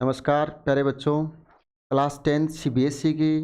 नमस्कार प्यारे बच्चों। क्लास 10 सीबीएसई की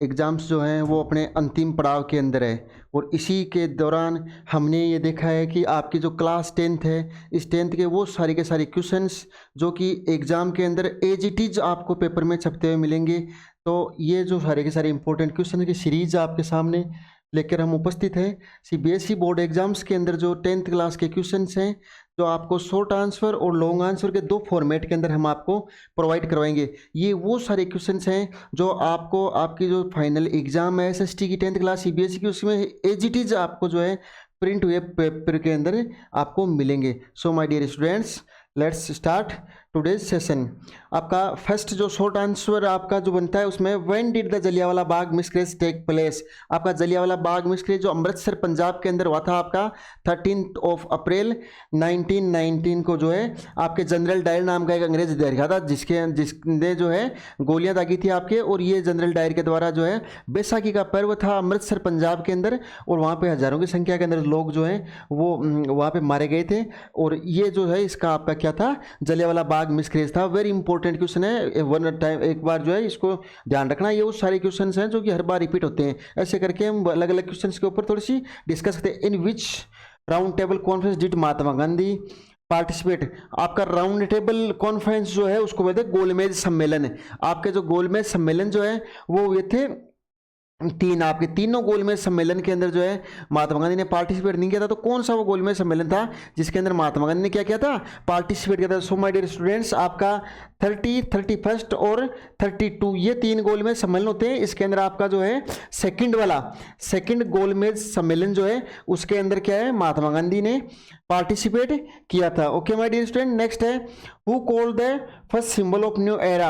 एग्ज़ाम्स जो हैं वो अपने अंतिम पड़ाव के अंदर है और इसी के दौरान हमने ये देखा है कि आपकी जो क्लास 10th है, इस 10th के वो सारे के सारे क्वेश्चंस जो कि एग्ज़ाम के अंदर एज इट इज़ आपको पेपर में छपते हुए मिलेंगे। तो ये जो सारे के सारे इंपॉर्टेंट क्वेश्चन की सीरीज़ आपके सामने लेकर हम उपस्थित हैं। सीबीएसई बोर्ड एग्ज़ाम्स के अंदर जो 10th क्लास के क्वेश्चंस हैं, जो आपको शॉर्ट आंसर और लॉन्ग आंसर के दो फॉर्मेट के अंदर हम आपको प्रोवाइड करवाएंगे। ये वो सारे क्वेश्चंस हैं जो आपको आपकी जो फाइनल एग्जाम है एसएसटी की 10th क्लास सीबीएसई की, उसमें एज इट इज आपको जो है प्रिंट हुए पेपर के अंदर आपको मिलेंगे। So my dear students, let's start today's session. आपका फर्स्ट जो शॉर्ट आंसर आपका जो बनता है उसमें when did the Jallianwala Bagh massacre take place. आपका जलियांवाला बाग मिसक्रेज जो अमृतसर पंजाब के अंदर हुआ था आपका 13 अप्रैल 1919 को जो है आपके जनरल डायर नाम का एक अंग्रेज अधिकारी था जिसने जो है गोलियां दागी थी आपके, और ये जनरल डायर के द्वारा जो है बैसाखी का पर्व था अमृतसर पंजाब के अंदर, और वहाँ पे हज़ारों की संख्या के अंदर लोग जो हैं वो वहाँ पे मारे गए थे। और ये जो है इसका आपका क्या था, जलियांवाला बाग मिसक्रेज था। वेरी इंपॉर्टेंट क्वेश्चन है, वन टाइम एक बार जो है इसको ध्यान रखना। ये वो सारे क्वेश्चन हैं जो कि हर बार रिपीट होते हैं। ऐसे करके हम अलग अलग क्वेश्चन के ऊपर थोड़ी सी डिस्कस करते हैं। In which round table conference did Mahatma Gandhi participate. आपका राउंड टेबल कॉन्फ्रेंस जो है उसको बोलते हैं गोलमेज सम्मेलन। आपके जो गोलमेज सम्मेलन जो है वो ये थे आपके तीनों गोलमेज सम्मेलन के अंदर जो है महात्मा गांधी ने पार्टिसिपेट नहीं किया था। तो कौन सा वो गोलमेज सम्मेलन था जिसके अंदर महात्मा गांधी ने क्या किया था, पार्टिसिपेट किया था। सो माय डियर स्टूडेंट्स, आपका 30, 31 और 32 ये 3 गोलमेज सम्मेलन होते हैं। इसके अंदर आपका जो है सेकंड गोलमेज सम्मेलन जो है उसके अंदर क्या है, महात्मा गांधी ने पार्टिसिपेट किया था। Okay my dear student, next है who called the first symbol of new era.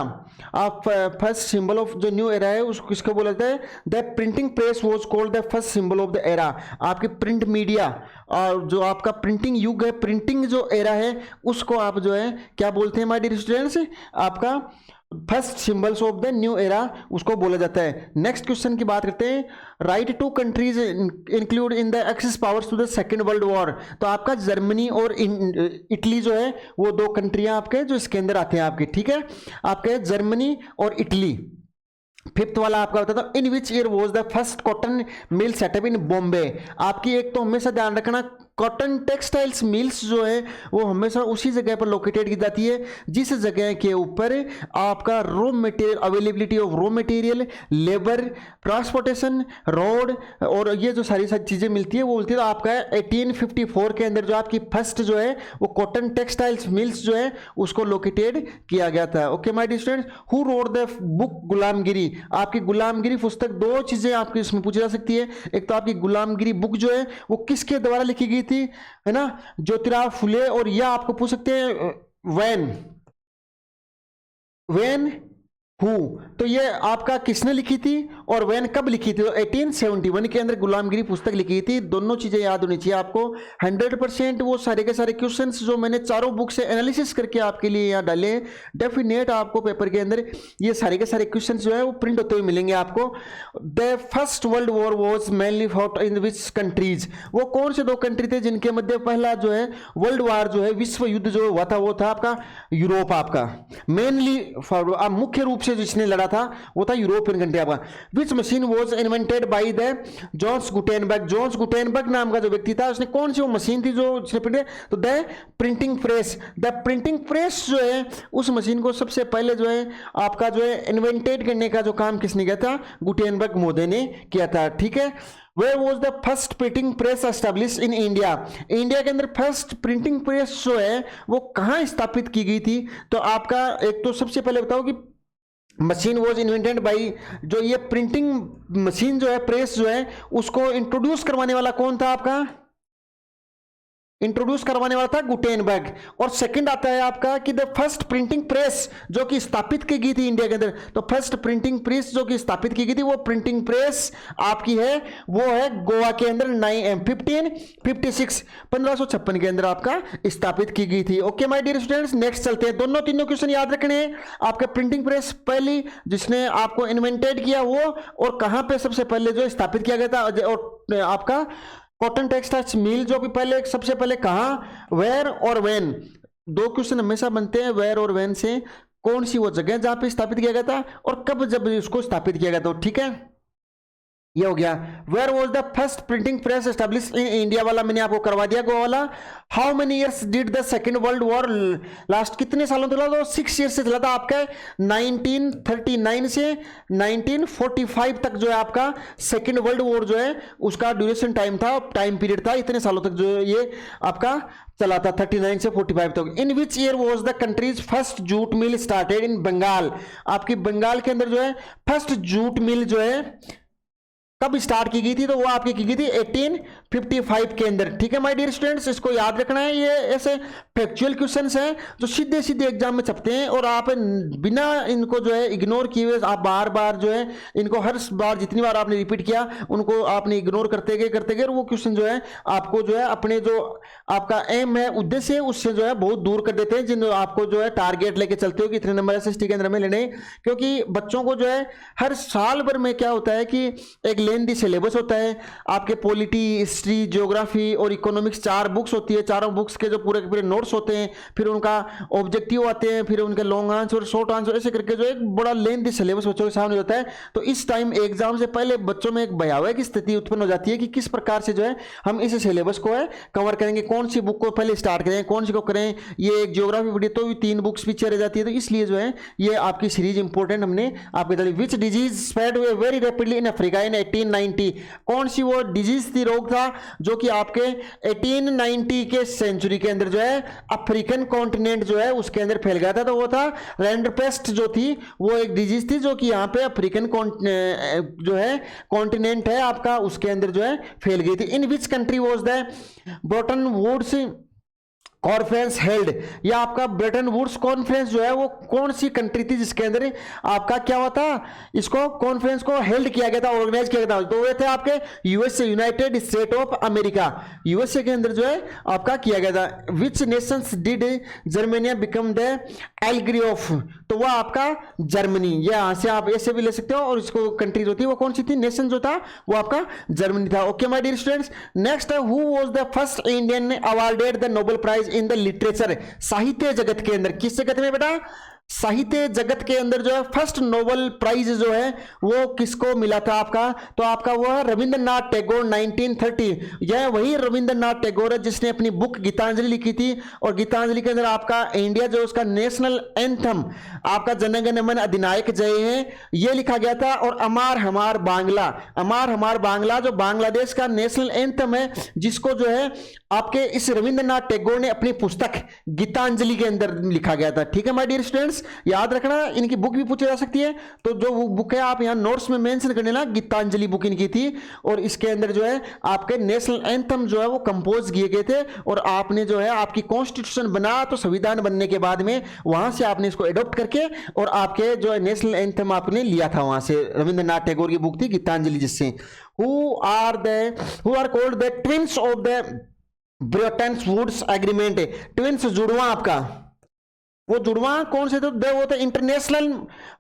आप फर्स्ट सिंबल ऑफ जो न्यू एरा है उसको किसको बोला जाता है, the printing press was called the first symbol of the era. आपके प्रिंट मीडिया और जो आपका प्रिंटिंग युग है, प्रिंटिंग जो एरा है उसको आप जो है क्या बोलते हैं माय डियर स्टूडेंट्स, आपका first symbols of the new era उसको बोला जाता है। नेक्स्ट क्वेश्चन की बात करते हैं, right two countries include in the axis powers to the second world war. तो आपका जर्मनी और इटली जो है वो 2 कंट्रियां आपके जो इसके अंदर आते हैं आपके, ठीक है, आपके जर्मनी और इटली। फिफ्थ वाला आपका बता दो, in which year was the first cotton mill set up in Bombay. आपकी एक तो हमेशा ध्यान रखना, कॉटन टेक्सटाइल्स मिल्स जो है वो हमेशा उसी जगह पर लोकेटेड की जाती है जिस जगह के ऊपर आपका raw material, availability of raw material, labour, transportation, road और ये जो सारी चीज़ें मिलती है वो मिलती है। तो आपका 1854 के अंदर जो आपकी फर्स्ट जो है वो कॉटन टेक्सटाइल्स मिल्स जो है उसको लोकेटेड किया गया था। Okay my dear students, who wrote the book Gulamgiri. आपकी गुलामगिरी पुस्तक 2 चीज़ें आपकी इसमें पूछी जा सकती है। एक तो आपकी गुलामगिरी बुक जो है वो किसके द्वारा लिखी गई थी, है ना, ज्योतिराव फुले। और यह आपको पूछ सकते हैं व्हेन हु, तो ये आपका किसने लिखी थी और व्हेन कब लिखी थी। तो 1871 के अंदर गुलामगिरी पुस्तक लिखी थी। दोनों चीजें याद होनी चाहिए आपको। 100% वो सारे के सारे क्वेश्चंस जो मैंने चारों बुक से एनालिसिस करके आपके लिए यहाँ डाले, डेफिनेट आपको पेपर के अंदर ये सारे के सारे क्वेश्चंस जो है वो प्रिंट होते हुए मिलेंगे आपको। The first world war was mainly fought in which countries. वो कौन से 2 कंट्री थे जिनके मध्य पहला जो है वर्ल्ड वार जो है विश्व युद्ध जो हुआ था वो था आपका यूरोप। आपका मेनली मुख्य रूप से जिसने लड़ा था वो था यूरोपियन कंट्री। आपका which machine was invented by the Johns Gutenberg. Johns Gutenberg नाम का जो व्यक्ति था उसने कौन सी वो मशीन थी जो तो the printing press. The printing press जो है उस मशीन को सबसे पहले जो है आपका जो है इन्वेंटेड करने का जो काम किसने किया था, गुटेनबर्ग महोदय ने किया था, ठीक है। Where was the first printing press established in India? India के अंदर फर्स्ट प्रिंटिंग प्रेस जो है वो कहाँ स्थापित की गई थी। तो आपका एक तो सबसे पहले बताओ कि मशीन वॉज इन्वेंटेड बाई, जो ये प्रिंटिंग मशीन जो है प्रेस जो है उसको इंट्रोड्यूस करवाने वाला कौन था आपका, इंट्रोड्यूस करवाने वाला था गुटेनबर्ग। और सेकंड आता है आपका कि द फर्स्ट प्रिंटिंग प्रेस जो कि स्थापित की गई थी इंडिया के अंदर। तो फर्स्ट प्रिंटिंग प्रेस जो कि स्थापित की गई थी वो प्रिंटिंग प्रेस आपकी है वो है गोवा के अंदर 1556 के अंदर आपका स्थापित की गई थी। Okay my dear students, next चलते हैं। दोनों तीनों क्वेश्चन याद रखने हैं आपके। प्रिंटिंग प्रेस पहली जिसने आपको इन्वेंटेड किया वो, और कहां पे सबसे पहले जो स्थापित किया गया था, और आपका कॉटन टेक्सटाइल्स मिल जो भी पहले सबसे पहले कहा, वेयर और व्हेन। 2 क्वेश्चन हमेशा बनते हैं वेयर और व्हेन से। कौन सी वो जगह जहां पे स्थापित किया गया था और कब जब इसको स्थापित किया गया था, ठीक है। ये हो गया। Where was the first printing press establish in India वाला मैंने आपको करवा दिया, गोवा वाला। How many years did the second world war last, कितने सालों तक चला? तो 6 ईयर से चला था आपका 1939 से 1945 तक जो है आपका सेकेंड वर्ल्ड वॉर जो है उसका ड्यूरेशन टाइम था, टाइम पीरियड था, इतने सालों तक जो ये आपका चला था 39 से 45 तक। In which year was the country's first jute mill started in Bengal, आपकी बंगाल के अंदर जो है फर्स्ट जूट मिल जो है कब स्टार्ट की गई थी? तो वो आपकी की गई थी 1855 के अंदर, ठीक है माय डियर स्टूडेंट्स, इसको याद रखना है। ये ऐसे फैक्चुअल क्वेश्चंस हैं जो सीधे सीधे एग्जाम में छपते हैं और आप बिना इनको जो है इग्नोर किए हुए आप बार बार जो है इनको हर बार जितनी बार आपने रिपीट किया उनको आपने इग्नोर करते गए और वो क्वेश्चन जो है आपको जो है अपने जो आपका एम है, उद्देश्य है, उससे जो है बहुत दूर कर देते हैं, जिन आपको जो है टारगेट लेके चलते हो कि इतने नंबर एसएसटी के अंदर में लेने। क्योंकि बच्चों को जो है हर साल भर में क्या होता है कि एक लेंथी सिलेबस होता है, आपके पॉलिटी, हिस्ट्री, ज्योग्राफी और इकोनॉमिक्स 4 बुक्स होती है, चारों बुक्स के जो पूरे के पूरे नोट्स होते हैं, फिर उनका ऑब्जेक्टिव आते हैं, फिर उनके लॉन्ग आंसर, शॉर्ट आंसर, ऐसे करके जो एक बड़ा लेंथी सिलेबस बच्चों के सामने होता है। तो इस टाइम एग्जाम से पहले बच्चों में एक भयावह की स्थिति उत्पन्न हो जाती है कि किस प्रकार से जो है हम इस सिलेबस को है कवर करेंगे, कौन सी बुक को पहले स्टार्ट करें, कौन सी को करें। ये एक ज्योग्राफी पढ़ी तो भी 3 बुक्स पीछे रह जाती है, तो इसलिए जो है ये आपकी सीरीज इंपॉर्टेंट हमने आपके चली। विच डिजीज स्प्रेड हुए very rapidly in Africa in 1890, कौन सी वो डिजीज थी, रोग था जो कि आपके 1890 के सेंचुरी के अंदर जो है अफ्रीकन कॉन्टिनेंट जो है उसके अंदर फैल गया था। तो वो था रैंडरपेस्ट जो थी, वो एक डिजीज थी जो कि यहाँ पे अफ्रीकन जो है कॉन्टिनेंट है आपका उसके अंदर जो है फैल गई थी। In which country was the Bretton Woods conference held, या आपका ब्रेटन वुड्स कॉन्फ्रेंस जो है वो कौन सी कंट्री थी जिसके अंदर आपका क्या हुआ था, इसको कॉन्फ्रेंस को हेल्ड किया गया था, ऑर्गेनाइज किया गया था। तो वे थे आपके USA, United State of America, USA के अंदर जो है आपका किया गया था। Which nations did Germany become the एल्ग्री ऑफ, तो वह आपका जर्मनी, यहाँ से आप ऐसे भी ले सकते हो, और इसको कंट्री जो थी वो कौन सी थी, नेशन जो था वो आपका जर्मनी था। Okay my dear students, next who was the first Indian awarded the Nobel prize in the literature, साहित्य जगत के अंदर, किस जगत में बेटा, साहित्य जगत के अंदर जो है फर्स्ट नोबेल प्राइज जो है वो किसको मिला था आपका, तो आपका वो है रविंद्रनाथ टैगोर 1930। यह वही रविंद्रनाथ टैगोर है जिसने अपनी बुक गीतांजलि लिखी थी, और गीतांजलि के अंदर आपका इंडिया जो उसका नेशनल एंथम आपका जनगण मन अधिनायक जय है ये लिखा गया था। और अमार हमार बांग्ला, अमार हमार बांग्ला जो बांग्लादेश का नेशनल एंथम है, जिसको जो है आपके इस रविंद्रनाथ टैगोर ने अपनी पुस्तक गीतांजलि के अंदर लिखा गया था। ठीक है माय डियर स्टूडेंट्स, याद रखना, इनकी बुक भी पूछी जा सकती है, तो जो बुक है आप यहां नोट्स में मेंशन करने ना, गीतांजलि बुक इनकी थी, और इसके अंदर जो है आपके नेशनल एंथम जो है वो कंपोज किए गए थे, और आपने जो है आपकी कॉन्स्टिट्यूशन बना तो संविधान बनने के बाद में वहां से आपने इसको एडॉप्ट करके और आपके जो है नेशनल एंथम आपने लिया था वहां से, रविंद्रनाथ टैगोर की बुक थी गीतांजलि, जिससे who are called the twins of the Bretton Woods agreement, twins जुड़वा आपका, वो जुड़वा कौन से थे, वो थे international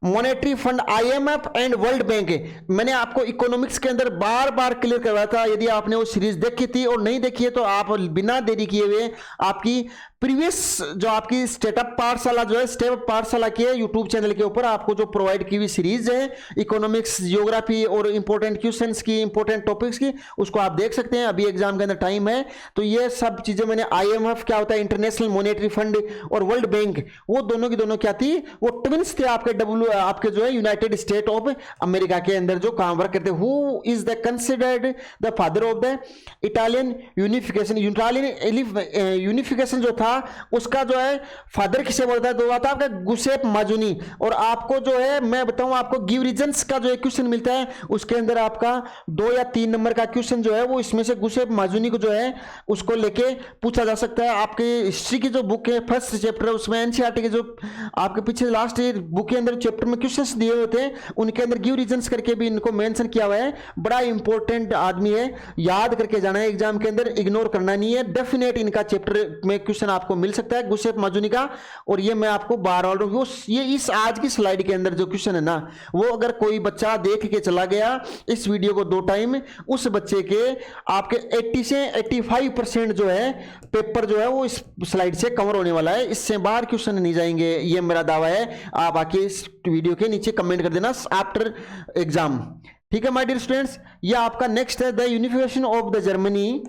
monetary fund IMF and world bank. मैंने आपको इकोनॉमिक्स के अंदर बार बार क्लियर करवाया था, यदि आपने वो सीरीज देखी थी और नहीं देखी है तो आप बिना देरी किए हुए आपकी प्रीवियस जो आपकी स्टेटअप पाठशाला जो है स्टेप पाठशाला के यूट्यूब चैनल के ऊपर आपको जो प्रोवाइड की हुई सीरीज है इकोनॉमिक्स, जियोग्राफी और इंपॉर्टेंट क्वेश्चंस की, इंपॉर्टेंट टॉपिक्स की, उसको आप देख सकते हैं। अभी एग्जाम के अंदर टाइम है, तो ये सब चीजें मैंने आईएमएफ क्या होता है, इंटरनेशनल मॉनेटरी फंड, और वर्ल्ड बैंक, वो दोनों की दोनों क्या थी, वो ट्विंस थे आपके आपके जो है यूनाइटेड स्टेट ऑफ अमेरिका के अंदर जो काम वर्क करते। Who is the considered the father of the Italian unification, Italian unification जो था उसका जो है फादर किसे बोलता है, तो आता है आपका गुसेप माजुनी। और आपको जो है मैं बताऊं, आपको गिव रीजंस का जो एक क्वेश्चन मिलता है उसके अंदर आपका 2 या 3 नंबर का क्वेश्चन जो है वो इसमें से गुसेप माजुनी को जो है उसको लेके पूछा जा सकता है। आपकी हिस्ट्री की जो बुक है फर्स्ट चैप्टर है उसमें एनसीईआरटी के जो आपके पीछे लास्ट बुक के अंदर चैप्टर में क्वेश्चंस दिए हुए थे उनके अंदर गिव रीजंस करके भी इनको मेंशन किया हुआ है। बड़ा इंपॉर्टेंट आदमी है, याद करके जाना है एग्जाम के अंदर, इग्नोर करना नहीं है। डेफिनेट इनका चैप्टर में क्वेश्चन आपको मिल सकता है गुसेप माजुनी का। और ये मैं आपको बार बार वो ये इस आज की स्लाइड के अंदर जो क्वेश्चन है ना, वो अगर कोई बच्चा देख के चला गया इस वीडियो को 2 टाइम, उस बच्चे के आपके 80 से 85% जो है पेपर जो है वो इस स्लाइड से कवर होने वाला है। इससे बाहर क्वेश्चन नहीं जाएंगे, ये मेरा दावा है। आप आके इस वीडियो के नीचे कमेंट कर देना आफ्टर एग्जाम। ठीक है माय डियर स्टूडेंट्स, ये आपका नेक्स्ट है, the unification of the Germany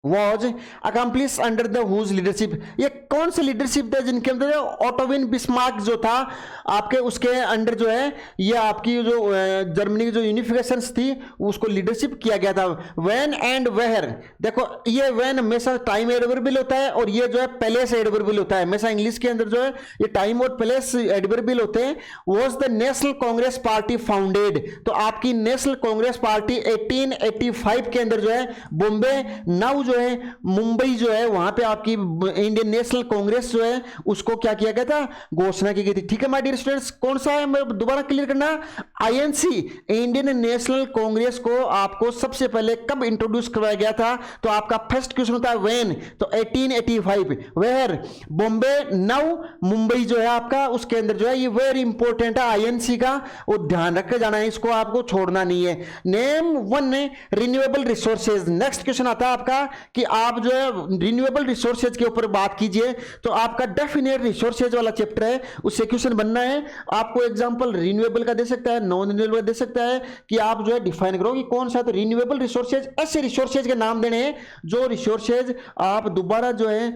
was accomplish under the whose leadership. ये कौन सी लीडरशिप थे जिनके अंदर ऑटोविन बिस्मार्क जो था आपके, उसके अंडर जो है ये आपकी जो जर्मनी की जो यूनिफिकेशन थी उसको लीडरशिप किया गया था। व्हेन एंड वेयर, देखो ये व्हेन हमेशा टाइम एडवर्बियल होता है और ये जो है प्लेस एडवर्बियल होता है। हमेशा इंग्लिश के अंदर जो है ये टाइम और प्लेस एडवर्बियल होते हैं। Was the national Congress party founded, तो आपकी नेशनल कांग्रेस पार्टी 1885 के अंदर जो है बॉम्बे नाउ जो है मुंबई जो है वहां पे आपकी इंडियन नेशनल कांग्रेस जो है उसको क्या किया गया था, घोषणा की गई थी। ठीक है माय डियर स्टूडेंट्स, कौन सा है मैं दोबारा क्लियर करना, आईएनसी इंडियन नेशनल कांग्रेस को आपको सबसे पहले कब इंट्रोड्यूस करवाया गया था, तो आपका फर्स्ट क्वेश्चन होता है व्हेन, तो 1885। वेयर, बॉम्बे नाउ मुंबई जो है आपका, उसके अंदर जो है ये वेरी इंपॉर्टेंट है आईएनसी का, वो ध्यान रख के जाना है, इसको आपको छोड़ना नहीं है। Name one renewable resources, next question आता है आपका कि आप जो है रिन्यूएबल रिसोर्सेज के ऊपर बात कीजिए, तो आपका डेफिनेट रिसोर्सेज वाला चैप्टर है, उससे क्वेश्चन बनना है। आपको एग्जांपल रिन्यूएबल का दे सकता है, नॉन रिन्यूएबल का दे सकता है, कि आप जो है डिफाइन करो कि कौन सा। तो रिन्यूएबल रिसोर्सेज, ऐसे रिसोर्सेज के नाम देने हैं जो रिसोर्सेज आप दोबारा जो है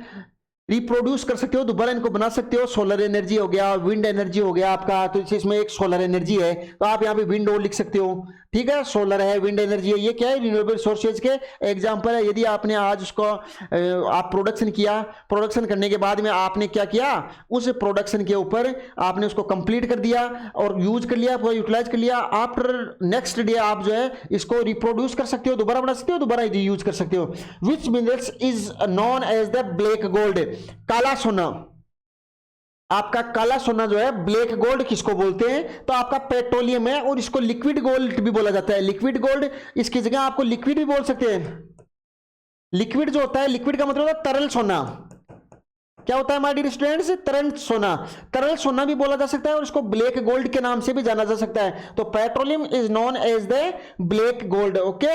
रिप्रोड्यूस कर सकते हो, दोबारा इनको बना सकते हो। सोलर एनर्जी हो गया, विंड एनर्जी हो गया आपका, तो इसमें एक सोलर एनर्जी है तो आप यहाँ पे विंड और लिख सकते हो। ठीक है, सोलर है, विंड एनर्जी है, ये क्या है, रिन्यूएबल रिसोर्सेज के एग्जांपल है। यदि आपने आज उसको आप प्रोडक्शन किया, प्रोडक्शन करने के बाद में आपने क्या किया, उस प्रोडक्शन के ऊपर आपने उसको कंप्लीट कर दिया और यूज कर लिया, यूटिलाइज कर लिया। आफ्टर नेक्स्ट डे आप जो है इसको रिप्रोड्यूस कर सकते हो, दोबारा बना सकते हो, दोबारा यूज कर सकते हो। Which minerals is known as the black gold, काला सोना। आपका काला सोना जो है ब्लैक गोल्ड किसको बोलते हैं, तो आपका पेट्रोलियम है, और इसको लिक्विड गोल्ड भी बोला जाता है। लिक्विड गोल्ड, इसकी जगह आपको लिक्विड भी बोल सकते हैं। लिक्विड जो होता है, लिक्विड का मतलब होता है तरल सोना। क्या होता है माय डियर स्टूडेंट्स, तरल सोना। तरल सोना भी बोला जा सकता है और इसको ब्लैक गोल्ड के नाम से भी जाना जा सकता है। तो petroleum is known as the black gold. Okay,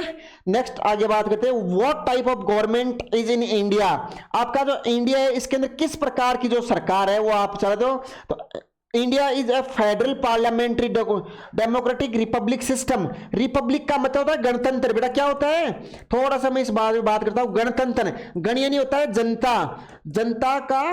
next आगे बात करते हैं, what type of government is in India. आपका जो इंडिया है इसके अंदर किस प्रकार की जो सरकार है वो आप चाहते हो, तो India is a federal parliamentary democratic Republic system. Republic का मतलब होता है गणतंत्र। बेटा क्या होता है, थोड़ा सा मैं इस बारे में बात करता हूं। गणतंत्र, गणीय नहीं होता है जनता, जनता का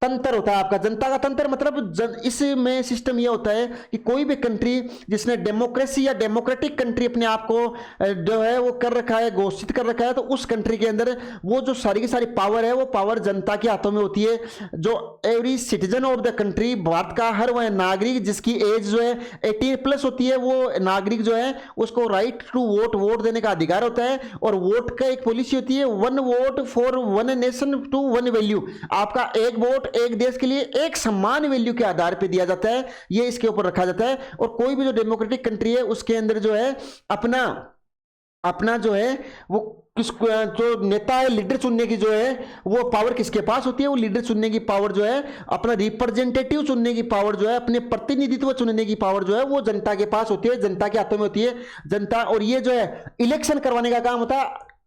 तंत्र होता है आपका। जनता का तंत्र मतलब इसमें सिस्टम यह होता है कि कोई भी कंट्री जिसने डेमोक्रेसी या डेमोक्रेटिक कंट्री अपने आप को जो है वो कर रखा है, घोषित कर रखा है, तो उस कंट्री के अंदर वो जो सारी की सारी पावर है वो पावर जनता के हाथों में होती है। जो every citizen of the country, Bharat का हर वह नागरिक जिसकी एज जो है 18+ होती है, वो नागरिक जो है उसको राइट टू वोट, वोट देने का अधिकार होता है। और वोट का एक पॉलिसी होती है, 1 vote for 1 nation to 1 value. आपका एक वोट एक देश के लिए एक समान वैल्यू के आधार पे दिया जाता है, ये इसके ऊपर रखा जाता है। और कोई भी जो डेमोक्रेटिक कंट्री है उसके अंदर जो है अपना जो है वो किस जो नेता है, लीडर चुनने की जो है वो पावर किसके पास होती है, वो लीडर चुनने की पावर जो है, अपना रिप्रेजेंटेटिव चुनने की पावर जो है, अपने प्रतिनिधित्व चुनने की पावर जो है वो जनता के पास होती है, जनता के हाथों में होती है जनता। और ये जो है इलेक्शन करवाने का काम होता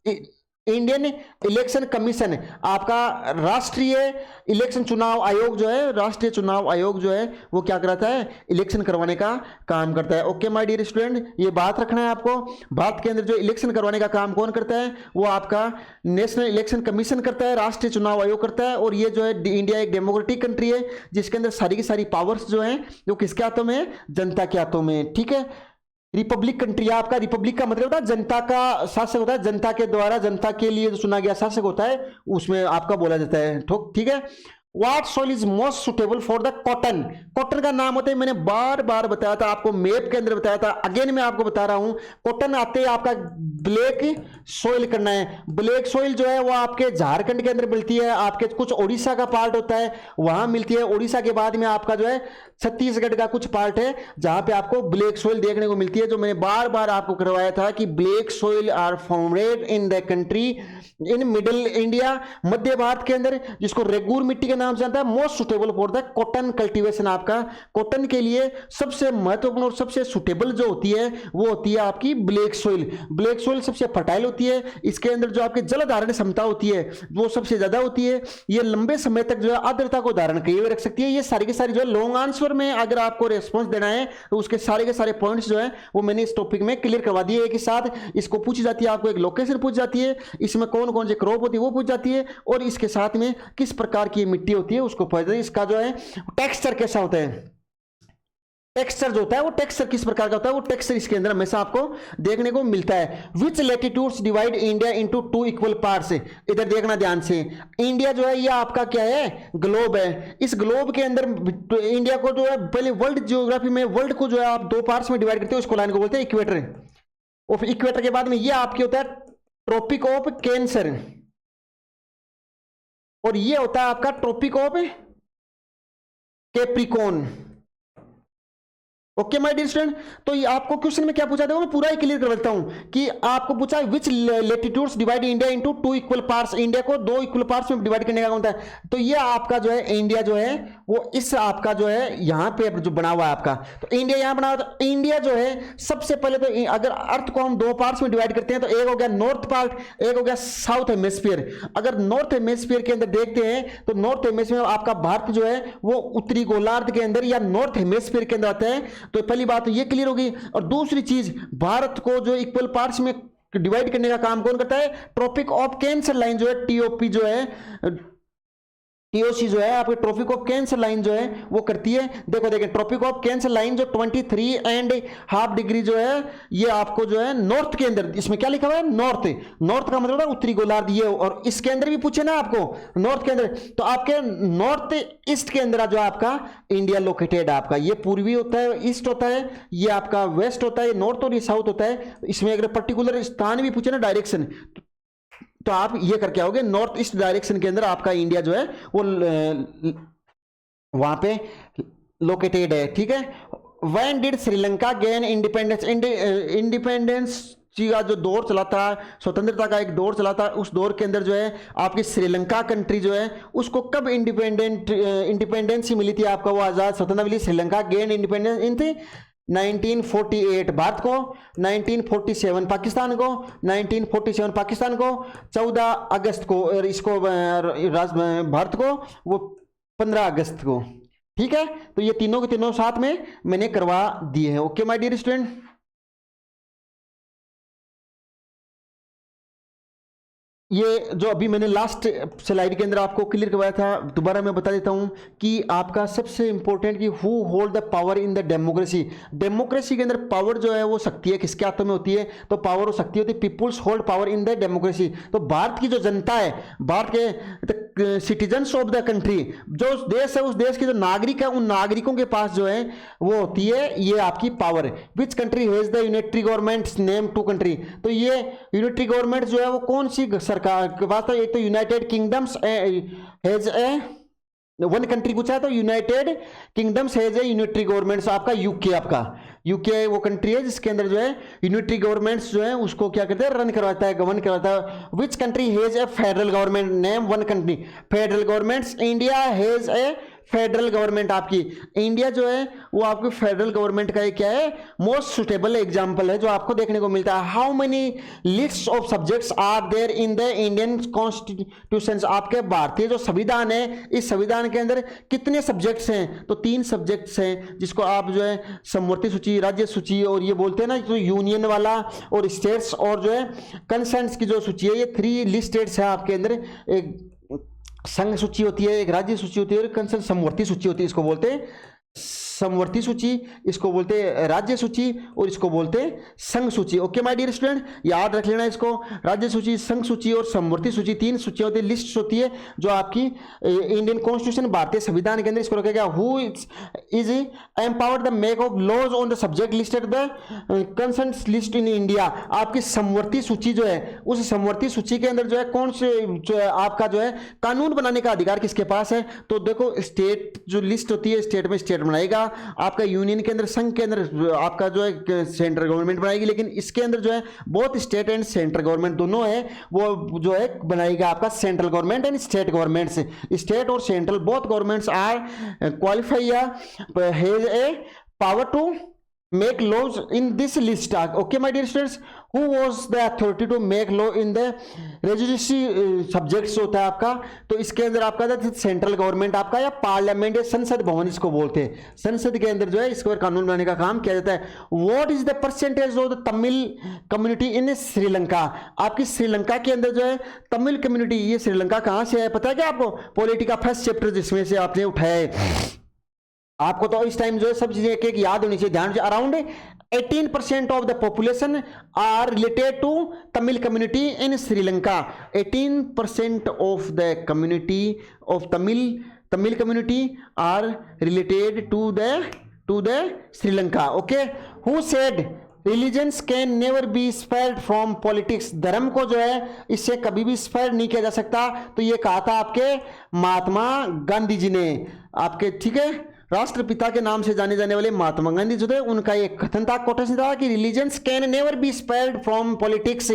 है इंडियन इलेक्शन कमीशन। आपका राष्ट्रीय इलेक्शन चुनाव आयोग जो है, राष्ट्रीय चुनाव आयोग जो है वो क्या कराता है, इलेक्शन करवाने का काम करता है। ओके माय डियर स्टूडेंट, ये बात रखना है आपको। भारत के अंदर जो इलेक्शन करवाने का काम कौन करता है, वो आपका नेशनल इलेक्शन कमीशन करता है, राष्ट्रीय चुनाव आयोग करता है। और ये जो है इंडिया एक डेमोक्रेटिक कंट्री है जिसके अंदर सारी की सारी पावर्स जो है वो किसके हाथों में है, जनता के हाथों में। ठीक है, रिपब्लिक कंट्री है आपका। रिपब्लिक का मतलब होता है जनता का शासक होता है, जनता के द्वारा जनता के लिए जो चुना गया शासक होता है उसमें आपका बोला जाता है। ठीक है, what soil is most suitable for the cotton. Cotton का नाम होता है, मैंने बार बार बताया था आपको, मैप के अंदर बताया था, अगेन मैं आपको बता रहा हूं। कॉटन आते ही आपका ब्लैक सॉइल करना है। ब्लैक सॉइल जो है वो आपके झारखंड के अंदर मिलती है, आपके कुछ उड़ीसा का पार्ट होता है वहां मिलती है। उड़ीसा के बाद में आपका जो है छत्तीसगढ़ का कुछ पार्ट है जहां पे आपको ब्लैक सॉइल देखने को मिलती है, जो मैंने बार बार आपको करवाया था कि black soil are founded in the country in middle India, Madhya Bharat के अंदर, जिसको रेगूर मिट्टी के नाम से आता है। Most suitable for the cotton cultivation, आपका कॉटन के लिए सबसे महत्वपूर्ण और सबसे सुटेबल जो होती है वो होती है आपकी ब्लैक सॉइल। ब्लैक सॉइल सबसे फर्टाइल होती है, इसके अंदर जो आपकी जल धारण क्षमता होती है वो सबसे ज्यादा होती है, ये लंबे समय तक जो है आर्द्रता को धारण किए हुए रख सकती है। ये सारी की सारी जो है लॉन्ग आंसर में अगर आपको रेस्पॉन्स देना है तो उसके सारे के सारे पॉइंट्स जो है वो मैंने इस टॉपिक में क्लियर करवा दिए एक ही साथ। इसको पूछी जाती है, आपको एक लोकेशन पूछ जाती है, इसमें कौन कौन सी क्रॉप होती है वो पूछ जाती है, और इसके साथ में किस प्रकार की मिट्टी होती है उसको पूछ जाती है। इसका जो है टेक्सचर कैसा होता है, टेक्सचर जो होता है वो टेक्सचर किस प्रकार का होता है वो टेक्सचर इसके अंदर हमेशा आपको देखने को मिलता है। Which latitudes divide India into 2 equal parts. इधर देखना ध्यान से, इंडिया जो है ये आपका क्या है, ग्लोब है। इस ग्लोब के अंदर इंडिया को जो है पहले वर्ल्ड जियोग्राफी में वर्ल्ड को जो है आप 2 पार्ट्स में डिवाइड करते हो, इसको लाइन को बोलते हैं इक्वेटर। और इक्वेटर के बाद में ये आपके होता है ट्रॉपिक ऑफ कैंसर, और ये होता है आपका tropic of Capricorn. Okay my dear student, तो ये आपको क्वेश्चन में क्या पूछा था मैं पूरा ही क्लियर कर देता हूं कि आपको पूछा which latitudes divide India into 2 equal parts. India को 2 इक्वल पार्ट्स में डिवाइड करने का होता है, तो ये आपका जो है इंडिया जो है वो इस आपका जो है यहां पे जो बना हुआ है आपका, तो इंडिया यहां बना हुआ। तो इंडिया जो है सबसे पहले तो अगर अर्थ को हम 2 पार्ट्स में डिवाइड करते हैं तो एक हो गया नॉर्थ पार्ट, एक हो गया साउथ हेमिस्फीयर। अगर नॉर्थ हेमिस्फीयर के अंदर देखते हैं तो नॉर्थ हेमिस्फीयर आपका भारत जो है वो उत्तरी गोलार्ध के अंदर या नॉर्थ हेमिस्फीयर के अंदर आता है। तो पहली बात तो ये क्लियर होगी। और दूसरी चीज, भारत को जो इक्वल पार्ट्स में डिवाइड करने का काम कौन करता है, ट्रॉपिक ऑफ कैंसर लाइन जो है टीओपी जो है, टीओसी जो है आपके ट्रॉपिक ऑफ कैंसर लाइन जो है वो करती है। देखो देखें ट्रॉपिक ऑफ कैंसर लाइन जो 23.5 डिग्री जो है ये आपको जो है नॉर्थ के अंदर, इसमें क्या लिखा हुआ है नॉर्थ, नॉर्थ का मतलब है उत्तरी गोलार्ध ये, और इसके अंदर भी पूछे ना आपको नॉर्थ के अंदर, तो आपके नॉर्थ ईस्ट के अंदर जो आपका इंडिया लोकेटेड है आपका, ये पूर्वी होता है, ईस्ट होता है, ये आपका वेस्ट होता है, नॉर्थ और ये साउथ होता है। इसमें अगर पर्टिकुलर स्थान भी पूछे ना डायरेक्शन, तो आप ये करके आओगे नॉर्थ ईस्ट डायरेक्शन के अंदर आपका इंडिया जो है वो वहां पे लोकेटेड है, ठीक है। When did Sri Lanka gain independence, independence का जो दौर चला था, स्वतंत्रता का एक दौर चला था, उस दौर के अंदर जो है आपकी श्रीलंका कंट्री जो है उसको कब इंडिपेंडेंस मिली थी, आपका वो आजाद स्वतंत्रता मिली। श्रीलंका गेन इंडिपेंडेंस इन थी 1948 भारत को, 1947 पाकिस्तान को, 1947 पाकिस्तान को, 14 अगस्त को, और इसको भारत को वो 15 अगस्त को, ठीक है। तो ये तीनों के तीनों साथ में मैंने करवा दिए हैं। ओके माय डियर स्टूडेंट, ये जो अभी मैंने लास्ट स्लाइड के अंदर आपको क्लियर करवाया था, दोबारा मैं बता देता हूं कि आपका सबसे इंपॉर्टेंट कि who hold the power in the democracy. Democracy के अंदर पावर जो है वो शक्ति है किसके हाथों में होती है, तो पावर और शक्ति होती है peoples hold power in the democracy. तो भारत की जो जनता है, भारत के सिटीजन्स ऑफ द कंट्री, जो देश है उस देश के जो नागरिक है उन नागरिकों के पास जो है वो होती है ये आपकी power. Which country has the unitary government name to country, तो ये यूनिटरी गवर्नमेंट जो है वो कौन सी सरकार के पास, तो एक तो United kingdoms has a one country पूछा है, तो United kingdoms has a unitary governments, आपका यूके, आपका यूके वो कंट्री है जिसके अंदर जो है यूनिटरी गवर्नमेंट्स जो है उसको क्या करते हैं रन करवाता है, गवर्न करवाता है। विच country has a federal government, name one country federal governments, India has a federal government, आपकी इंडिया जो है वो आपकी फेडरल गवर्नमेंट का क्या है मोस्ट सुटेबल एग्जांपल है जो आपको देखने को मिलता है। How many list of subjects are there in the Indian constitution, आपके भारतीय जो संविधान है इस संविधान के अंदर कितने सब्जेक्ट्स हैं, तो 3 सब्जेक्ट्स हैं जिसको आप जो है समवर्ती सूची, राज्य सूची और ये बोलते हैं ना जो यूनियन वाला, और स्टेट्स और जो है कंसेंट्स की जो सूची है, ये 3 लिस्टेड्स है आपके अंदर। एक संघ सूची होती है, एक राज्य सूची होती है और कंसेंट समवर्ती सूची होती है, इसको बोलते हैं समवर्ती सूची, इसको बोलते हैं राज्य सूची और इसको बोलते हैं संघ सूची। ओके माय डियर स्टूडेंट, याद रख लेना इसको। राज्य सूची, संघ सूची और समवर्ती सूची, तीन सूचियां होती है, लिस्ट होती है जो आपकी इंडियन कॉन्स्टिट्यूशन, भारतीय संविधान के अंदर इसको रखा गया। Who is empowered the make of laws on the subject listed the concern list in India. आपकी समवर्ती सूची जो है, उस समवर्ती सूची के अंदर जो है कौन से जो है आपका जो है कानून बनाने का अधिकार किसके पास है? तो देखो स्टेट जो लिस्ट होती है, स्टेट में स्टेट बनाएगा, आपका यूनियन के अंदर, संघ के अंदर आपका जो है सेंट्रल गवर्नमेंट बनाएगी, लेकिन इसके अंदर जो है both state and central government दोनों है, वो जो है बनाएगा आपका central government and state governments. State और central both governments are qualify या has a power to make laws in this list. Okay my dear students, who was the authority to make law in the residency subjects होता है आपका? तो इसके अंदर आपका central government आपका या पार्लियामेंट या संसद भवन इसको बोलते हैं। संसद के अंदर जो है इसको कानून बनाने का काम किया जाता है। What is the percentage of the Tamil community in Sri Lanka? आपकी श्रीलंका के अंदर जो है तमिल कम्युनिटी, ये श्रीलंका कहाँ से है पता है क्या आपको? पॉलिटिका फर्स्ट चैप्टर जिसमें से आपने उठाया है, आपको तो इस टाइम जो है सब चीजें एक एक याद होनी चाहिए, ध्यान। Around 18% of the population are related to Tamil community in Sri Lanka. 18% of the community of Tamil community are related to the Sri Lanka. Okay, who said religions can never be spared from politics? धर्म को जो है इससे कभी भी स्पेयर नहीं किया जा सकता। तो ये कहा था आपके महात्मा गांधी जी ने, आपके ठीक है राष्ट्रपिता के नाम से जाने जाने वाले महात्मा गांधी जो थे, उनका एक कथन था, कोटेशन था कि religions can never be spared from politics.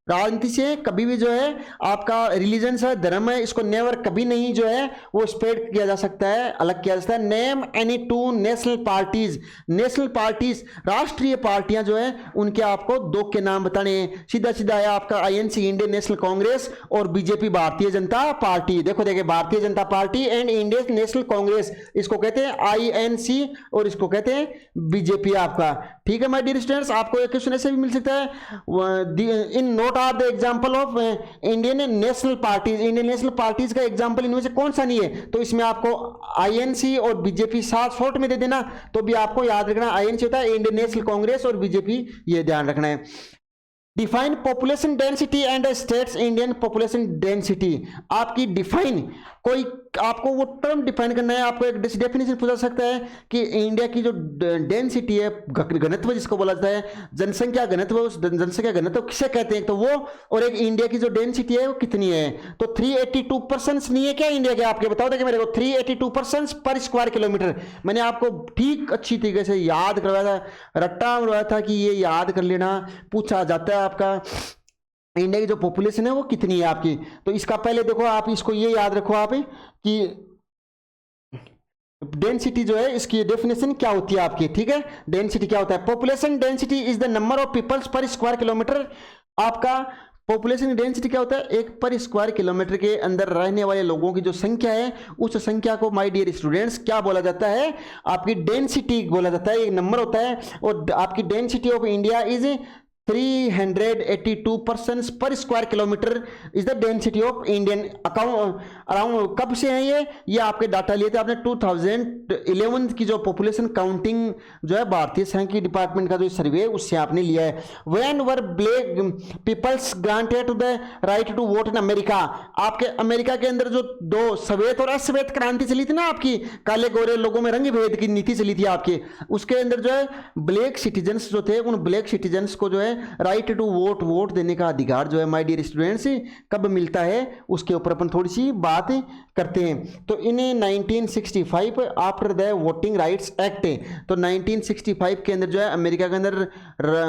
राजनीति से कभी भी जो है आपका रिलीजन्स है, धर्म है, इसको नेवर कभी नहीं जो है वो स्पेयर किया जा सकता है, अलग किया जा सकता है। Name any two national parties. National parties, राष्ट्रीय पार्टियां जो है उनके आपको दो के नाम बताने हैं। सीधा सीधा है आपका आईएनसी इंडियन नेशनल कांग्रेस और बीजेपी भारतीय जनता पार्टी। देखो देखिए, Bharatiya Janata party and Indian national Congress, इसको कहते हैं आईएनसी और इसको कहते हैं बीजेपी आपका। ठीक है माय डियर स्टूडेंट्स, आपको एक क्वेश्चन ऐसे भी मिल सकता है, in note are the example of Indian national parties. Indian national parties का एग्जांपल इनमें से कौन सा नहीं है? तो इसमें आपको आईएनसी और बीजेपी साथ शॉर्ट में दे देना, तो भी आपको याद रखना आईएनसी होता है इंडियन नेशनल कांग्रेस और बीजेपी, ये ध्यान रखना है। Define population density and states Indian population density. आपकी डिफाइन, कोई आपको वो टर्म डिफाइन करना है, आपको एक डेफिनेशन पूछा सकता है कि इंडिया की जो डेंसिटी है, घनत्व जिसको बोला जाता है, जनसंख्या घनत्व, उस जनसंख्या घनत्व किसे कहते हैं? तो वो, और एक इंडिया की जो डेंसिटी है वो कितनी है? तो 382% नहीं है क्या इंडिया के? आपके बताओ देखिए मेरे को, 382% पर स्क्वायर किलोमीटर। मैंने आपको ठीक अच्छी तरीके से याद करवाया था, रट्टा उड़वाया था कि ये याद कर लेना, पूछा जाता है आपका इंडिया की जो पॉपुलेशन है वो कितनी है आपकी। तो इसका पहले देखो आप इसको ये याद रखो आप कि डेंसिटी जो है इसकी डेफिनेशन क्या होती है आपकी। ठीक है, डेंसिटी क्या होता है? Population density is the number of peoples per square kilometre. आपका पॉपुलेशन डेंसिटी क्या होता है? एक पर स्क्वायर किलोमीटर के अंदर रहने वाले लोगों की जो संख्या है, उस संख्या को माय डियर स्टूडेंट्स क्या बोला जाता है? आपकी डेंसिटी बोला जाता है, एक नंबर होता है। और आपकी डेंसिटी ऑफ इंडिया इज 382% पर square kilometre is the density of Indian account. Around कब से है ये आपके डाटा लिए थे आपने 2011 की जो पॉपुलेशन काउंटिंग जो है भारतीय सांख्यिकी डिपार्टमेंट का जो सर्वे उससे आपने लिया है। When were black peoples granted to the right to vote in America. आपके अमेरिका के अंदर जो दो श्वेत और अश्वेत क्रांति चली थी ना, आपकी काले गोरे लोगों में रंग भेद की नीति चली थी आपकी, उसके अंदर जो है ब्लैक सिटीजन्स जो थे, उन ब्लैक सिटीजन्स को जो है राइट टू वोट देने का अधिकार जो है माय डियर स्टूडेंट्स कब मिलता है, उसके ऊपर अपन थोड़ी सी बात करते हैं। तो इन्हें 1965 after the voting rights act, तो 1965 के अंदर जो है अमेरिका के अंदर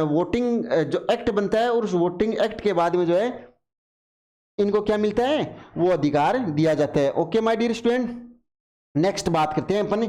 वोटिंग जो एक्ट बनता है, और उस वोटिंग एक्ट के बाद में जो है इनको क्या मिलता है? वो अधिकार दिया जाता है। Okay my dear student, next बात करते हैं अपन।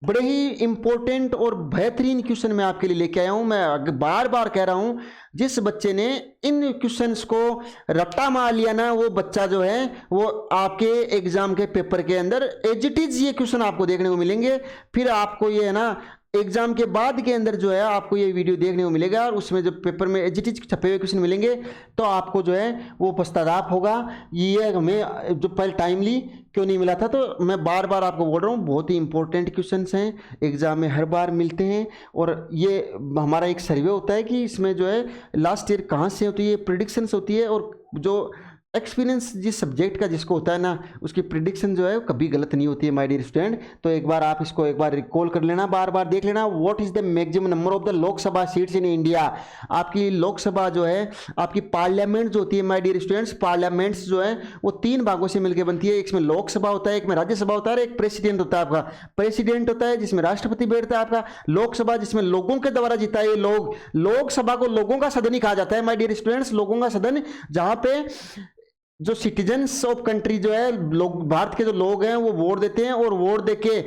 बड़े ही इंपॉर्टेंट और बेहतरीन क्वेश्चन मैं आपके लिए लेके आया हूं। मैं बार बार कह रहा हूं, जिस बच्चे ने इन क्वेश्चंस को रट्टा मार लिया ना, वो बच्चा जो है वो आपके एग्जाम के पेपर के अंदर एज इट इज ये क्वेश्चन आपको देखने को मिलेंगे। फिर आपको ये है ना एग्जाम के बाद के अंदर जो है आपको ये वीडियो देखने को मिलेगा और उसमें जब पेपर में एज इट इज छपे हुए क्वेश्चन मिलेंगे तो आपको जो है वो पश्चाताप होगा, ये हमें जो पहले टाइमली क्यों नहीं मिला था। तो मैं बार बार आपको बोल रहा हूँ, बहुत ही इंपॉर्टेंट क्वेश्चंस हैं, एग्जाम में हर बार मिलते हैं। और ये हमारा एक सर्वे होता है कि इसमें जो है लास्ट ईयर कहाँ से होती है, प्रिडिक्शंस होती है, और जो एक्सपीरियंस जिस सब्जेक्ट का जिसको होता है ना, उसकी प्रिडिक्शन जो है कभी गलत नहीं होती है माय डियर स्टूडेंट। तो एक बार आप इसको एक बार रिकॉल कर लेना, बार बार देख लेना। What is the maximum number of the Lok Sabha seats in India. आपकी लोकसभा जो है, आपकी पार्लियामेंट जो होती है माय डियर स्टूडेंट्स, पार्लियामेंट्स जो है वो 3 भागों से मिलकर बनती है। एक में लोकसभा होता है, एक में राज्यसभा होता है, एक प्रेसिडेंट होता है आपका। प्रेसिडेंट होता है जिसमें राष्ट्रपति बैठता है आपका, लोकसभा जिसमें लोगों के द्वारा जीता है लोग, लोकसभा को लोगों का सदन ही कहा जाता है माय डियर स्टूडेंट्स, लोगों का सदन, जहां पे जो सिटीजन्स ऑफ कंट्री जो है, लोग भारत के जो लोग हैं वो वोट देते हैं, और वोट देके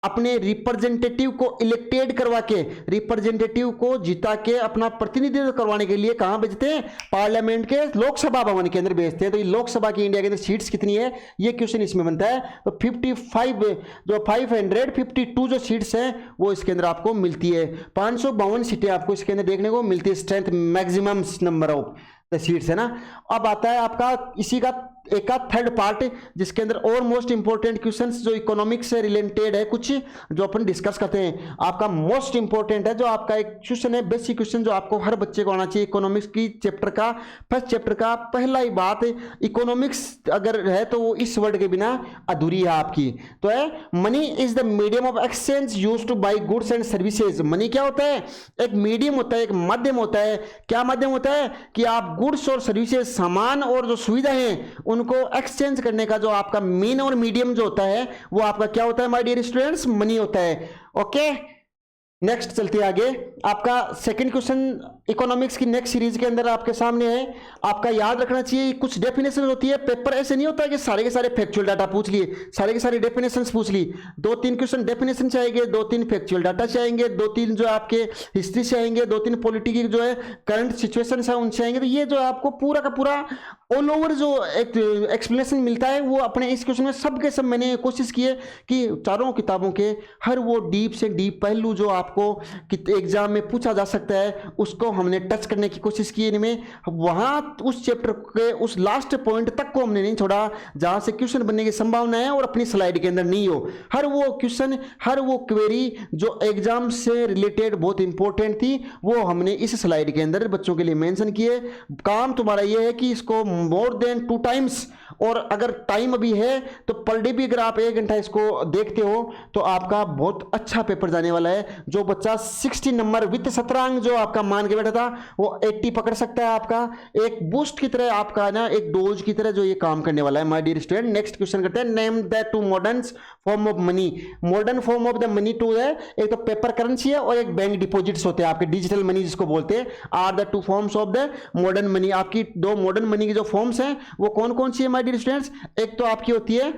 अपने रिप्रेजेंटेटिव को इलेक्टेड करवा के, रिप्रेजेंटेटिव को जिता के अपना प्रतिनिधित्व करवाने के लिए कहां भेजते हैं, पार्लियामेंट के लोकसभा भवन के अंदर भेजते हैं। तो ये लोकसभा की इंडिया के अंदर सीट्स कितनी है, ये क्वेश्चन इसमें बनता है। तो 552 जो सीट्स हैं वो इसके अंदर आपको मिलती है। 552 सीटें आपको इसके अंदर देखने को मिलती है, strength maximum number of the seats है ना। अब आता है आपका इसी का एक का थर्ड पार्ट, जिसके अंदर और मोस्ट इंपॉर्टेंट क्वेश्चंस जो इकोनॉमिक्स से रिलेटेड है, कुछ जो अपन डिस्कस करते हैं। आपका मोस्ट इंपॉर्टेंट है जो आपका एक क्वेश्चन है, बेसिक क्वेश्चन जो आपको हर बच्चे को आना चाहिए इकोनॉमिक्स की चैप्टर का, फर्स्ट चैप्टर का पहला ही बात, इकोनॉमिक्स अगर है तो वो इस वर्ड के बिना अधूरी है आपकी। तो है money is the medium of exchange used two by goods and services. Money क्या होता है, एक मीडियम होता है, एक माध्यम होता है। क्या माध्यम होता है कि आप गुड्स और सर्विसेज, सामान और जो सुविधा है उनको एक्सचेंज करने का जो आपका मीन और मीडियम जो होता है वो आपका क्या होता है माय डियर स्टूडेंट्स, मनी होता है। ओके, नेक्स्ट चलते आगे। आपका सेकंड क्वेश्चन इकोनॉमिक्स की नेक्स्ट सीरीज के अंदर आपके सामने है। आपका याद रखना चाहिए कुछ डेफिनेशन होती है, पेपर ऐसे नहीं होता कि सारे के सारे फैक्चुअल डाटा पूछ लिए, सारे के सारे डेफिनेशंस पूछ ली। 2-3 क्वेश्चन डेफिनेशन चाहिए, 2-3 फैक्चुअल डाटा चाहिए, 2-3 जो आपके हिस्ट्री चाहिए, 2-3 पॉलिटिकल जो है करंट सिचुएशन है उन चाहिए। तो ये जो आपको पूरा का पूरा ऑल ओवर जो एक एक्सप्लेनेशन मिलता है वो अपने इस क्वेश्चन में सब के सब मैंने कोशिश की है कि चारों किताबों के हर वो डीप से डीप पहलू जो आपको एग्जाम में पूछा जा सकता है उसको हमने टच करने की कोशिश की इनमें। वहां उस चैप्टर के उस लास्ट पॉइंट तक को हमने नहीं छोड़ा जहां से क्वेश्चन बनने की संभावना है और अपनी स्लाइड के अंदर नहीं हो। हर वो क्वेश्चन, हर वो क्वेरी जो एग्जाम से रिलेटेड बहुत इंपॉर्टेंट थी वो हमने इस स्लाइड के अंदर बच्चों के लिए मेंशन किए। काम तुम्हारा ये है कि इसको मोर देन 2 टाइम्स, और अगर टाइम अभी है तो पर डे भी अगर आप 1 घंटा इसको देखते हो तो आपका बहुत अच्छा पेपर जाने वाला है। जो बच्चा 60 नंबर विद 17 अंक जो आपका मान के बैठा था वो 80 पकड़ सकता है। आपका एक बूस्ट की तरह, आपका ना एक डोज की तरह जो ये काम करने वाला है my dear student. Next question करते हैं, name the 2 modern form of money. Modern form of the money 2 है, एक तो पेपर करेंसी है और एक बैंक डिपॉजिट्स होते हैं आपके, डिजिटल मनी जिसको बोलते हैं। Are the 2 forms of the modern money. आपकी 2 मॉडर्न मनी की जो फॉर्म्स हैं वो कौन कौन सी है माय डियर स्टूडेंट्स। एक तो आपकी होती है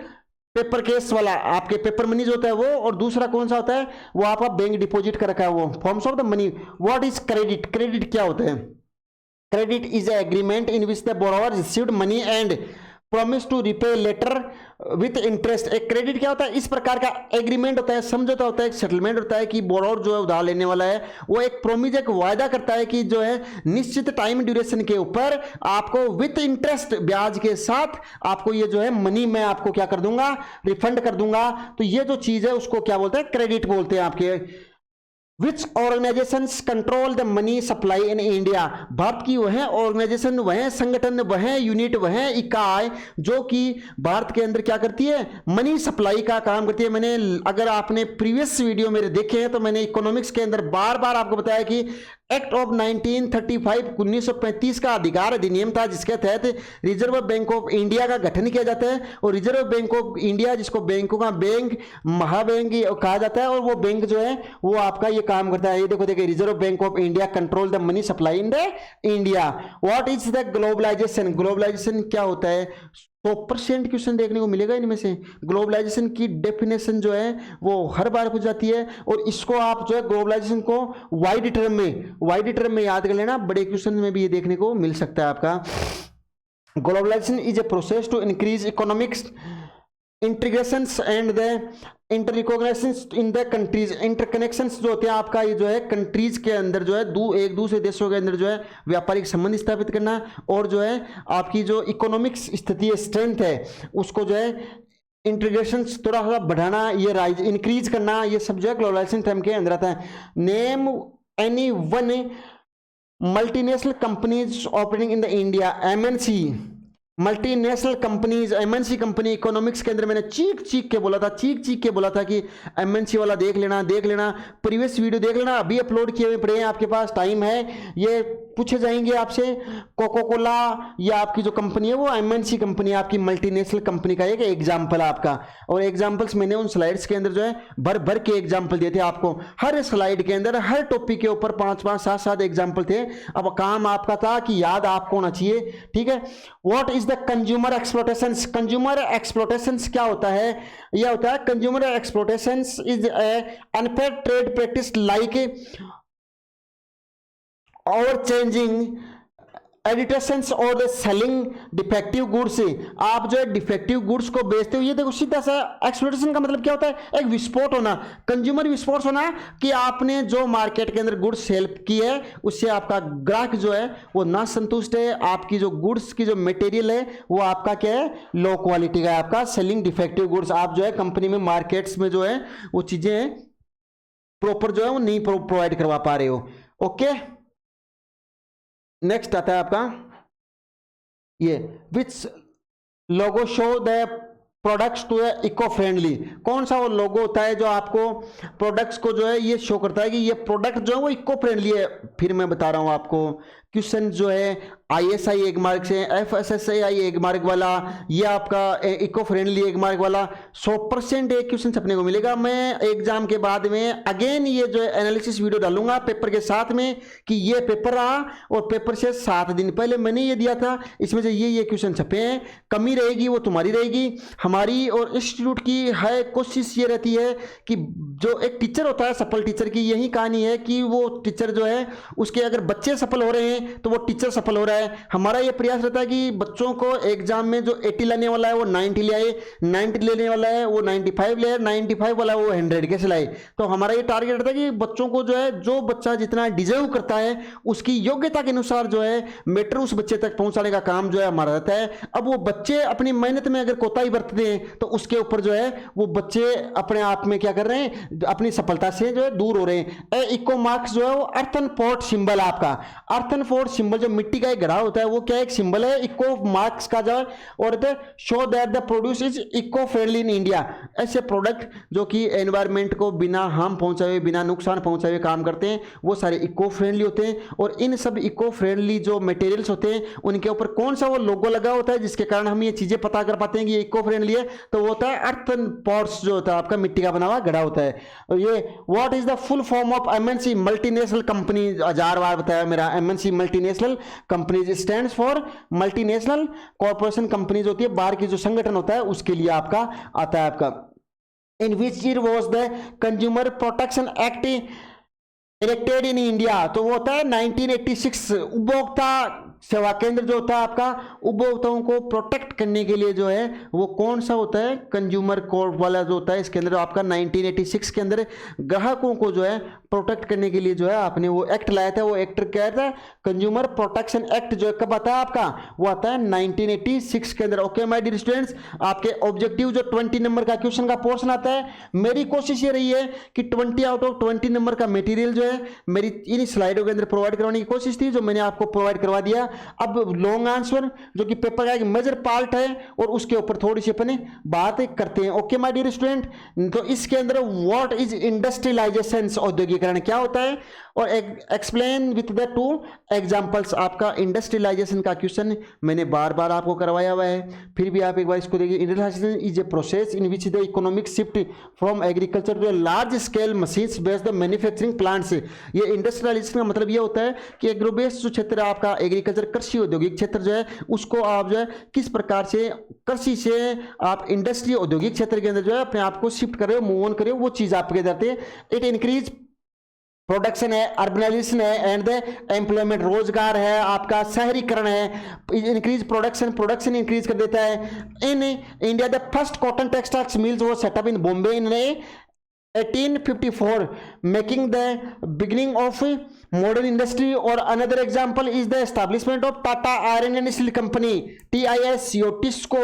पेपर केस वाला, आपके पेपर मनी जो होता है वो, और दूसरा कौन सा होता है वो आपका बैंक डिपॉजिट का रखा है वो forms of the money. What is credit. Credit क्या होता है, credit is a agreement in which the borrower received money and promise to repay later with interest. एक क्रेडिट क्या होता है, इस प्रकार का एग्रीमेंट होता है, समझौता होता है, एक सेटलमेंट होता है कि बोरोवर जो है उधार लेने वाला है वो एक प्रॉमिस, एक वायदा करता है कि जो है निश्चित टाइम ड्यूरेशन के ऊपर आपको विथ इंटरेस्ट, ब्याज के साथ आपको ये जो है मनी मैं आपको क्या कर दूंगा, रिफंड कर दूंगा। तो ये जो चीज है उसको क्या बोलते हैं, क्रेडिट बोलते हैं आपके। Which organizations control the money supply in India? Bharat की वह ऑर्गेनाइजेशन, वह संगठन, वह यूनिट, वह इकाई जो कि भारत के अंदर क्या करती है, मनी सप्लाई का काम करती है। मैंने, अगर आपने प्रीवियस वीडियो मेरे देखे हैं तो मैंने इकोनॉमिक्स के अंदर बार बार आपको बताया कि एक्ट ऑफ 1935 1935 का अधिकार अधिनियम था जिसके तहत रिजर्व बैंक ऑफ इंडिया का गठन किया जाता है। और रिजर्व बैंक ऑफ इंडिया जिसको बैंकों का बैंक, महाबैंक कहा जाता है, और वो बैंक जो है वो आपका ये काम करता है। ये देखो देखिए, reserve bank of India control the money supply in the India. What is the globalization. Globalization क्या होता है, 100% क्वेश्चन देखने को मिलेगा इनमें से। ग्लोबलाइजेशन की डेफिनेशन जो है वो हर बार पूछ जाती है, और इसको आप जो है ग्लोबलाइजेशन को वाइड टर्म में याद कर लेना, बड़े क्वेश्चन में भी ये देखने को मिल सकता है आपका। Globalisation is a process to increase economics integrations and the inter recognisations in the countries, interconnections जो होते हैं आपका, ये जो है कंट्रीज के अंदर जो है एक दूसरे देशों के अंदर जो है व्यापारिक संबंध स्थापित करना, और जो है आपकी जो इकोनॉमिक्स स्थिति है, स्ट्रेंथ है, उसको जो है इंटीग्रेशन थोड़ा सा बढ़ाना, ये राइज इंक्रीज करना, ये सब जो है ग्लोबलाइजेशन टर्म के अंदर आता है। Name any one multinational companies operating in the India, MNC, multinational companies, MNC company. Economics के अंदर मैंने चीख के बोला था कि एमएनसी वाला देख लेना, प्रीवियस वीडियो देख लेना, अभी अपलोड किए हुए पड़े हैं, आपके पास टाइम है। ये पूछे जाएंगे आपसे, कोको कोला या आपकी जो कंपनी है वो एमएनसी कंपनी, आपकी मल्टीनेशनल कंपनी का एक एग्जाम्पल आपका। और एग्जाम्पल्स मैंने उन स्लाइड्स के अंदर जो है भर के एग्जाम्पल दिए थे आपको, हर स्लाइड के अंदर हर टॉपिक के ऊपर 5-5, 7-7 एग्जाम्पल थे। अब काम आपका था कि याद आपको होना चाहिए, ठीक है। What is the consumer exploitations, consumer exploitations क्या होता है? यह होता है consumer exploitations is unfair trade practice like और चेंजिंग एडिटेशंस और द सेलिंग डिफेक्टिव गुड्स। आप जो है डिफेक्टिव गुड्स को बेचते हो, ये देखो सीधा सा एक्सप्लॉयटेशन का मतलब क्या होता है? एक विस्फोट होना, कंज्यूमर विस्फोट होना, कि आपने जो मार्केट के अंदर गुड्स सेल की है उससे आपका ग्राहक जो है वो ना संतुष्ट है, आपकी जो गुड्स की जो मटेरियल है वो आपका क्या है, लो क्वालिटी का है, आपका सेलिंग डिफेक्टिव गुड्स। आप जो है कंपनी में मार्केट्स में जो है वो चीजें प्रॉपर जो है वो नहीं प्रोवाइड करवा पा रहे हो। ओके, नेक्स्ट आता है आपका ये which logo show the products to eco friendly. कौन सा वो लोगो होता है जो आपको प्रोडक्ट्स को जो है ये शो करता है कि ये प्रोडक्ट जो है वो इको फ्रेंडली है? फिर मैं बता रहा हूं आपको, क्वेश्चन जो है ISI एक मार्क से, FSSAI एक मार्क वाला, ये आपका इको फ्रेंडली एक मार्क वाला, 100% एक क्वेश्चन अपने को मिलेगा। मैं एग्जाम के बाद में अगेन ये जो है एनालिसिस वीडियो डालूंगा पेपर के साथ में कि ये पेपर रहा और पेपर से 7 दिन पहले मैंने ये दिया था, इसमें से ये क्वेश्चन छपे हैं। कमी रहेगी वो तुम्हारी रहेगी, हमारी और इंस्टीट्यूट की है कोशिश ये रहती है कि जो एक टीचर होता है, सफल टीचर की यही कहानी है कि वो टीचर जो है उसके अगर बच्चे सफल हो रहे हैं तो वो टीचर सफल हो रहा है। हमारा ये प्रयास रहता है कि बच्चों को एग्जाम में जो 80 लाने वाला है वो 90 ले आए, 90 लेने वाला है वो 95 ले आए, 95 वाला है वो 100 कैसे लाए। तो हमारा ये टारगेट रहता है कि बच्चों को जो है, जो बच्चा जितना डिजर्व करता है उसकी योग्यता के अनुसार जो है मैटर उस बच्चे तक पहुंचाने का काम जो है हमारा रहता है। अब वो बच्चे अपनी मेहनत में अगर कोताही बरतते हैं तो उसके ऊपर जो है वो बच्चे अपने आप में क्या कर रहे हैं, अपनी सफलता से जो है दूर हो रहे हैं। इको मार्क्स जो है वो अर्थन पॉट सिंबल, आपका अर्थन पॉट सिंबल जो मिट्टी का एक घड़ा होता है वो क्या एक सिंबल है इको मार्क्स का जो है, और show that the produce is eco friendly in India. ऐसे प्रोडक्ट जो कि एनवायरमेंट को बिना हार्म पहुंचाए, बिना नुकसान पहुंचाए काम करते हैं वो सारे इको फ्रेंडली होते हैं। और इन सब इको फ्रेंडली जो मटेरियल्स होते हैं उनके ऊपर कौन सा वो लोगो लगा होता है जिसके कारण हम ये चीजें पता कर पाते हैं कि ये इको फ्रेंडली है, तो वो होता है अर्थन पॉट्स, जो होता है आपका मिट्टी का बना हुआ घड़ा होता है। और ये what is the full form of MNC multinational company, 1000 बार बताया मेरा, MNC multinational companies stands for multinational corporation. Companies होती है बाहर की जो संगठन होता है उसके लिए आपका आता है आपका। In which year was the consumer protection act elected in India, तो वो होता है 1986। उपभोक्ता सेवा केंद्र जो होता है आपका, उपभोक्ताओं को प्रोटेक्ट करने के लिए जो है वो कौन सा होता है, कंज्यूमर कोर्ट वाला जो होता है, इसके अंदर आपका 1986 के अंदर ग्राहकों को जो है प्रोटेक्ट करने के लिए जो है आपने वो एक्ट लाया था। वो एक्ट क्या था, कंज्यूमर प्रोटेक्शन एक्ट, जो कब आता है आपका, वो आता है 1986 के अंदर। ओके माय डियर स्टूडेंट्स, आपके ऑब्जेक्टिव जो 20 नंबर का क्वेश्चन का पोर्शन आता है, मेरी कोशिश ये रही है कि 20 आउट ऑफ 20 नंबर का मटेरियल जो है मेरी इन स्लाइडों के अंदर प्रोवाइड करवाने की कोशिश थी, जो मैंने आपको प्रोवाइड करवा दिया। अब लॉन्ग आंसर जो कि पेपर का एक मेजर पार्ट है और उसके ऊपर थोड़ी सी अपने बात करते हैं। ओके माय डियर स्टूडेंट, तो इसके अंदर व्हाट इज इंडस्ट्रियलाइजेशन, औद्योगिकरण क्या होता है, और एक्सप्लेन विथ द 2 एग्जांपल्स। आपका इंडस्ट्रियलाइजेशन का क्वेश्चन मैंने बार बार आपको करवाया हुआ है, फिर भी आप एक बार इसको देखिए। Industrialization is a process in which the economic shift from agriculture to large scale machines based manufacturing plants. ये इंडस्ट्रियलाइजेशन का मतलब ये होता है कि एग्रो बेस्ड जो क्षेत्र है आपका, एग्रीकल्चर कृषि औद्योगिक क्षेत्र जो है, उसको आप जो है किस प्रकार से कृषि से आप इंडस्ट्री औद्योगिक क्षेत्र के अंदर जो है अपने आप को शिफ्ट कर रहे हो, मूव ऑन कर रहे हो, वो चीज आपके जाते हैं। इट इंक्रीज प्रोडक्शन है, अर्बनाइजेशन है एंड द एम्प्लॉयमेंट, रोजगार है, आपका शहरीकरण है, इंक्रीज प्रोडक्शन इंक्रीज कर देता है। In India the first cotton textiles mills वो set up in Bombay in 1854, making the beginning of modern industry. Or another example is the establishment of Tata Iron and Steel Company, TISCO,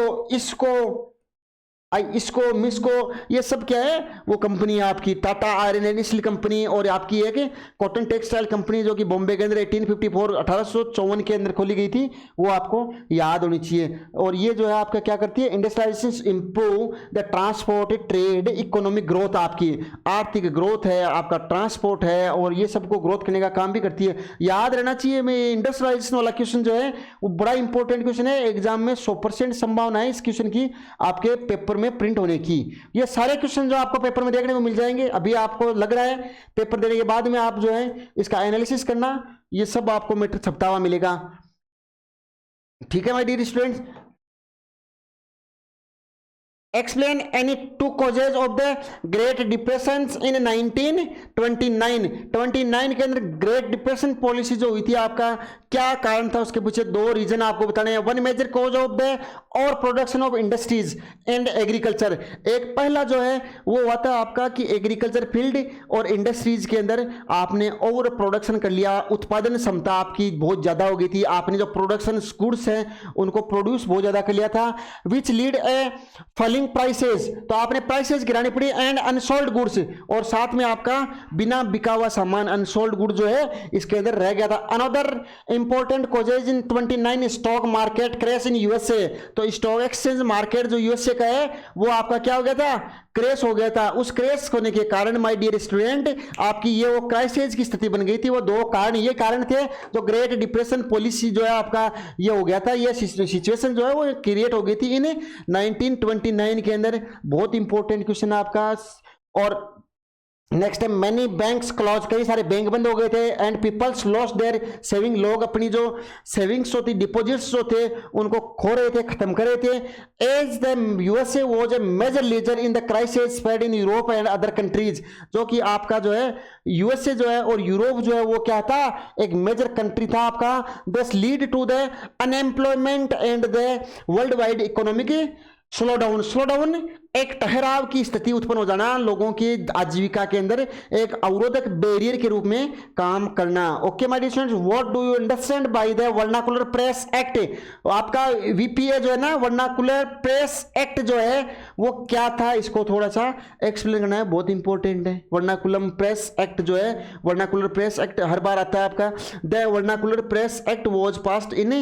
इसको मिसको, ये सब क्या है, वो कंपनी है आपकी Tata iron and steel company. और आपकी एक कॉटन टेक्सटाइल कंपनी जो कि बॉम्बे के अंदर 1854 के अंदर खोली गई थी, वो आपको याद होनी चाहिए। और ये जो है आपका क्या करती है, industrialization improve the transport, trade, economic growth, आपकी आर्थिक ग्रोथ है, आपका ट्रांसपोर्ट है, और ये सबको ग्रोथ करने का काम भी करती है। याद रहना चाहिए। मैं इंडस्ट्रियलाइजेशन वाला क्वेश्चन जो है वो बड़ा इंपॉर्टेंट क्वेश्चन है, एग्जाम में 100% संभावना है इस क्वेश्चन की आपके पेपर में प्रिंट होने की। ये सारे क्वेश्चन जो आपको पेपर में देखने को मिल जाएंगे। अभी आपको लग रहा है पेपर देने के बाद में आप जो है इसका एनालिसिस करना, ये सब आपको मैटर छपता हुआ मिलेगा। ठीक है my dear students. Explain any two causes of the Great Depression in 1929। 29 के अंदर ग्रेट डिप्रेशन पॉलिसी जो हुई थी, आपका क्या कारण था, उसके पीछे दो रीजन आपको बताने हैं। One major cause of the over production of industries and agriculture. एक पहला जो है वो हुआ था आपका कि एग्रीकल्चर फील्ड और इंडस्ट्रीज के अंदर आपने ओवर प्रोडक्शन कर लिया, उत्पादन क्षमता आपकी बहुत ज्यादा हो गई थी, आपने जो प्रोडक्शन गुड्स हैं उनको प्रोड्यूस बहुत ज्यादा कर लिया था, which lead A falling prices, तो आपने प्राइसेस गिरानी पड़ी, एंड अनसोल्ड गुड्स, और साथ में आपका बिना बिका हुआ सामान अनसोल्ड गुड जो है इसके अंदर रह गया था। Another important causes in 29 stock market crash in USA. तो स्टॉक एक्सचेंज मार्केट जो यूएसए का है वो आपका क्या हो गया था, क्रैश हो गया था। उस क्रैश होने के कारण माय डियर स्टूडेंट आपकी ये वो क्राइसिस की स्थिति बन गई थी। वो दो कारण, ये कारण थे जो ग्रेट डिप्रेशन पॉलिसी जो है आपका ये हो गया था, ये सिचुएशन जो है वो क्रिएट हो गई थी इन 1929 के अंदर। बहुत इंपॉर्टेंट क्वेश्चन आपका। और नेक्स्ट है मैनी बैंक्स क्लोज, कई सारे बैंक बंद हो गए थे, and peoples lost their savings, लोग अपनी जो सेविंग्स होती, डिपॉजिट्स जो थे उनको खो रहे थे, खत्म कर रहे थे। As the USA was a major leader in the crisis spread in Europe and other countries, जो कि आपका जो है यूएसए जो है और यूरोप जो है वो क्या था, एक मेजर कंट्री था आपका। This lead to the unemployment and the world wide economic slowdown, एक ठहराव की स्थिति उत्पन्न हो जाना, लोगों की आजीविका के अंदर एक अवरोधक बैरियर के रूप में काम करना। Okay my dear students, what do you understand by the vernacular press act. आपका वीपीए जो है ना, वर्नाकुलर प्रेस एक्ट जो है वो क्या था, इसको थोड़ा सा एक्सप्लेन करना है, बहुत इंपॉर्टेंट है। वर्नाकुलम प्रेस एक्ट जो है, वर्नाकुलर प्रेस एक्ट हर बार आता है आपका। The vernacular press act was passed in,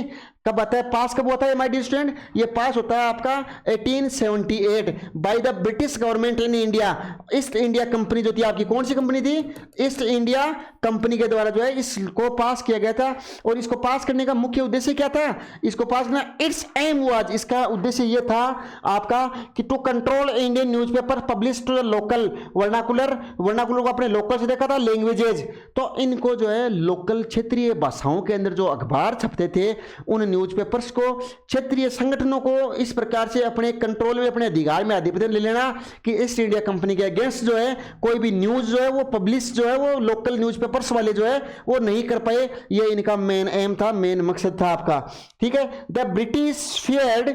कब आता है, पास कब होता है माय डियर स्टूडेंट, ये पास होता है आपका 1878 by the British government in India. East India company जो थी आपकी, कौन सी कंपनी थी, ईस्ट इंडिया कंपनी के द्वारा जो है इसको पास किया गया था। और इसको पास करने का मुख्य उद्देश्य क्या था, इसको पास करना, इट्स एम वाज, इसका उद्देश्य ये था आपका कि to control Indian newspaper publish to the local vernacular को अपने लोकल से देखा था लैंग्वेजेज, तो इनको जो है लोकल क्षेत्रीय भाषाओं के अंदर जो अखबार छपते थे उन न्यूज़पेपर्स को क्षेत्रीय संगठनों को इस प्रकार से अपने कंट्रोल में, अपने अधिकार में आधिपत्य ले लेना कि ईस्ट इंडिया कंपनी के अगेंस्ट जो है कोई भी न्यूज जो है वो पब्लिश जो है वो लोकल न्यूज़पेपर्स वाले जो है वो नहीं कर पाए। ये इनका मेन एम था, मेन मकसद था आपका। ठीक है, the British feared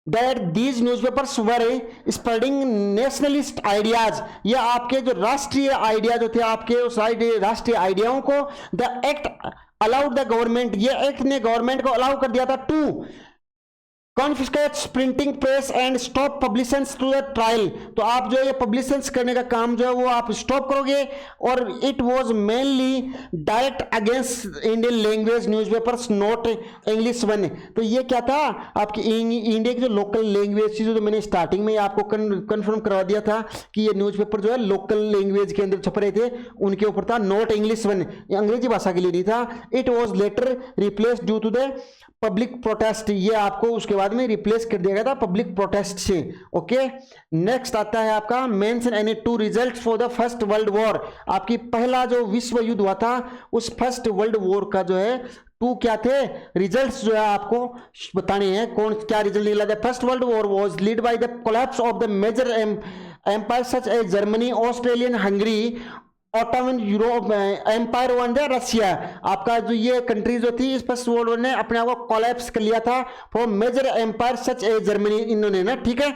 that these newspapers were spreading nationalist ideas, ये आपके जो राष्ट्रीय आइडिया जो थे आपके उस राष्ट्रीय आइडियाओं को the act allowed the government, ये एक्ट ने गवर्नमेंट को अलाउ कर दिया था to confiscate printing press and stop publications to the trial, तो आप जो ये पब्लिशंस करने का काम जो है वो आप स्टॉप करोगे। और it was mainly direct against Indian language newspapers not English one, तो ये क्या था आपकी इंडिया की जो लोकल लैंग्वेज थी, जो मैंने स्टार्टिंग में आपको कंफर्म करवा दिया था कि ये न्यूज़पेपर जो है लोकल लैंग्वेज के अंदर छप रहे थे, उनके ऊपर था नॉट इंग्लिश वन, ये अंग्रेजी भाषा के लिए नहीं था। It was later replace due to the public protest, ये आपको उसके बाद में रिप्लेस कर दिया गया था पब्लिक प्रोटेस्ट से। ओके, नेक्स्ट आता है आपका mention any two results for the first world war, आपकी पहला जो विश्व युद्ध हुआ था उस फर्स्ट वर्ल्ड वॉर का जो है टू क्या थे रिजल्ट्स जो है आपको बताने हैं, कौन क्या रिजल्ट निकला था। First world war was lead by the collapse of the major empire such as Germany, Austrian, Hungary Ottoman Europe empire one the Russia, आपका जो ये कंट्री जो थी इस फर्स्ट वर्ल्ड वॉर ने अपने आप को कोलैप्स कर लिया था for major empire such a Germany, इन्होंने ना, ठीक है।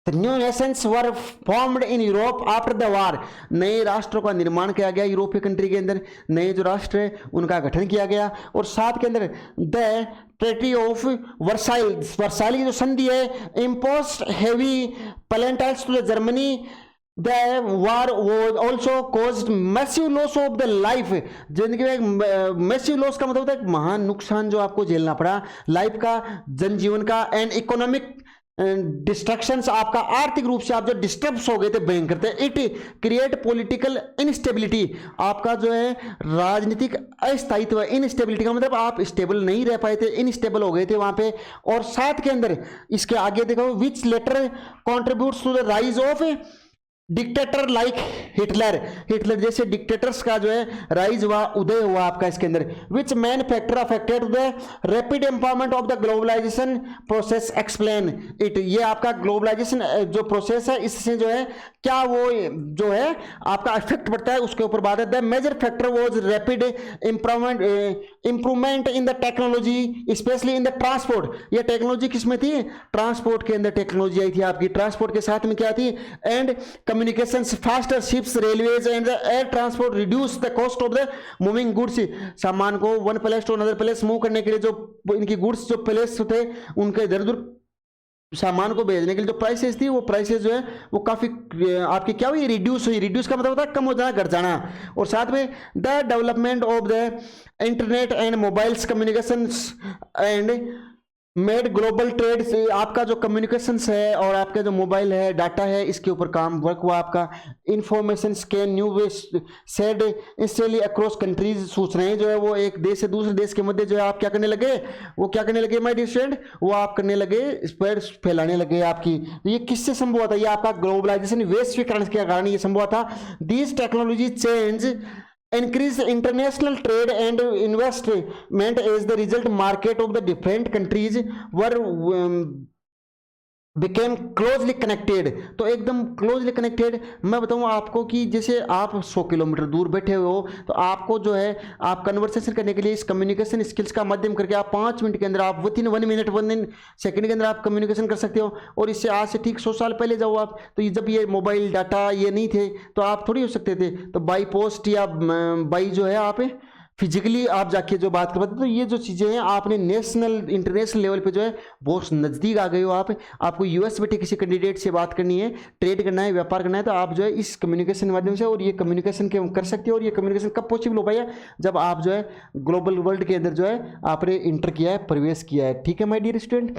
The new nations were formed in Europe after the war, नए राष्ट्रों का निर्माण किया गया यूरोपीय कंट्री के अंदर, नए जो राष्ट्र है उनका गठन किया गया। और साथ के अंदर द ट्रेटी ऑफ वर्साइल जो संधि है impose heavy penalties to the Germany, the war was also caused massive loss of the life, जिंदगी में massive loss का मतलब होता है महान नुकसान जो आपको झेलना पड़ा लाइफ का, जनजीवन का, एंड इकोनॉमिक डिस्ट्रक्शंस, आपका आर्थिक रूप से आप जो डिस्टर्ब्स हो गए थे भयंकर थे। इट क्रिएट पॉलिटिकल इनस्टेबिलिटी, आपका जो है राजनीतिक अस्थायित्व, इनस्टेबिलिटी का मतलब आप स्टेबल नहीं रह पाए थे, इनस्टेबल हो गए थे वहां पे। और साथ के अंदर इसके आगे देखो which letter contributes to the rise of dictator like Hitler, Hitler जैसे डिक्टेटर्स का जो है राइज हुआ, उदय हुआ आपका इसके अंदर। Which main factor affected the rapid empowerment of the globalisation process explain it, ये आपका ग्लोबलाइजेशन जो प्रोसेस है इससे जो है क्या वो जो है आपका इफेक्ट पड़ता है उसके ऊपर बात है। The major factor was rapid improvement in the technology specially in the transport, ये टेक्नोलॉजी किसमें थी, ट्रांसपोर्ट के अंदर टेक्नोलॉजी आई थी आपकी, ट्रांसपोर्ट के साथ में क्या थी, and communications, faster ships, railways and the air transport reduce the cost of the moving goods, सामान को one place to another place move करने के लिए जो इनकी गुड्स जो प्लेस थे उनके इधर उधर सामान को भेजने के लिए जो प्राइसेस थी वो प्राइसेस जो है वो काफी आपकी क्या हुई, रिड्यूस हुई। रिड्यूस का मतलब होता है कम हो जाना, घट जाना। और साथ में the development of the internet and mobiles communications and made global trade से आपका जो कम्युनिकेशंस है और आपका जो मोबाइल है डाटा है इसके ऊपर काम वर्क हुआ आपका। Information can new way said instantly across countries, सूचनाएं जो है वो एक देश से दूसरे देश के मध्य जो है आप क्या करने लगे, वो क्या करने लगे माय डियर स्टूडेंट, वो आप करने लगे, स्प्रेड फैलाने लगे आपकी। ये किससे संभव हुआ था, ये आपका ग्लोबलाइजेशन वैश्वीकरण के कारण ये संभव हुआ था। This technology change increase international trade and investment as the result market of the different countries were became closely connected, तो एकदम closely connected। मैं बताऊँ आपको कि जैसे आप 100 किलोमीटर दूर बैठे हुए हो तो आपको जो है आप कन्वर्सेशन करने के लिए इस कम्युनिकेशन स्किल्स का माध्यम करके आप 5 मिनट के अंदर आप विथिन 1 मिनट 1 सेकंड के अंदर आप कम्युनिकेशन कर सकते हो। और इससे आज से ठीक 100 साल पहले जाओ आप तो ये जब ये मोबाइल डाटा ये नहीं थे तो आप थोड़ी हो सकते थे, तो बाई पोस्ट या बाई जो है आप फिजिकली आप जाके जो बात कर पाते, तो ये जो चीज़ें हैं आपने नेशनल इंटरनेशनल लेवल पे जो है बहुत नज़दीक आ गए हो आप। आपको यूएस बैठे किसी कैंडिडेट से बात करनी है, ट्रेड करना है, व्यापार करना है, तो आप जो है इस कम्युनिकेशन माध्यम से और ये कम्युनिकेशन के कर सकते हो। और ये कम्युनिकेशन कब पॉसिबल हो पाया, जब आप जो है ग्लोबल वर्ल्ड के अंदर जो है आपने इंटर किया है, प्रवेश किया है। ठीक है माय डियर स्टूडेंट,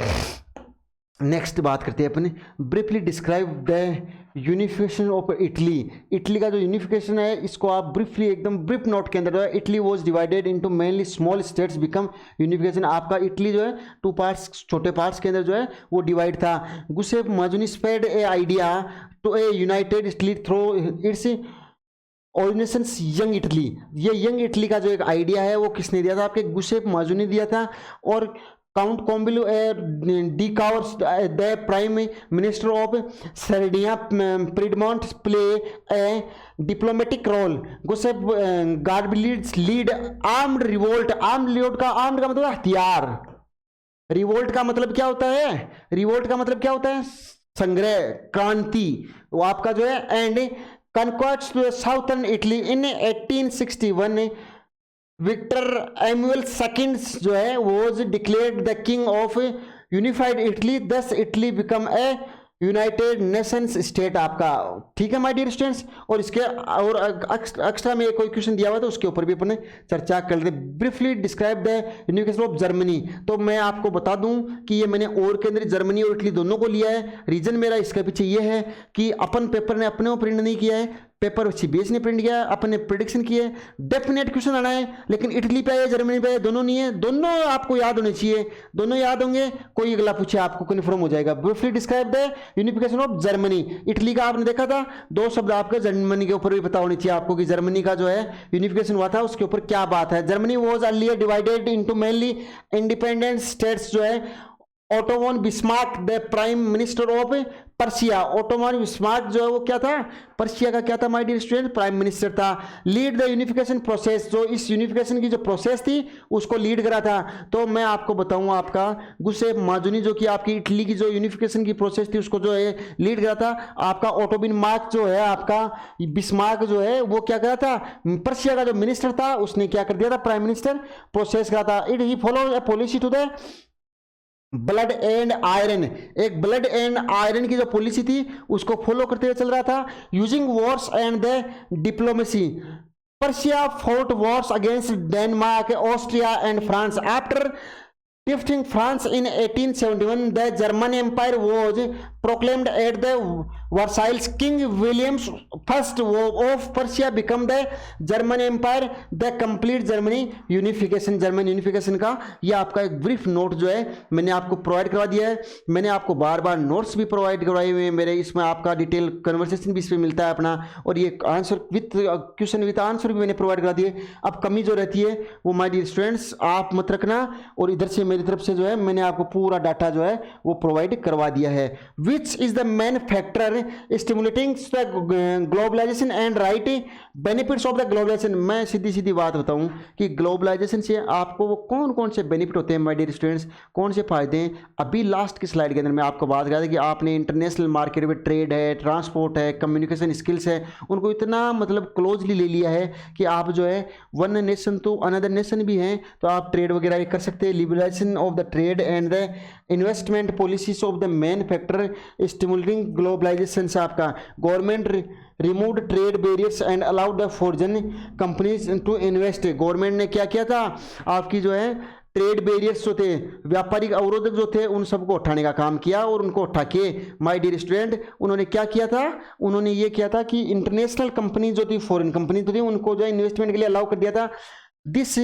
नेक्स्ट बात करते हैं अपने briefly describe the unification of Italy. Italy का जो यूनिफिकेशन है इसको आप ब्रीफली एकदम ब्रीफ नोट के अंदर जो है, Italy was divided into mainly small states become unification. आपका इटली जो है 2 पार्ट्स, छोटे पार्ट्स के अंदर जो है वो डिवाइड था। Giuseppe Mazzini spread a idea to a united Italy through its organisations young Italy. ये यंग इटली का जो एक आइडिया है वो किसने दिया था, आपके गुसेफ माजुनी दिया था। और count Camillo de Cavour the prime minister of Sardinia Piedmont play a diplomatic role. Giuseppe Garibaldi lead armed revolt. Armed revolt का मतलब हथियार, रिवोल्ट का मतलब क्या होता है, रिवोल्ट का मतलब क्या होता है, संग्रह, क्रांति, वो आपका जो है। And conquest to southern Italy in 1861 Victor Emmanuel second जो है was declared the king of unified Italy, thus Italy become a united nations state आपका। ठीक है माय डियर स्टूडेंट्स, और इसके और एक्स्ट्रा में कोई क्वेश्चन दिया हुआ तो उसके ऊपर भी अपने चर्चा कर लेते। Briefly describe the unification of Germany. तो मैं आपको बता दूं कि ये मैंने और के अंदर जर्मनी और इटली दोनों को लिया है। रीजन मेरा इसके पीछे ये है कि अपन पेपर ने अपने को प्रिंट नहीं किया है, पेपर सीबीएसई ने प्रिंट किया, अपन ने प्रिडिक्शन की है। डेफिनेट क्वेश्चन आना है, लेकिन इटली पे है जर्मनी पे है, दोनों नहीं है, दोनों आपको याद होने चाहिए, दोनों याद होंगे, कोई अगला पूछे आपको कन्फर्म हो जाएगा। Briefly describe the unification of Germany. Italy का आपने देखा था, 2 शब्द आपके जर्मनी के ऊपर भी पता होनी चाहिए आपको कि जर्मनी का जो है यूनिफिकेशन हुआ था उसके ऊपर क्या बात है। Germany was earlier divided into mainly independent states जो है। Otto von Bismarck the prime minister of Persia, Ottoman Bismarck जो है वो क्या था, पर्शिया का क्या था my dear student, prime minister था। लीड द यूनिफिकेशन प्रोसेस, जो इस यूनिफिकेशन की जो प्रोसेस थी उसको लीड करा था। तो मैं आपको बताऊंगा, आपका गुस्से माजुनी जो कि आपकी इटली की जो यूनिफिकेशन की प्रोसेस थी उसको जो है लीड करा था। आपका ओटोबिन मार्क जो है, आपका बिस्मार्क जो है वो क्या करा था, पर्शिया का जो मिनिस्टर था उसने क्या कर दिया था, प्राइम मिनिस्टर प्रोसेस करा था। It he follow a policy to the blood and iron, एक ब्लड एंड आयरन की जो पॉलिसी थी उसको फॉलो करते हुए चल रहा था। Using Wars and the diplomacy, Persia fought Wars against Denmark, Austria and France. After defeating France in 1871, the German Empire was proclaimed at the Versailles. King William I of Persia became the German Empire. The complete Germany unification, German unification का ये आपका एक brief note जो है मैंने आपको provide करवा दिया है। मैंने आपको बार बार नोट्स भी प्रोवाइड करवाए हुए हैं मेरे, इसमें आपका डिटेल कन्वर्सेशन भी इसमें मिलता है अपना, और ये answer with question with answer भी मैंने प्रोवाइड करा दिए। अब कमी जो रहती है वो माय डियर स्टूडेंट्स आप मत रखना, और इधर से मेरी तरफ से जो है मैंने आपको पूरा डाटा जो है वो प्रोवाइड करवा दिया है। Which is the main factor stimulating globalisation and right benefits of the globalisation. मैं सीधी सीधी बात बताऊं कि ग्लोबलाइजेशन से आपको वो कौन कौन से बेनिफिट होते हैं माय डियर स्टूडेंट्स, कौन से फायदे हैं। अभी लास्ट की स्लाइड के अंदर मैं आपको बात कर रहा था कि आपने इंटरनेशनल मार्केट में ट्रेड है, ट्रांसपोर्ट है, कम्युनिकेशन स्किल्स है, उनको इतना मतलब क्लोजली ले लिया है कि आप जो है one nation to another nation भी हैं तो आप ट्रेड वगैरह कर सकते हैं। Liberalisation of the trade and the investment policies of the main factor stimulating globalisation से आपका government remove trade barriers and allowed the foreign companies to invest. Government ने क्या किया था, आपकी जो है ट्रेड बैरियर्स जो थे, व्यापारिक अवरोधक जो थे, उन सबको उठाने का काम किया, और उनको उठा के माय डियर स्टूडेंट उन्होंने क्या किया था, उन्होंने ये किया था कि इंटरनेशनल कंपनी जो थी, फॉरेन कंपनी तो थी, उनको जो है इन्वेस्टमेंट के लिए अलाउ कर दिया था। This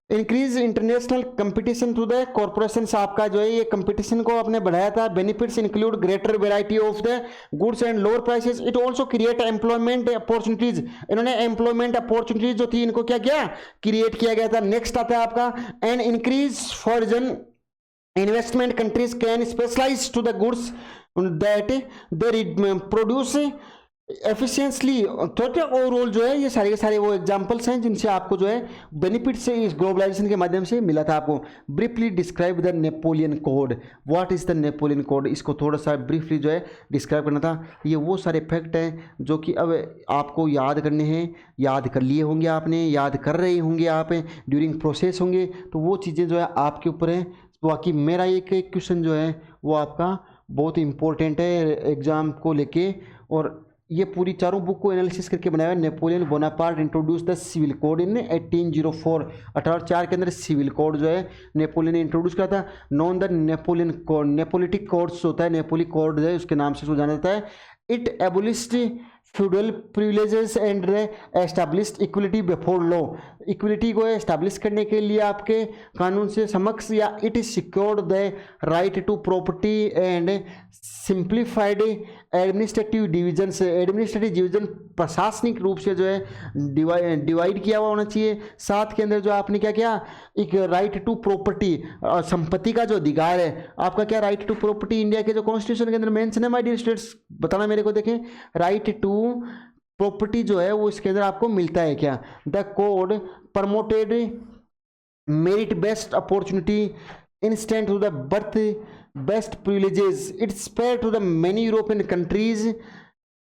increase international competition to the corporation, आपका जो है ये कंपटीशन को आपने बढ़ाया था। Benefits include greater variety of the goods and lower prices. It also create employment opportunities, इन्होंने एम्प्लॉयमेंट अपॉर्चुनिटीज जो थी इनको क्या किया, क्रिएट किया गया था। नेक्स्ट आता है आपका and increase foreign investment, countries can specialise to the goods that they produce efficiently. तो ओवरऑल जो है ये सारे के सारे वो एग्जांपल्स हैं जिनसे आपको जो है बेनिफिट से इस ग्लोबलाइजेशन के माध्यम से मिला था। आपको briefly describe the Napoleon code, what is the Napoleon code, इसको थोड़ा सा ब्रीफली जो है डिस्क्राइब करना था। ये वो सारे फैक्ट हैं जो कि अब आपको याद करने हैं, याद कर लिए होंगे आपने, याद कर रहे होंगे आप ड्यूरिंग प्रोसेस होंगे, तो वो चीज़ें जो है आपके ऊपर हैं। बाकी मेरा एक क्वेश्चन जो है वो आपका बहुत इंपॉर्टेंट है एग्जाम को लेके, और ये पूरी चारों बुक को एनालिसिस करके बनाया है। Napoleon Bonaparte introduce the civil code in 1804, 1804 के अंदर सिविल कोड जो है नेपोलियन ने इंट्रोड्यूस किया था। Known the Napoleon code, Napoleonic codes होता है, नेपोलिक कोड है उसके नाम से उसको जाना जाता है। It abolished feudal privileges and established equality before law, equality को एस्टैब्लिश करने के लिए आपके कानून से समक्ष, या it is secured the right to property and simplified administrative division से, एडमिनिस्ट्रेटिव डिवीजन प्रशासनिक रूप से जो है डिवाइड किया हुआ होना चाहिए। साथ के अंदर जो आपने क्या किया, एक राइट टू प्रॉपर्टी, संपत्ति का जो अधिकार है आपका, क्या राइट टू प्रॉपर्टी इंडिया के जो कॉन्स्टिट्यूशन के अंदर मेंशन है माय डियर स्टूडेंट्स, बताना मेरे को। देखें राइट टू प्रॉपर्टी जो है वो इसके अंदर आपको मिलता है क्या। The code promoted merit based opportunity instead to the birth based privileges, it spread to the many European countries,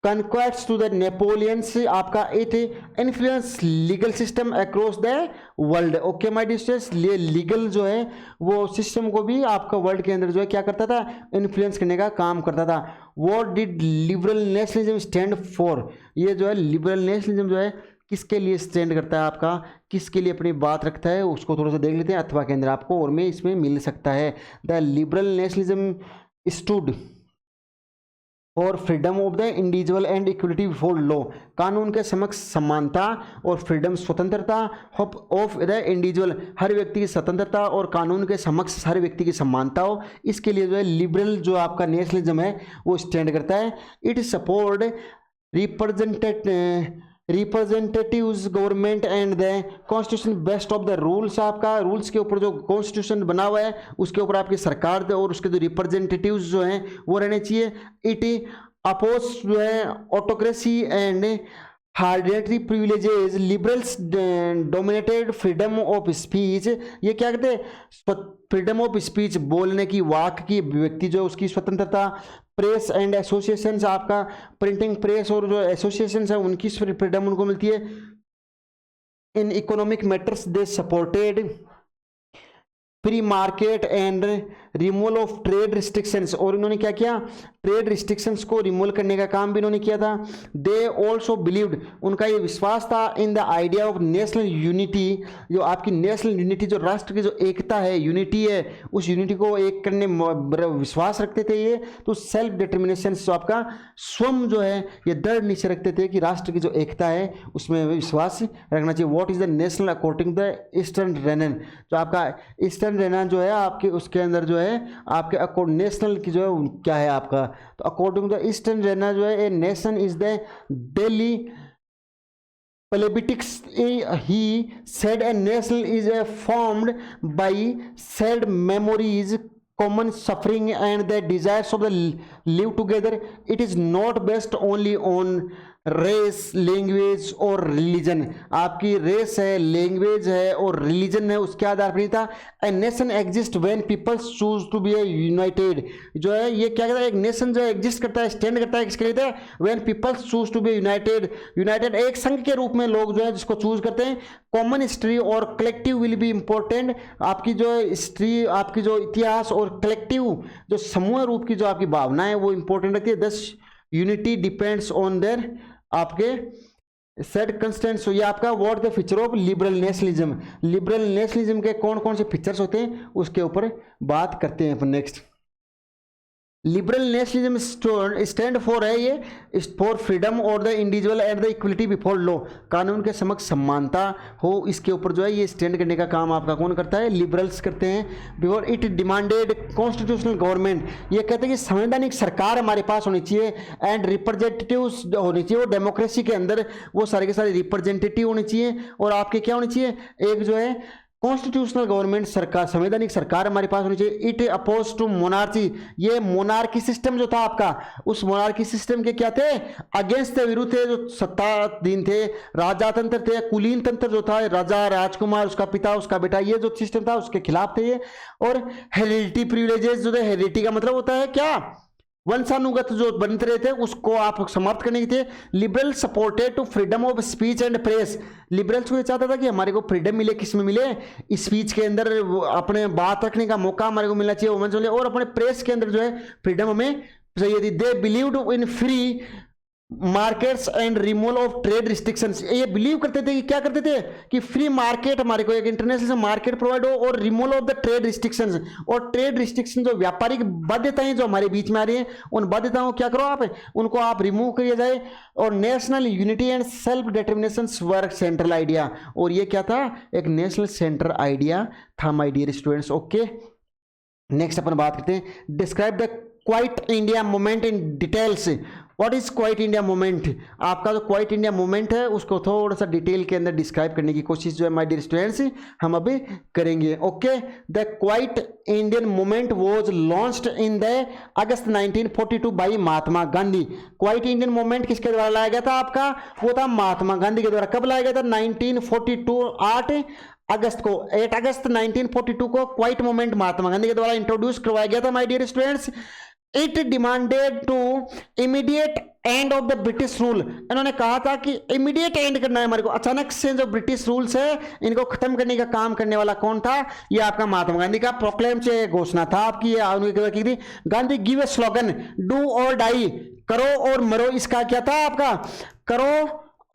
conquest to the Napoleon's, आपका it influence legal system across the world. Okay my dear students, ये legal जो है वो system को भी आपका world के अंदर जो है क्या करता था, इन्फ्लुएंस करने का काम करता था। What did liberal nationalism stand for, ये जो है लिबरल नेशनलिज्म जो है किसके लिए स्टैंड करता है, आपका किसके लिए अपनी बात रखता है, उसको थोड़ा सा देख लेते हैं। अथवा के अंदर आपको और में इसमें मिल सकता है। द लिबरल नेशनलिज्म स्टूड और freedom of the individual and equality before law, कानून के समक्ष समानता और फ्रीडम स्वतंत्रता ऑफ द इंडिविजुअल, हर व्यक्ति की स्वतंत्रता और कानून के समक्ष हर व्यक्ति की समानता हो, इसके लिए जो है लिबरल जो आपका नेशनलिज्म है वो स्टैंड करता है। It support representatives government and the constitution best of the rules, आपका रूल्स के ऊपर जो कॉन्स्टिट्यूशन बना हुआ है उसके ऊपर आपकी सरकार और उसके जो रिप्रेजेंटेटिव्स जो हैं वो रहने चाहिए। इट अपोज जो है autocracy and hereditary privileges, liberals dominated freedom of speech, ये क्या कहते हैं, फ्रीडम ऑफ स्पीच, बोलने की, वाक की, व्यक्ति जो उसकी स्वतंत्रता, प्रेस एंड एसोसिएशंस, आपका प्रिंटिंग प्रेस और जो एसोसिएशंस है उनकी फ्रीडम उनको मिलती है। In economic matters they supported free market and removal of trade restrictions, और इन्होंने क्या किया, ट्रेड रिस्ट्रिक्शंस को रिमूवल करने का काम भी इन्होंने किया था। दे ऑल्सो बिलीव्ड, उनका ये विश्वास था, in the idea of national unity, जो आपकी नेशनल यूनिटी, जो राष्ट्र की जो एकता है, यूनिटी है, उस यूनिटी को एक करने विश्वास रखते थे ये। तो सेल्फ डिटर्मिनेशन, जो आपका स्वयं जो है ये दृढ़ निश्चय रखते थे कि राष्ट्र की जो एकता है उसमें विश्वास रखना चाहिए। What is the national according the ईस्टर्न रेनन, जो आपका ईस्टर्न रेना जो है आपके उसके अंदर जो है आपके अकॉर्डिंग नेशनल की जो है क्या है आपका, तो अकॉर्डिंग टू द ईस्टर्न रेना जो है a nation is the daily plebiscite, he said a nation is a formed by shared memories, common suffering and the desires of the live together. It is not based only on race, language और religion, आपकी race है, language है और religion है उसके आधार पर नहीं था। A nation exist when peoples choose to be a united, जो है ये क्या कहता है, एक नेशन जो एग्जिस्ट करता है, स्टैंड करता है, किसके लिए, when peoples choose to be united, united एक संघ के रूप में लोग जो है जिसको चूज करते हैं। कॉमन हिस्ट्री और कलेक्टिव विल बी इंपॉर्टेंट, आपकी जो हिस्ट्री, आपकी जो इतिहास और कलेक्टिव जो समूह रूप की जो आपकी भावना है वो इंपॉर्टेंट रहती है। दस यूनिटी डिपेंड्स ऑन देयर आपके सेट कंस्टेंट्स। ये आपका what the feature of liberal nationalism, liberal nationalism के कौन कौन से फीचर्स होते हैं उसके ऊपर बात करते हैं अपन next. Liberal nationalism stand for है ये फॉर फ्रीडम और the individual and the equality before law, कानून के समक्ष समानता हो, इसके ऊपर जो है ये स्टैंड करने का काम आपका कौन करता है, लिबरल्स करते हैं। Before it demanded constitutional government, ये कहते हैं कि संवैधानिक सरकार हमारे पास होनी चाहिए एंड रिप्रेजेंटेटिव्स होनी चाहिए, वो डेमोक्रेसी के अंदर वो सारे के सारे रिप्रेजेंटेटिव होने चाहिए और आपके क्या होने चाहिए, एक जो है कॉन्स्टिट्यूशनल गवर्नमेंट, सरकार, संवैधानिक सरकार हमारे पास होनी चाहिए। इट अपोज टू मोनार्ची, ये मोनार्की सिस्टम जो था आपका, उस मोनार्की सिस्टम के क्या थे, अगेंस्ट थे, विरुद्ध थे, जो सत्ताधीन थे, राजा तंत्र थे, कुलीन तंत्र जो था, राजा राजकुमार, उसका पिता, उसका बेटा, ये जो सिस्टम था उसके खिलाफ थे ये। और हेरिडिटी प्रिविलेजेस जो थे, हेरिडिटी का मतलब होता है क्या, वंशानुगत जो बनते रहते हैं उसको आप समाप्त करने के थे। Liberal supported to freedom of speech and press, liberals को ये चाहता था कि हमारे को फ्रीडम मिले, किस में मिले, स्पीच के अंदर अपने बात रखने का मौका हमारे को मिलना चाहिए, वुमेन्स और अपने प्रेस के अंदर जो है फ्रीडम हमें चाहिए थी। They believed in free markets and removal of trade restrictions, ये बिलीव करते थे कि क्या करते थे कि फ्री मार्केट हमारे को एक इंटरनेशनल मार्केट प्रोवाइड हो और removal of the trade restrictions, और ट्रेड रिस्ट्रिक्शन जो व्यापारिक बाध्यताएं जो हमारे बीच में आ रही हैं उन बाध्यताओं को क्या करो आप, उनको आप रिमूव करिए जाए। और national unity and self determination work central idea, और ये क्या था, एक नेशनल सेंटर आइडिया था my dear students. Okay, next अपन बात करते हैं, describe the Quit India movement in details. What is Quit India movement, आपका जो क्वाइट इंडिया मूवमेंट है उसको थोड़ा सा डिटेल के अंदर डिस्क्राइब करने की कोशिश जो है माय डियर स्टूडेंट्स हम अभी करेंगे। Okay, the quit Indian movement was launched in the August 1942 by Mahatma Gandhi. Quit Indian movement किसके द्वारा लाया गया था आपका, वो था महात्मा गांधी के द्वारा। कब लाया गया था, 1942 8 अगस्त को, 8 अगस्त 1942 को क्वाइट मूवमेंट महात्मा गांधी के द्वारा इंट्रोड्यूस करवाया गया था my dear students. It demanded to immediate end of the British rule, इन्होंने कहा था कि इमीडिएट एंड करना है हमारे को, अचानक से जो ब्रिटिश रूल्स है इनको खत्म करने का काम करने वाला कौन था, ये आपका महात्मा गांधी का प्रोक्लेम से घोषणा था आपकी, ये थी Gandhi give a slogan do और डाई, करो और मरो, इसका क्या था आपका, करो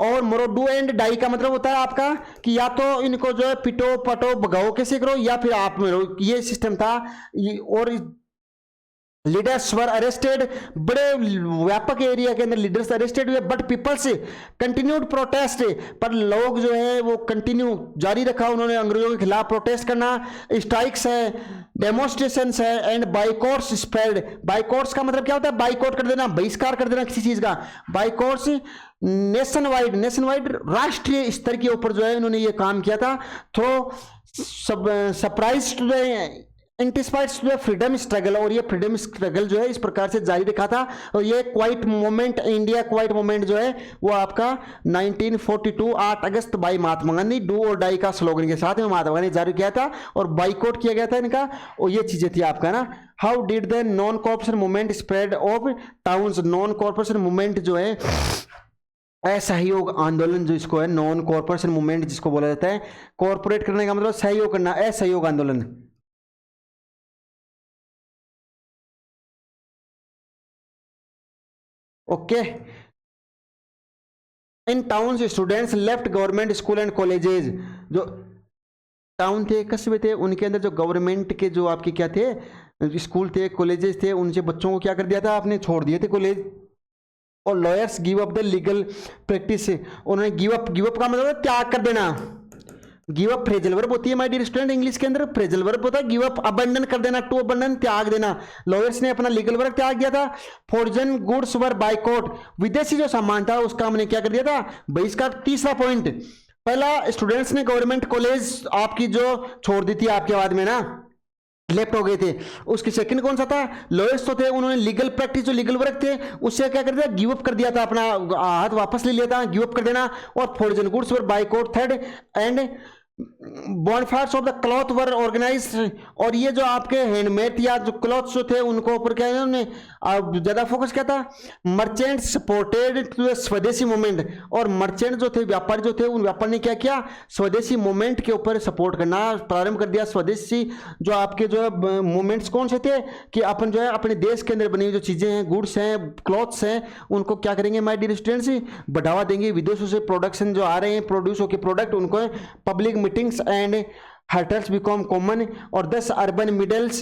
और मरो, डू एंड डाई का मतलब होता है आपका कि या तो इनको जो है पिटो पटो भगाओ कैसे करो या फिर आप मरो, ये सिस्टम था। और लीडर्स वर अरेस्टेड, बड़े व्यापक एरिया के अंदर लीडर्स अरेस्टेड हुए, बट पीपल्स कंटिन्यूड प्रोटेस्ट, पर लोग जो है वो कंटिन्यू जारी रखा उन्होंने अंग्रेजों के खिलाफ प्रोटेस्ट करना। स्ट्राइक्स है, डेमोन्स्ट्रेशंस है एंड बाइकॉट्स स्प्रेड। बाइकॉट्स का मतलब क्या होता है? बाइकआउट कर देना, बहिष्कार कर देना किसी चीज का। बाइकॉट्स नेशन वाइड राष्ट्रीय स्तर के ऊपर जो है उन्होंने ये काम किया था। तो surprise to the anticipates to the freedom struggle, और ये फ्रीडम स्ट्रगल जो है इस प्रकार से जारी रखा था। और ये quite moment, India quite moment जो है वो आपका 1942 8 अगस्त बाई महात्मा गांधी डू और डाई का स्लोगन के साथ में महात्मा गांधी जारी किया था और बाइकआउट किया गया था इनका। और ये चीजें थी आपका ना। How did the non corporation movement spread of towns. Non corporation movement जो है, असहयोग आंदोलन जो इसको है, नॉन कॉर्पोरेशन मूवमेंट जिसको बोला जाता है, कॉर्पोरेट करने का मतलब सहयोग करना, असहयोग आंदोलन। Okay. In towns students left government school and colleges. जो टाउन थे, कस्बे थे, उनके अंदर जो गवर्नमेंट के जो आपके क्या थे, स्कूल थे, कॉलेजेस थे, उनसे बच्चों को क्या कर दिया था आपने, छोड़ दिए थे कॉलेज। और lawyers give up the legal practice, उन्होंने गिव अप का मतलब त्याग कर देना। गिव अप फ्रेजल वर्ब होती है माय डियर स्टूडेंट, इंग्लिश के अंदर फ्रेजल वर्ब होता है गिव अप, अबंडन कर देना, टू अबंडन त्याग देना। लॉयर्स ने अपना लीगल वर्क त्याग दिया था। फॉरजन गुड्स वर बाइकआउट, विदेशी जो सामान था उसका हमने क्या कर दिया था, बहिष्कार। तीसरा पॉइंट, पहला स्टूडेंट्स ने गवर्नमेंट कॉलेज आपकी जो छोड़ दी थी आपके बाद में ना, लेफ्ट हो गए थे। उसकी सेकंड कौन सा था, लॉयर्स तो थे, उन्होंने लीगल प्रैक्टिस जो लीगल वर्क थे उससे क्या कर दिया, गिव अप कर दिया था, अपना हाथ वापस ले लिया था, गिव अप कर देना। और foreign goods were boycotted, and bonfires of the cloth were organised. और ये जो आपके हैंडमेड या जो क्लॉथ्स जो थे उनको ऊपर क्या है उन्होंने ज्यादा फोकस किया था। मर्चेंट सपोर्टेड टू स्वदेशी मूवमेंट, और मर्चेंट जो थे, व्यापारी जो थे, उन व्यापारी ने क्या किया, स्वदेशी मूवमेंट के ऊपर सपोर्ट करना प्रारंभ कर दिया। स्वदेशी जो आपके जो है मूवमेंट्स कौन से थे कि अपन जो है अपने देश के अंदर बनी हुई जो चीजें हैं, गुड्स हैं, क्लॉथ्स हैं, उनको क्या करेंगे माय डियर स्टूडेंट्स, बढ़ावा देंगे। विदेशों से प्रोडक्शन जो आ रहे हैं, प्रोड्यूस होकर प्रोडक्ट, उनको public meetings and hartals become common, और 10 urban middles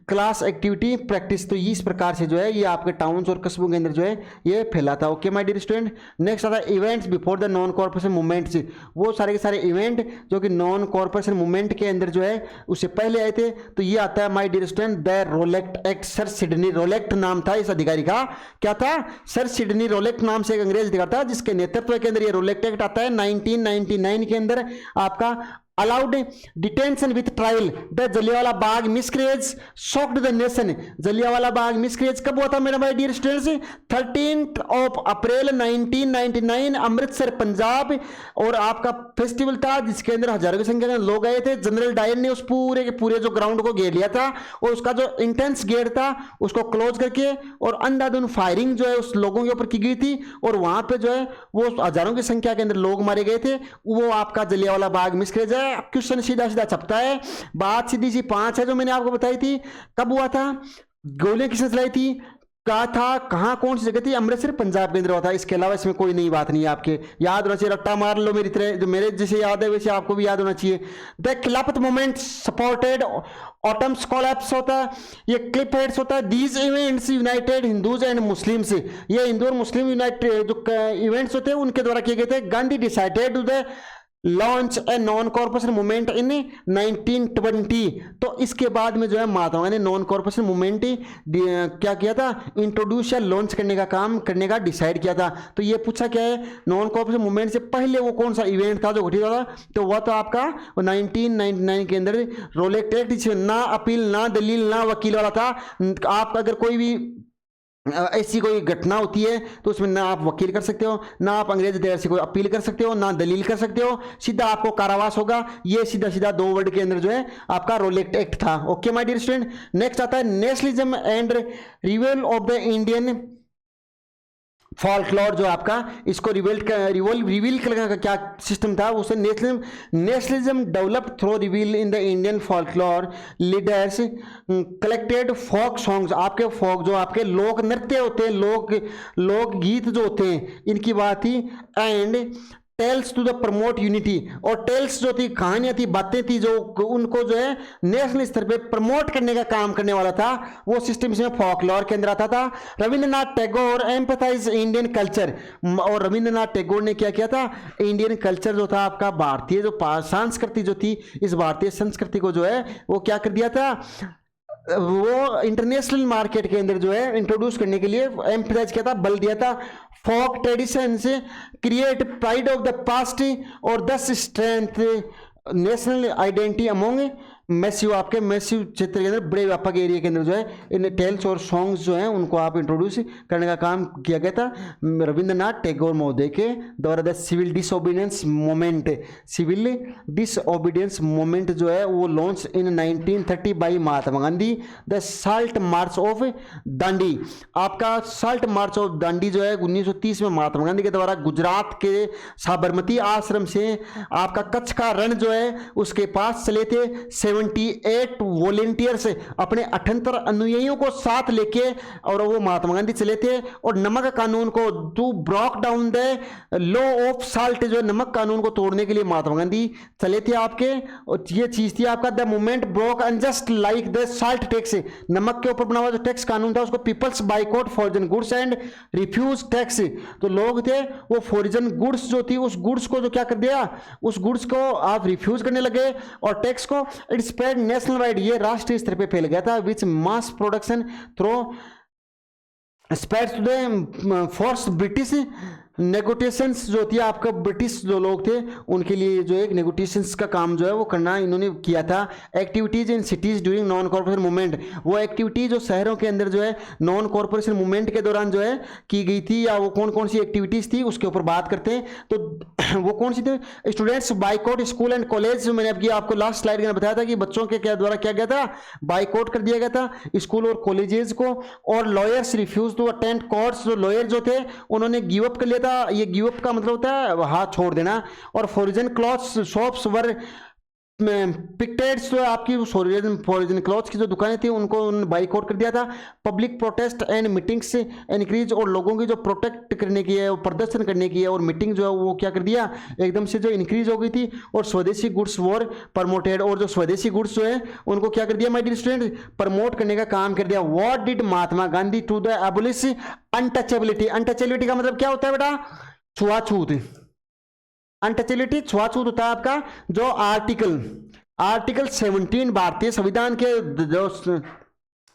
class activity practice. तो इस प्रकार से जो है ये आपके टाउन्स और कस्बों के अंदर जो है ये फैला था। Okay my dear student, next आता है events before the non corporation movements. वो सारे के सारे इवेंट जो कि नॉन कॉर्पोरेशन मूवमेंट के अंदर जो है उससे पहले आए थे। तो ये आता है my dear student the Rowlatt act. Sir Sidney Rowlatt नाम था इस अधिकारी का, क्या था, सर सिडनी रोलेक्ट नाम से एक अंग्रेज अधिकारी था जिसके नेतृत्व के अंदर ये रोलेक्ट एक्ट आता है 1999 के अंदर। आपका allowed detention with trial the Jallianwala Bagh मिसक्रेज shocked the nation। Jallianwala Bagh मिसक्रेज कब हुआ था मेरा माय डियर स्टूडेंट्स, 13 अप्रैल 1999 अमृतसर पंजाब। और आपका फेस्टिवल था जिसके अंदर हजारों की संख्या में लोग आए थे। जनरल डायर ने उस पूरे के पूरे जो ग्राउंड को घेर लिया था और उसका जो इंटेंस गेट था उसको क्लोज करके और अंधाधुंध फायरिंग जो है उस लोगों के ऊपर की गई थी। और वहां पे जो है वो हजारों की संख्या के अंदर लोग मारे गए थे। वो आपका जलियांवाला बाग मिसक्रेज है। क्वेश्चन सीधा सीधा छपता है, बात सीधी सी 5 है जो मैंने आपको बताई थी। कब हुआ था, गोलियां किसने चलाई थी, कहा था, कहां, कौन सी जगह थी, अमृतसर पंजाब के अंदर हुआ था। इसके अलावा इसमें कोई नई बात नहीं है, आपके याद होना चाहिए, रट्टा मार लो मेरी तरह, जो मेरे जैसे याद है वैसे आपको भी याद होना चाहिए। द खिलाफत मूवमेंट सपोर्टेड ऑटम्स कोलैप्स होता है, ये क्लिप हेड्स होता है। These events United Hindus and Muslims, ये हिंदू और मुस्लिम यूनाइटेड जो इवेंट्स होते हैं उनके द्वारा किए गए थे। Gandhi decided to the launch a non corporation movement in 1920। तो इसके बाद में जो है महात्मा गांधी ने नॉन कॉर्पोरेशन मूवमेंट क्या किया था, इंट्रोड्यूस या लॉन्च करने का काम करने का डिसाइड किया था। तो ये पूछा क्या है, नॉन कॉर्पोरेशन मूवमेंट से पहले वो कौन सा इवेंट था जो घटित हुआ था, तो वह तो आपका 1999 के अंदर रोलेक्ट एक्ट, ना अपील ना दलील ना वकील वाला था। आप अगर कोई भी ऐसी कोई घटना होती है तो उसमें ना आप वकील कर सकते हो, ना आप अंग्रेज देर से कोई अपील कर सकते हो, ना दलील कर सकते हो, सीधा आपको कारावास होगा। ये सीधा सीधा 2 वर्ड के अंदर जो है आपका रोलेक्ट एक्ट था। Okay my dear student, next आता है nationalism and revival of the Indian folklore. जो आपका इसको रिवील करने का क्या सिस्टम था, उसे nationalism develop through revival in the Indian folklore leaders collected folk songs. आपके फोक जो आपके लोक नृत्य होते हैं, लोक गीत जो होते हैं, इनकी बात थी। And tales to the promote unity, और टेल्स जो थी, कहानियां थी, बातें थी, जो उनको जो है नेशनल स्तर पे प्रमोट करने का काम करने वाला था, वो सिस्टम इसमें फोकलोर के अंदर आता था। Rabindranath Tagore empathise Indian culture, और रविंद्रनाथ टैगोर ने क्या किया था, इंडियन कल्चर जो था आपका, भारतीय जो संस्कृति जो थी, इस भारतीय संस्कृति को जो है वो क्या कर दिया था, वो इंटरनेशनल मार्केट के अंदर जो है इंट्रोड्यूस करने के लिए एम्फसाइज किया था, बल दिया था। Folk traditions create pride of the past और thus strength national identity among massive, आपके मैसिव क्षेत्र के अंदर, बड़े व्यापक एरिया के अंदर जो है इन टेल्स और सॉन्ग्स जो हैं उनको आप इंट्रोड्यूस करने का काम किया गया था रविंद्रनाथ टैगोर महोदय के द्वारा। The civil disobedience moment, civil disobedience moment जो है वो launch in 1930 by Mahatma Gandhi. The salt march of Dandi, आपका साल्ट मार्च ऑफ दांडी जो है 1930 में महात्मा गांधी के द्वारा गुजरात के साबरमती आश्रम से आपका कच्छ का रण जो है उसके पास चले थे। 78 वॉलेंटियर्स अपने 78 अनुयायियों को साथ लेके और वो महात्मा गांधी चले थे, और नमक कानून को to break down the law of salt, जो नमक कानून को तोड़ने के लिए महात्मा गांधी चले थे आपके। और ये चीज थी आपका the movement broke unjust like the salt tax, नमक के ऊपर बना हुआ जो टैक्स कानून था उसको peoples boycott foreign goods and refuse tax, तो लोग थे वो फॉरेन गुड्स जो थी उस गुड्स को जो क्या कर दिया, उस गुड्स को आप रिफ्यूज करने लगे, और टैक्स को इट स्प्रेड नेशनल वाइड, ये राष्ट्रीय स्तर पे फैल गया था। Which mass production through spread to the force British negotiations जो थी आपका, ब्रिटिश जो लोग थे उनके लिए जो एक नेगोटिएशंस का काम जो है वो करना इन्होंने किया था। Activities in cities during non corporation movement, वो एक्टिविटी जो शहरों के अंदर जो है नॉन कॉर्पोरेशन मूवमेंट के दौरान जो है की गई थी, या वो कौन कौन सी एक्टिविटीज थी उसके ऊपर बात करते हैं। तो वो कौन सी थी, students boycott school and college, मैंने अभी आपको लास्ट स्लाइड में बताया था कि बच्चों के क्या द्वारा क्या गया था, बाइकआउट कर दिया गया था स्कूल और कॉलेजेस को। और lawyers refuse to attend courts, जो लॉयर जो थे उन्होंने गिव अप कर लिया था, ये गिव अप का मतलब होता है हाथ छोड़ देना। और फॉरेन क्लॉथ्स शॉप्स वर पिकेट्स, जो आपकी फॉरेन क्लॉथ्स की जो दुकानें थी उनको बाइकआउट कर दिया था। Public protest and meetings increase, और लोगों की जो प्रोटेक्ट करने की है, प्रदर्शन करने की है, और मीटिंग जो है वो क्या कर दिया, एकदम से जो इंक्रीज हो गई थी। और स्वदेशी गुड्स वॉर प्रमोटेड, और जो स्वदेशी गुड्स जो है उनको क्या कर दिया माय डियर स्टूडेंट, प्रमोट करने का काम कर दिया। What did Mahatma Gandhi to the abolish untouchability, untouchability का मतलब क्या होता है बेटा, छुआछूत। अनटचेबिलिटी छुआछूत होता है आपका जो आर्टिकल 17 भारतीय संविधान के जो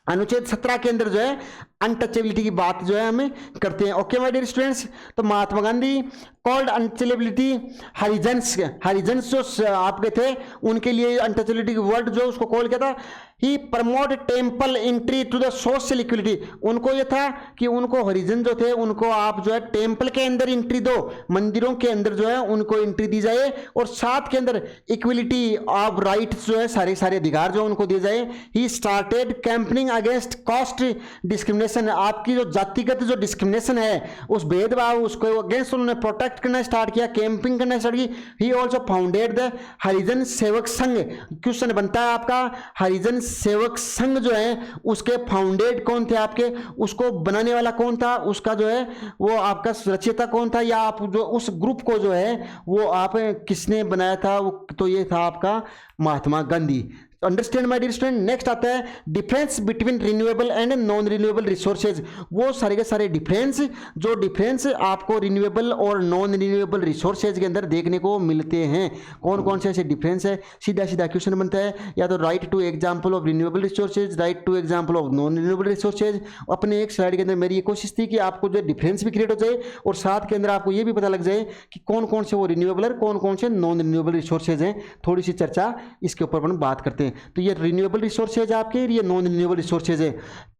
अनुच्छेद 17 के अंदर जो है अनटचेबिलिटी की बात जो है हमें करते हैं। ओके माय डियर स्टूडेंट्स, तो Mahatma Gandhi called untouchability Harijans जो आपके थे उनके लिए अनटचेबिलिटी वर्ड जो उसको कॉल किया था। He promote temple entry to the social equality, उनको ये था कि उनको हरिजन जो थे उनको आप जो है टेम्पल के अंदर एंट्री दो, मंदिरों के अंदर जो है उनको एंट्री दी जाए, और साथ के अंदर इक्वलिटी ऑफ राइट्स जो है सारे अधिकार जो उनको दिए जाए। He started campaigning against caste discrimination, आपकी जो जातिगत जो डिस्क्रिमिनेशन है उस भेदभाव उसको अगेंस्ट उन्होंने प्रोटेक्ट करना स्टार्ट किया, कैंपिंग करना स्टार्ट की। He also founded the Harijan Sevak Sangh, question बनता है आपका हरिजन सेवक संघ जो है उसके फाउंडेड कौन थे आपके, उसको बनाने वाला कौन था, उसका जो है वो आपका रचयिता कौन था, या आप जो उस ग्रुप को जो है वो आप किसने बनाया था, तो ये था आपका Mahatma Gandhi. Understand my dear student. Next आता है difference between renewable and non renewable resources, वो सारे के सारे डिफरेंस आपको रिन्यूएबल और नॉन रिन्यूएबल रिसोर्सेज के अंदर देखने को मिलते हैं। कौन कौन से ऐसे डिफरेंस है, सीधा क्वेश्चन बनता है, या तो right to example of renewable resources, right to example of non renewable resources. अपने एक स्लाइड के अंदर मेरी ये कोशिश थी कि आपको जो डिफरेंस भी क्रिएट हो जाए और साथ के अंदर आपको ये भी पता लग जाए कि कौन कौन से वो रिन्यूएबल है, कौन कौन से नॉन रिन्यूएबल रिसोर्सेज हैं। थोड़ी सी चर्चा इसके ऊपर अपन बात करते हैं। तो ये रिन्यूएबल रिसोर्सेज आपके, ये नॉन रिन्यूएबल रिसोर्सेज है।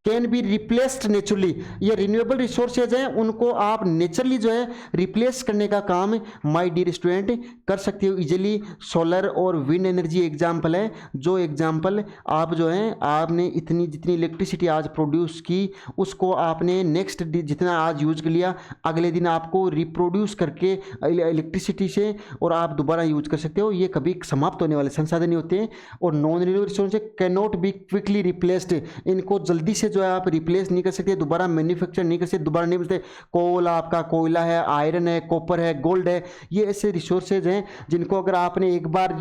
कैन बी रिप्लेस्ड नेचुरली, ये रिन्यूएबल रिसोर्सेज हैं उनको आप नेचुरली जो है रिप्लेस करने का काम माय डियर स्टूडेंट कर सकते हो इजीली। सोलर और विंड एनर्जी एग्जांपल है, जो एग्जांपल आप जो है आपने इतनी जितनी इलेक्ट्रिसिटी आज प्रोड्यूस की उसको आपने नेक्स्ट जितना आज यूज कर लिया अगले दिन आपको रिप्रोड्यूस करके इलेक्ट्रिसिटी से और आप दोबारा यूज कर सकते हो। ये कभी समाप्त होने वाले संसाधन नहीं होते हैं। और non renewable resources can not be quickly replaced, इनको जल्दी से जो है आप रिप्लेस नहीं कर सकते, दोबारा मैन्युफैक्चर नहीं कर सकते, दोबारा नहीं बचते। कोल आपका कोयला है, आयरन है, कॉपर है, गोल्ड है, ये ऐसे रिसोर्सेज हैं जिनको अगर आपने एक बार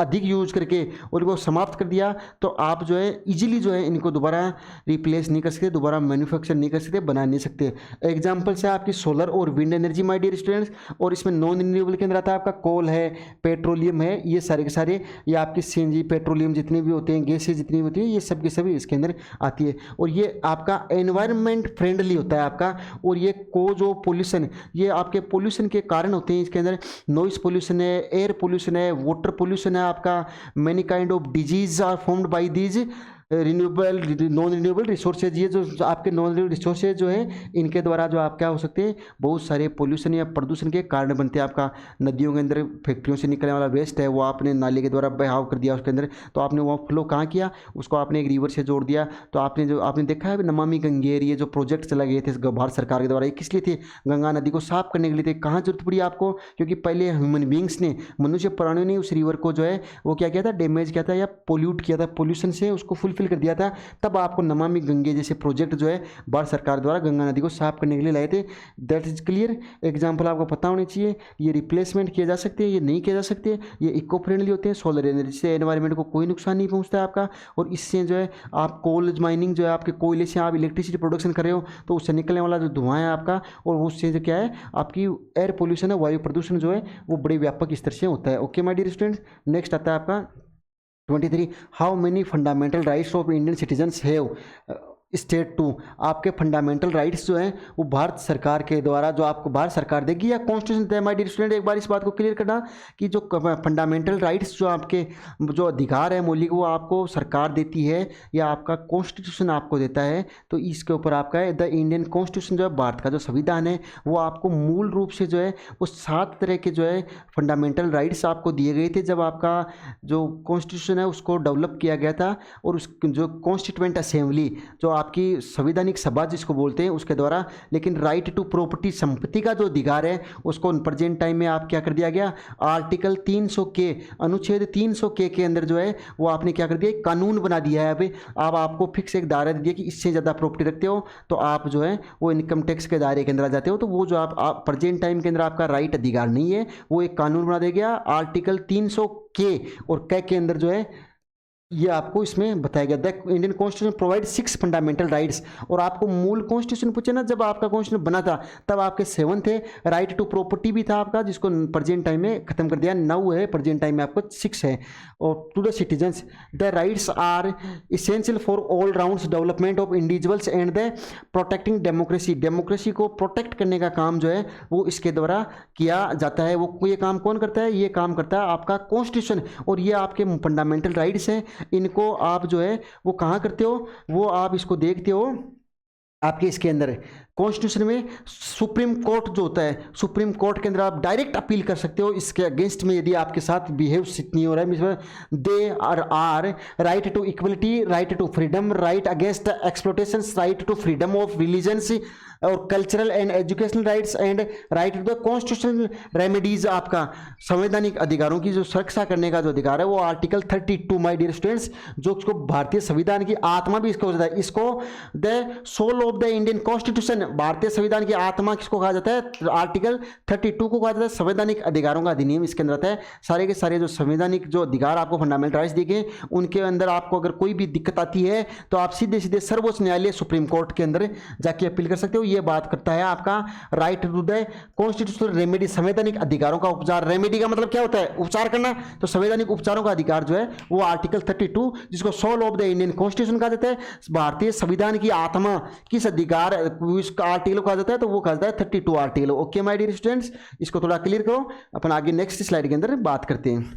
अधिक यूज करके उनको समाप्त कर दिया तो आप जो है इजीली जो है इनको दोबारा रिप्लेस नहीं कर सकते, दोबारा मैन्युफैक्चर नहीं कर सकते, बना नहीं सकते। एग्जाम्पल से आपकी सोलर और wind energy my dear students, और इसमें नॉन रिन्यूएबल के अंदर आता है आपका कोल है, पेट्रोलियम है, ये सारे के सारे, ये आपकी सीएनजी पेट्रोलियम जितने भी होते हैं, गैसें जितनी भी होती है, ये सब के सभी इसके अंदर आती है। और ये आपका एनवायरनमेंट फ्रेंडली होता है आपका। और ये कोज ऑफ पोल्यूशन, ये आपके पोल्यूशन के कारण होते हैं इसके अंदर। नॉइस पोल्यूशन है, एयर पोल्यूशन है, वाटर पोल्यूशन है आपका, many kind of disease are formed by these renewable non renewable resources. ये जो आपके नॉन रिन्यूएबल रिसोर्सेज जो है इनके द्वारा जो आप क्या हो सकते हैं, बहुत सारे पोल्यूशन या प्रदूषण के कारण बनते हैं। आपका नदियों के अंदर फैक्ट्रियों से निकलने वाला वेस्ट है वो आपने नाले के द्वारा बहाव कर दिया उसके अंदर, तो आपने वो फ्लो कहाँ किया, उसको आपने एक रिवर से जोड़ दिया। तो आपने देखा है नमामि गंगेर, ये जो प्रोजेक्ट चला गए थे भारत सरकार के द्वारा, ये किस लिए थे, गंगा नदी को साफ करने के लिए थे। कहाँ जरूरत पड़ी आपको, क्योंकि पहले ह्यूमन बींग्स ने, मनुष्य प्राणियों ने उस रिवर को जो है वो क्या किया था, डैमेज किया था या पोल्यूट किया था, पोल्यूशन से उसको फुलफिल कर दिया था। तब आपको नमामि गंगे जैसे प्रोजेक्ट जो है भारत सरकार द्वारा गंगा नदी को साफ करने के लिए लाए थे। That is clear. एग्जाम्पल आपको पता होनी चाहिए। ये रिप्लेसमेंट किए जा सकते हैं, ये नहीं किए जा सकते, ये इको फ्रेंडली होते हैं। सोलर एनर्जी से एनवायरनमेंट को कोई नुकसान नहीं पहुंचता है आपका। और इससे जो है आप कोल माइनिंग जो है आपके कोयले से आप इलेक्ट्रिसिटी प्रोडक्शन कर रहे हो तो उससे निकलने वाला जो धुआं है आपका, और उससे जो क्या है आपकी एयर पोल्यूशन है, वायु प्रदूषण जो है वो बड़े व्यापक स्तर से होता है। Okay my dear students, next आता है आपका 23, how many fundamental rights of Indian citizens have state to. आपके फंडामेंटल राइट्स जो हैं वो भारत सरकार के द्वारा जो आपको भारत सरकार देगी या कॉन्स्टिट्यूशन देता है। माय डियर स्टूडेंट, एक बार इस बात को क्लियर करना कि जो फंडामेंटल राइट्स जो आपके जो अधिकार है मौलिक, वो आपको सरकार देती है या आपका कॉन्स्टिट्यूशन आपको देता है। तो इसके ऊपर आपका है द इंडियन कॉन्स्टिट्यूशन, जो है भारत का जो संविधान है वो आपको मूल रूप से जो है वो 7 तरह के जो है फंडामेंटल राइट्स आपको दिए गए थे जब आपका जो कॉन्स्टिट्यूशन है उसको डेवलप किया गया था। और उस जो कॉन्स्टिट्यूएंट असेंबली जो आपकी संवैधानिक सभा जिसको बोलते हैं उसके द्वारा, लेकिन राइट टू प्रॉपर्टी, संपत्ति का जो अधिकार है उसको प्रेजेंट टाइम में आप क्या कर दिया गया, आर्टिकल 300 के अनुच्छेद 300 के अंदर जो है वो आपने क्या कर दिया, कानून बना दिया है। अभी अब आपको फिक्स एक दायरा दे दिया कि इससे ज़्यादा प्रॉपर्टी रखते हो तो आप जो है वो इनकम टैक्स के दायरे के अंदर आ जाते हो। तो वो जो आप प्रेजेंट टाइम के अंदर आपका राइट अधिकार नहीं है, वो एक कानून बना दिया गया आर्टिकल 300 के और के अंदर जो है ये आपको इसमें बताया गया। The Indian constitution provide 6 fundamental rights. और आपको मूल कॉन्स्टिट्यूशन पूछे ना, जब आपका कॉन्स्टिट्यूशन बना था तब आपके 7 थे, राइट टू प्रॉपर्टी भी था आपका जिसको प्रेजेंट टाइम में खत्म कर दिया, 9 है, प्रेजेंट टाइम में आपको 6 है। और to the citizens the rights are essential for all rounds development of individuals and the protecting democracy. Democracy को प्रोटेक्ट करने का काम जो है वो इसके द्वारा किया जाता है। वो ये काम कौन करता है, ये काम करता है आपका कॉन्स्टिट्यूशन। और ये आपके फंडामेंटल राइट्स हैं, इनको आप जो है वो कहाँ करते हो, वो आप इसको देखते हो आपके इसके अंदर कॉन्स्टिट्यूशन में। सुप्रीम कोर्ट जो होता है, सुप्रीम कोर्ट के अंदर आप डायरेक्ट अपील कर सकते हो इसके अगेंस्ट में यदि आपके साथ बिहेव नहीं हो रहा है। They are right to equality, right to freedom, right against exploitation, right to freedom of religions और cultural and educational rights and right to the constitutional remedies. आपका संवैधानिक अधिकारों की जो सुरक्षा करने का जो अधिकार है वो आर्टिकल 32 माय डियर स्टूडेंट्स, जो इसको भारतीय संविधान की आत्मा भी इसको होता है। इसको the soul of the Indian constitution, भारतीय संविधान की आत्मा किसको कहा जाता है, आर्टिकल 32 को कहा जाता है संवैधानिक अधिकारों का अधिनियम। इसके अंदर आता है सारे के सारे जो संवैधानिक जो अधिकार आपको फंडामेंटल राइट्स दिए गए, उनके अंदर आपको अगर कोई भी दिक्कत आती है तो आप सीधे सीधे सर्वोच्च न्यायालय सुप्रीम कोर्ट के अंदर जाके अपील कर सकते हो। ये बात करता है आपका right to the constitutional remedy, संवैधानिक अधिकारों का उपचार। रेमेडी का मतलब क्या होता है, उपचार करना। तो संवैधानिक उपचारों का अधिकार जो है वो आर्टिकल 32, जिसको soul of the Indian constitution कहा जाता है, भारतीय संविधान की आत्मा किस अधिकार आर्टिकल कहा जाता है, तो वो कहा जाता है 32 article. Okay my dear students, इसको थोड़ा क्लियर करो, अपन आगे नेक्स्ट स्लाइड के अंदर बात करते हैं।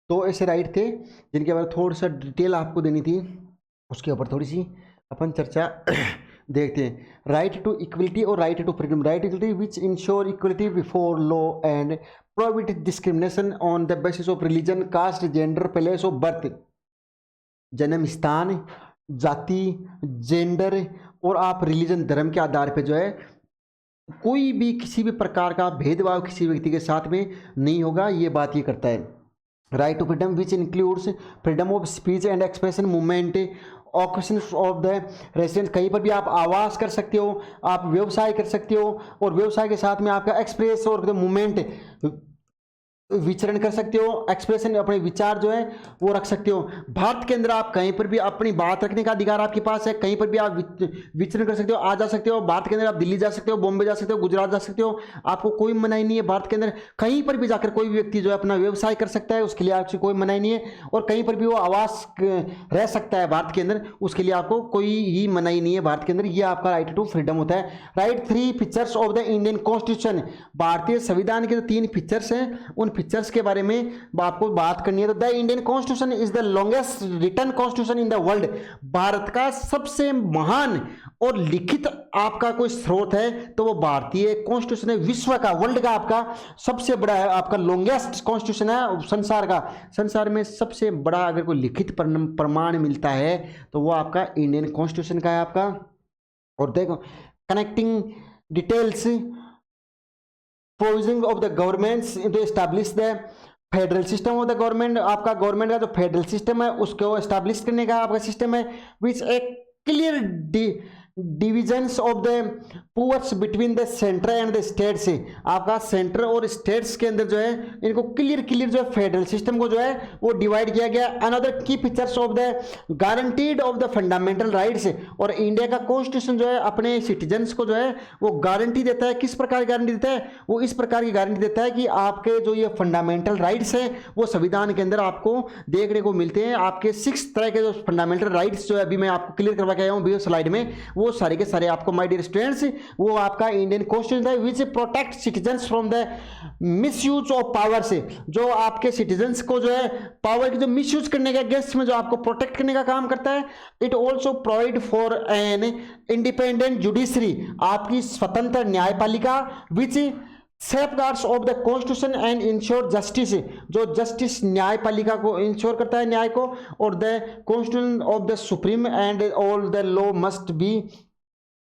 तो ऐसे राइट थे जिनके बारे में थोड़ा सा डिटेल आपको देनी थी, उसके ऊपर थोड़ी सी अपन चर्चा देखते हैं, राइट टू इक्वलिटी और right to freedom. Right equality which ensure equality before law and prohibit discrimination on the basis of religion, caste, gender, place of birth. जन्म स्थान, जाति, जेंडर और आप रिलीजन, धर्म के आधार पे जो है कोई भी किसी भी प्रकार का भेदभाव किसी व्यक्ति के साथ में नहीं होगा, ये बात ये करता है। Right to freedom which includes freedom of speech and expression, movement, occupation of the residence. कहीं पर भी आप आवास कर सकते हो, आप व्यवसाय कर सकते हो, और व्यवसाय के साथ में आपका एक्सप्रेस और मूवमेंट, विचरण कर सकते हो, एक्सप्रेशन अपने विचार जो है वो रख सकते हो। भारत के अंदर आप कहीं पर भी अपनी बात रखने का अधिकार आपके पास है, कहीं पर भी आप विचरण कर सकते हो, आ जा सकते हो। भारत के अंदर आप दिल्ली जा सकते हो, बॉम्बे जा सकते हो, गुजरात जा सकते हो, आपको कोई मनाही नहीं है। भारत के अंदर कहीं पर भी जाकर कोई भी व्यक्ति जो है अपना व्यवसाय कर सकता है, उसके लिए आपसे कोई मनाही नहीं है, और कहीं पर भी वो आवास रह सकता है भारत के अंदर, उसके लिए आपको कोई ही मनाही नहीं है भारत के अंदर। ये आपका राइट टू फ्रीडम होता है। Right 3 features of the Indian constitution, भारतीय संविधान के जो 3 फीचर्स हैं उन फीचर्स के बारे में आपको बात करनी है। तो the Indian constitution is the longest written constitution in the world, Bharat का सबसे महान और लिखित आपका कोई स्रोत है तो वो भारतीय कॉन्स्टिट्यूशन है। विश्व का, वर्ल्ड का आपका सबसे बड़ा है, आपका लॉन्गेस्ट कॉन्स्टिट्यूशन है संसार का। संसार में सबसे बड़ा अगर कोई लिखित प्रमाण मिलता है तो वो आपका इंडियन कॉन्स्टिट्यूशन का है आपका। और देखो, connecting details provision of the governments to establish the federal system of the government, आपका गवर्नमेंट का जो फेडरल सिस्टम है उसको एस्टैब्लिश करने का आपका सिस्टम है। Which a clear divisions of the powers between the centre and the states, आपका सेंटर और स्टेट्स के अंदर जो है इनको क्लियर जो है फेडरल सिस्टम को जो है वो डिवाइड किया गया। अनदर की features of the guaranteed of the fundamental rights, और इंडिया का कॉन्स्टिट्यूशन जो है अपने सिटीजन्स को जो है वो गारंटी देता है। किस प्रकार की गारंटी देता है? वो इस प्रकार की गारंटी देता है कि आपके जो ये फंडामेंटल राइट्स हैं वो संविधान के अंदर आपको देखने को मिलते हैं। आपके 6 तरह के जो फंडामेंटल राइट्स जो है अभी मैं आपको क्लियर करवा के आया हूँ स्लाइड में, वो सारे के सारे आपको माय डियर स्टूडेंट्स वो आपका इंडियन कॉन्स्टिट्यूशन है विच protect citizens from the misuse of power, से जो आपके सिटीजन्स को जो है पावर की जो मिसयूज करने के अगेंस्ट में जो आपको प्रोटेक्ट करने का काम करता है। It also provide for an independent judiciary, आपकी स्वतंत्र न्यायपालिका which safeguards of the constitution and ensure justice, जो जस्टिस न्यायपालिका को इंश्योर करता है न्याय को, और the constitution of the supreme and all the law must be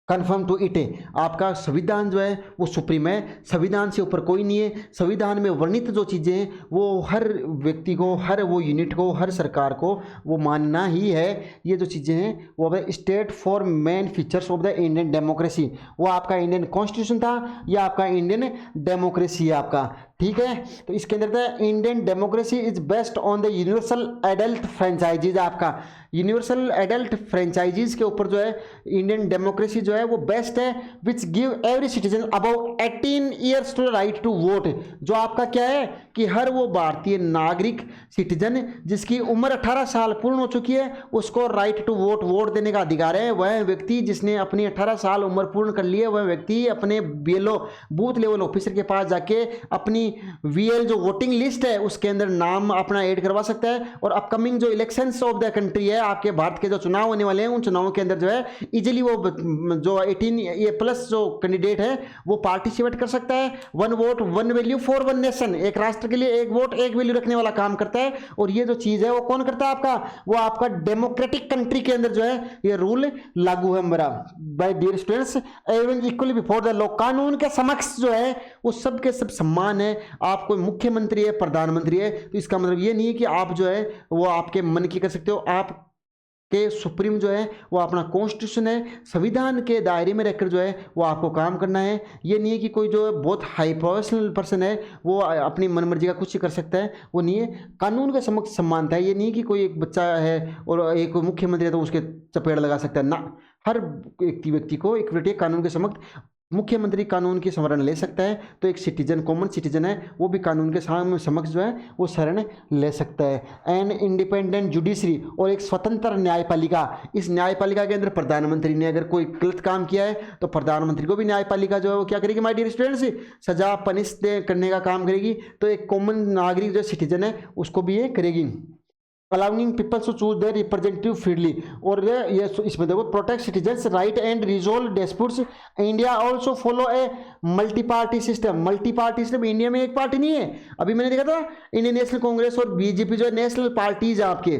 confirm to it, आपका संविधान जो है वो सुप्रीम है, संविधान से ऊपर कोई नहीं है। संविधान में वर्णित जो चीज़ें हैं वो हर व्यक्ति को, हर वो यूनिट को, हर सरकार को वो मानना ही है। ये जो चीज़ें हैं वो अब state for main features of the Indian democracy, वो आपका इंडियन कॉन्स्टिट्यूशन था, ये आपका इंडियन डेमोक्रेसी है आपका। ठीक है, तो इसके अंदर था Indian democracy is based on the universal adult franchises, आपका यूनिवर्सल एडल्ट फ्रेंचाइजीज के ऊपर जो है इंडियन डेमोक्रेसी जो है वो बेस्ट है। Which give every citizen about 18 years to right to vote, जो आपका क्या है कि हर वो भारतीय नागरिक सिटीजन जिसकी उम्र 18 साल पूर्ण हो चुकी है उसको राइट टू वोट देने का अधिकार है। वह व्यक्ति जिसने अपनी 18 साल उम्र पूर्ण कर ली है वह व्यक्ति अपने BLO बूथ लेवल ऑफिसर के पास जाके अपनी VL जो वोटिंग लिस्ट है उसके अंदर नाम अपना ऐड करवा सकता है। और अपकमिंग जो इलेक्शंस ऑफ द कंट्री है, आपके भारत के जो चुनाव होने वाले हैं उन चुनावों के अंदर जो है इजीली वो जो 18+ जो कैंडिडेट है वो पार्टिसिपेट कर सकता है। 1 वोट 1 वैल्यू फॉर 1 नेशन, एक राष्ट्र के लिए 1 वोट 1 वैल्यू रखने वाला काम करता है। और ये जो चीज़ है वो कौन करता है आपका? वो आपका डेमोक्रेटिक कंट्री के अंदर जो है ये रूल लागू है मेरा। Bye dear students, everyone equally before the law, कानून के समक्ष जो है वो सब के सब सम्मान है। आप कोई मुख्यमंत्री है, प्रधानमंत्री है, तो इसका मतलब ये नहीं है कि आप जो है वो आपके मन की कर सकते हो। आप के सुप्रीम जो है वो अपना कॉन्स्टिट्यूशन है, संविधान के दायरे में रहकर जो है वो आपको काम करना है। ये नहीं है कि कोई जो है बहुत हाई प्रोफेशनल पर्सन है वो अपनी मनमर्जी का कुछ ही कर सकता है, वो नहीं है। कानून के समक्ष सम्मानता है। ये नहीं कि कोई एक बच्चा है और एक मुख्यमंत्री है तो उसके चपेट लगा सकता है ना, हर व्यक्ति को इक्वलिटी कानून के समक्ष। मुख्यमंत्री कानून की शरण ले सकता है तो एक सिटीजन, कॉमन सिटीजन है वो भी कानून के समक्ष जो है वो शरण ले सकता है। एंड इंडिपेंडेंट जुडिशरी, और एक स्वतंत्र न्यायपालिका। इस न्यायपालिका के अंदर प्रधानमंत्री ने अगर कोई गलत काम किया है तो प्रधानमंत्री को भी न्यायपालिका जो है वो क्या करेगी माय डियर स्टूडेंट्स? सजा पनिश करने का काम करेगी। तो एक कॉमन नागरिक जो सिटीजन है उसको भी ये करेगी। Allowing people to choose their representative freely, और ये इसमें देखो protect citizens right and resolve disputes, India also follow a multi party system. Multi party system, India में एक पार्टी नहीं है। अभी मैंने देखा था इंडियन नेशनल कांग्रेस और बीजेपी जो है नेशनल पार्टीज आपके,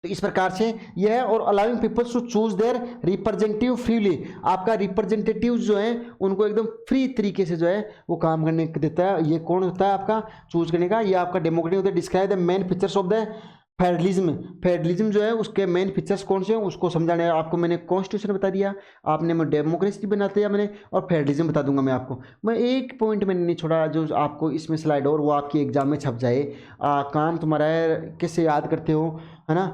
तो इस प्रकार से यह है। और allowing peoples to choose their representative freely, आपका रिप्रेजेंटेटिव जो है उनको एकदम फ्री तरीके से जो है वो काम करने देता है। ये कौन होता है आपका चूज करने का, ये आपका डेमोक्रेटिक होता है। Describe the main features of the federalism, federalism जो है उसके मेन फीचर्स कौन से हैं उसको समझाने आपको मैंने कॉन्स्टिट्यूशन बता दिया, आपने मैं डेमोक्रेसी बना दिया मैंने, और फेडरलिज्म बता दूंगा मैं आपको। मैं एक पॉइंट मैंने नहीं छोड़ा जो आपको इसमें स्लाइड और वो आपकी एग्जाम में छप जाए। काम तुम्हारा है कैसे याद करते हो, है ना।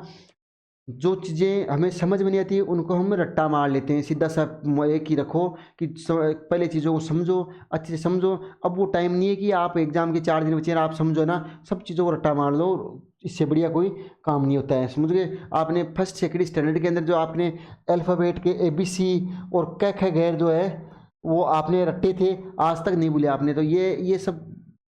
जो चीज़ें हमें समझ में नहीं आती उनको हम रट्टा मार लेते हैं, सीधा सा एक ही रखो कि पहले चीज़ों को समझो, अच्छे से समझो। अब वो टाइम नहीं है कि आप एग्जाम के 4 दिन बचे हैं आप समझो ना, सब चीज़ों को रट्टा मार लो, इससे बढ़िया कोई काम नहीं होता है। समझ गए। आपने फर्स्ट सेकेंड स्टैंडर्ड के अंदर जो आपने अल्फ़ाबेट के ABC और क ख गैर जो है वो आपने रट्टे थे, आज तक नहीं भूले आपने। तो ये सब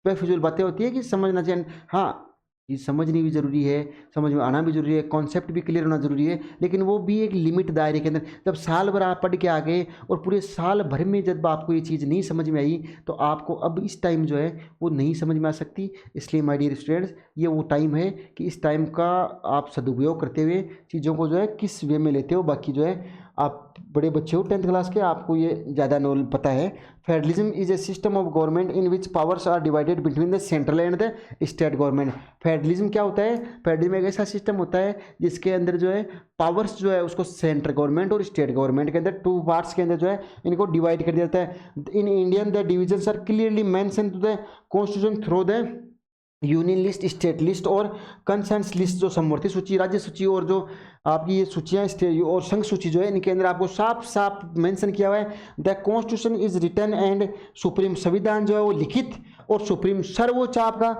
बेफिजूल बातें होती है कि समझना चाहिए। हाँ, ये समझनी भी ज़रूरी है, समझ में आना भी ज़रूरी है, कॉन्सेप्ट भी क्लियर होना ज़रूरी है, लेकिन वो भी एक लिमिट दायरे के अंदर। जब साल भर आप पढ़ के आ गए और पूरे साल भर में जब आपको ये चीज़ नहीं समझ में आई तो आपको अब इस टाइम जो है वो नहीं समझ में आ सकती। इसलिए माय डियर स्टूडेंट्स, ये वो टाइम है कि इस टाइम का आप सदुपयोग करते हुए चीज़ों को जो है किस वे में लेते हो। बाकी जो है आप बड़े बच्चे हो 10th क्लास के, आपको ये ज़्यादा नॉलेज पता है। Federalism is a system of government in which powers are divided between the central and the state government. Federalism क्या होता है, फेडरलिज्म एक ऐसा सिस्टम होता है जिसके अंदर जो है पावर्स जो है उसको सेंट्रल गवर्नमेंट और स्टेट गवर्नमेंट के अंदर 2 पार्ट्स के अंदर जो है इनको डिवाइड कर दिया जाता है। In Indian the divisions are clearly mention to the constitution through the union list, state list और कंसेंस लिस्ट। जो समवर्ती सूची, राज्य सूची और जो आपकी ये सूचियाँ स्टेट और संघ सूची जो है इनके अंदर आपको साफ साफ मेंशन किया हुआ है the constitution is written and supreme, संविधान जो है वो लिखित और सुप्रीम सर्वोच्च आपका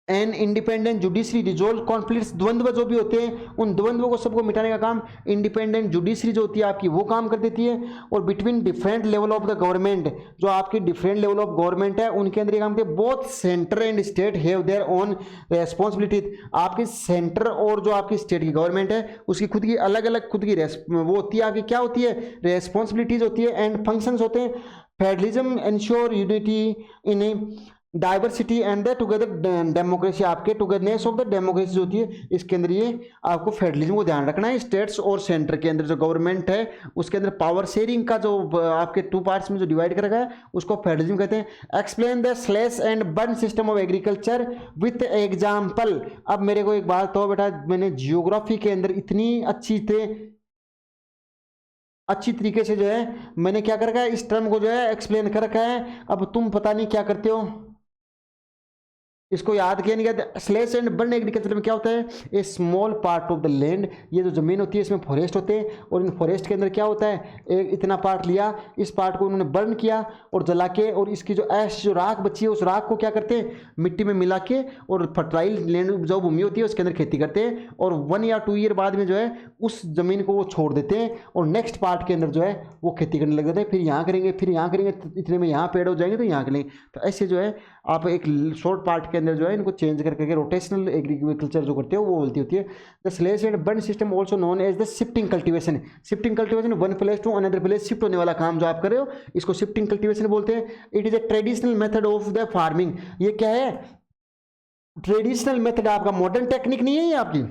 an independent judiciary resolve conflicts, द्वंद्व जो भी होते हैं उन द्वंद्वों को सबको मिटाने का काम इंडिपेंडेंट जुडिशरी जो होती है आपकी वो काम कर देती है। और between different level of the government, जो आपकी डिफरेंट लेवल ऑफ गवर्नमेंट है उनके अंदर ये काम करते हैं both centre and state have their own responsibility. आपकी सेंटर और जो आपकी स्टेट की गवर्नमेंट है उसकी खुद की अलग अलग खुद की वो होती है, आपकी क्या होती है, रेस्पॉन्सिबिलिटीज होती है एंड फंक्शंस होते हैं। Federalism ensure unity in diversity and the together democracy, आपके टुगेदरनेस ऑफ द डेमोक्रेसी जो होती है इसके अंदर ये आपको फेडरलिज्म को ध्यान रखना है। स्टेट्स और सेंटर के अंदर जो गवर्नमेंट है उसके अंदर पावर शेयरिंग का जो आपके 2 पार्ट्स में जो डिवाइड कर रखा है उसको फेडरलिज्म कहते हैं। Explain the slash and burn system of agriculture with example. अब मेरे को एक बात तो बेटा, मैंने जियोग्राफी के अंदर इतनी अच्छी तरीके से जो है मैंने क्या कर रखा है इस टर्म को जो है एक्सप्लेन कर रखा है। अब तुम पता नहीं क्या करते हो, इसको याद किया नहीं गया। स्लैश एंड बर्न एग्रीकल्चर में क्या होता है, a small part of the land, ये जो जमीन होती है इसमें फॉरेस्ट होते हैं और इन फॉरेस्ट के अंदर क्या होता है, एक इतना पार्ट लिया, इस पार्ट को उन्होंने बर्न किया और जला के, और इसकी जो ऐश जो राख बची है उस राख को क्या करते हैं मिट्टी में मिला के और फर्टाइल लैंड जो भूमि होती है उसके अंदर खेती करते हैं और 1 या 2 ईयर बाद में जो है उस जमीन को वो छोड़ देते हैं और नेक्स्ट पार्ट के अंदर जो है वो खेती करने लग जाते हैं। फिर यहाँ करेंगे, फिर यहाँ करेंगे, इतने में यहाँ पेड़ हो जाएंगे तो यहाँ करेंगे। तो ऐसे जो है आप एक शॉर्ट पार्ट के अंदर जो है इनको चेंज करके रोटेशनल एग्रीकल्चर जो करते हो वो बोलती होती है। The slash and burn system also known as the shifting cultivation. Shifting cultivation one place to another place shift होने वाला काम जो आप कर रहे हो इसको शिफ्टिंग कल्टीवेशन बोलते हैं। It is a traditional method of the farming. ये क्या है, ट्रेडिशनल मेथड, आपका मॉडर्न टेक्निक नहीं है ये आपकी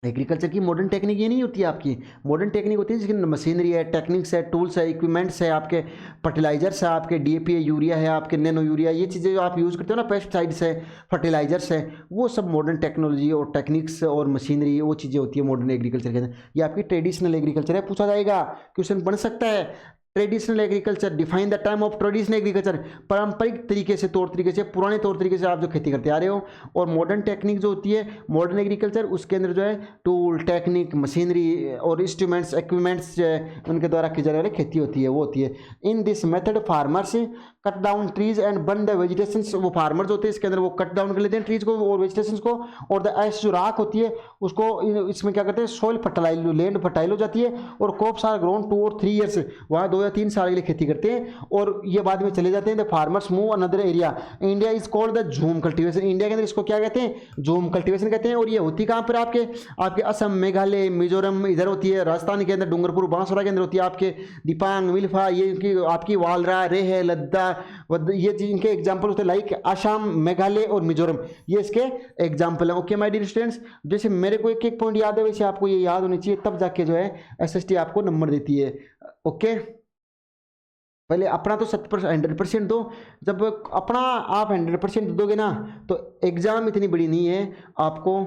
एग्रीकल्चर की मॉडर्न टेक्निक ये नहीं होती है आपकी। मॉडर्न टेक्निक होती है जिसकी मशीनरी है, टेक्निक्स है, टूल्स है, इक्विपमेंट्स है, आपके फर्टिलाइजर्स है, आपके DAP है, यूरिया है, आपके नैनो यूरिया, ये चीज़ें जो आप यूज़ करते हो ना, पेस्टिसाइड्स है, फर्टिलाइजर्स है, वो सब मॉडर्न टेक्नोलॉजी और टेक्निक्स और मशीनरी वो चीज़ें होती है मॉडर्न एग्रीकल्चर के अंदर। ये आपकी ट्रेडिशनल एग्रीकल्चर है, पूछा जाएगा, क्वेश्चन बन सकता है। Traditional agriculture, define the time of traditional agriculture, पारंपरिक तरीके से, तौर तरीके से, पुराने तौर तरीके से आप जो खेती करते आ रहे हो। और मॉडर्न टेक्निक जो होती है मॉडर्न एग्रीकल्चर, उसके अंदर जो है टूल, टेक्निक, मशीनरी और इंस्ट्रूमेंट्स, इक्विपमेंट्स जो है उनके द्वारा की जाने वाली खेती होती है वो होती है। In this method farmers cut down trees and burn the vegetation, वो फार्मर्स होते हैं इसके अंदर वो कट डाउन कर लेते हैं ट्रीज को और वेजिटेशन को, और द ऐश जो राख होती है उसको इसमें क्या करते हैं सॉइल फर्टाइल, लैंड फर्टाइल हो जाती है, और क्रॉप्स आर ग्रोन 2 और 3 ईयर्स, वहाँ 2 या 3 साल के लिए खेती करते हैं और ये बाद में चले जाते हैं। The farmers move another area, India is called the झूम कल्टिवेशन, इंडिया के अंदर इसको क्या कहते हैं झूम कल्टिवेशन कहते हैं। और ये होती कहाँ पर आपके असम, मेघालय, मिजोरम इधर होती है, राजस्थान के अंदर डूंगरपुर बांसवाड़ा के अंदर होती है, आपके दिपांग, मिल्फा, ये आपकी वालरा, रेह, लद्दाख, ये इनके एग्जाम्पल होते हैं, लाइक आसाम, मेघालय और मिजोरम, ये इसके एग्जाम्पल है। ओके माय डियर स्टूडेंट्स, जैसे मेरे को एक एक पॉइंट याद है वैसे आपको ये याद होनी चाहिए, तब जाके जो है एसएसटी आपको नंबर देती है। ओके, पहले अपना तो 100% दो, जब अपना आप 100% दोगे ना तो एग्जाम इतनी बड़ी नहीं है, आपको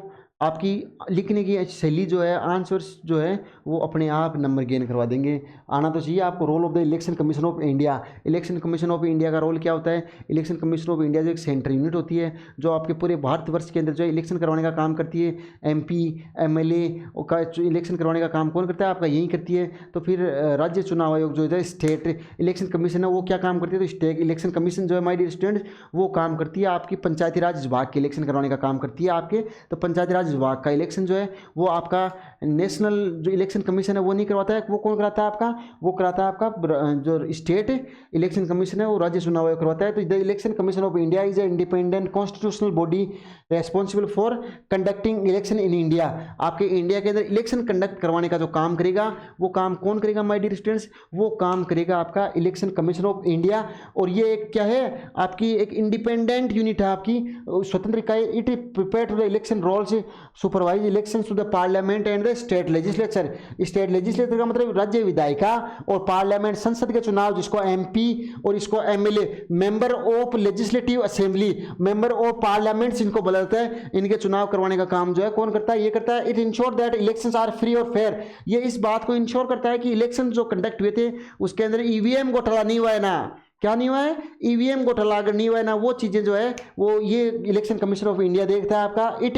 आपकी लिखने की शैली जो है, आंसर्स जो है वो अपने आप नंबर गेन करवा देंगे। आना तो चाहिए आपको। Role of the election commission of India, election commission of India का रोल क्या होता है? इलेक्शन कमीशन ऑफ इंडिया जो एक सेंट्रल यूनिट होती है जो आपके पूरे भारतवर्ष के अंदर जो है इलेक्शन करवाने का काम करती है। एमपी, एमएलए का इलेक्शन करवाने का काम कौन करता है? आपका यही करती है। तो फिर राज्य चुनाव आयोग जो है स्टेट इलेक्शन कमीशन है वो क्या काम करती है? तो स्टेट इलेक्शन कमीशन जो है माय डियर स्टूडेंट्स वो काम करती है आपकी पंचायती राज विभाग के इलेक्शन करवाने का काम करती है आपके। तो पंचायती राज विभाग का इलेक्शन जो है वो आपका नेशनल जो इलेक्शन कमीशन है वो नहीं करवाता है, वो कौन कराता है आपका? वो कराता है आपका जो स्टेट इलेक्शन कमीशन है वो राज्य चुनाव आयोग करवाता है। तो the election commission of India is a independent constitutional body responsible for conducting election in India. आपके इंडिया के अंदर इलेक्शन कंडक्ट करवाने का जो काम करेगा वो काम कौन करेगा माय डियर स्टूडेंट्स? वो काम करेगा आपका इलेक्शन कमीशन ऑफ इंडिया। और ये एक क्या है? आपकी एक इंडिपेंडेंट यूनिट है, आपकी स्वतंत्र इकाई। It prepare to the election rolls supervise election to the parliament and the state legislature. State legislature का मतलब राज्य विधायिका और पार्लियामेंट संसद के चुनाव, जिसको एमपी और इसको MLA member of legislative assembly, member of parliament इनको बोला जाता है, इनके चुनाव करवाने का काम जो है कौन करता है? ये करता है। It ensure that elections are free और फेयर। ये इस बात को इंश्योर करता है कि इलेक्शन जो कंडक्ट हुए थे उसके अंदर ईवीएम घोटाला नहीं हुआ है ना। क्या नहीं हुआ है? ईवीएम घोटाला अगर नहीं हुआ है ना, वो चीजें जो है वो ये इलेक्शन कमीशन ऑफ इंडिया देखता है आपका। It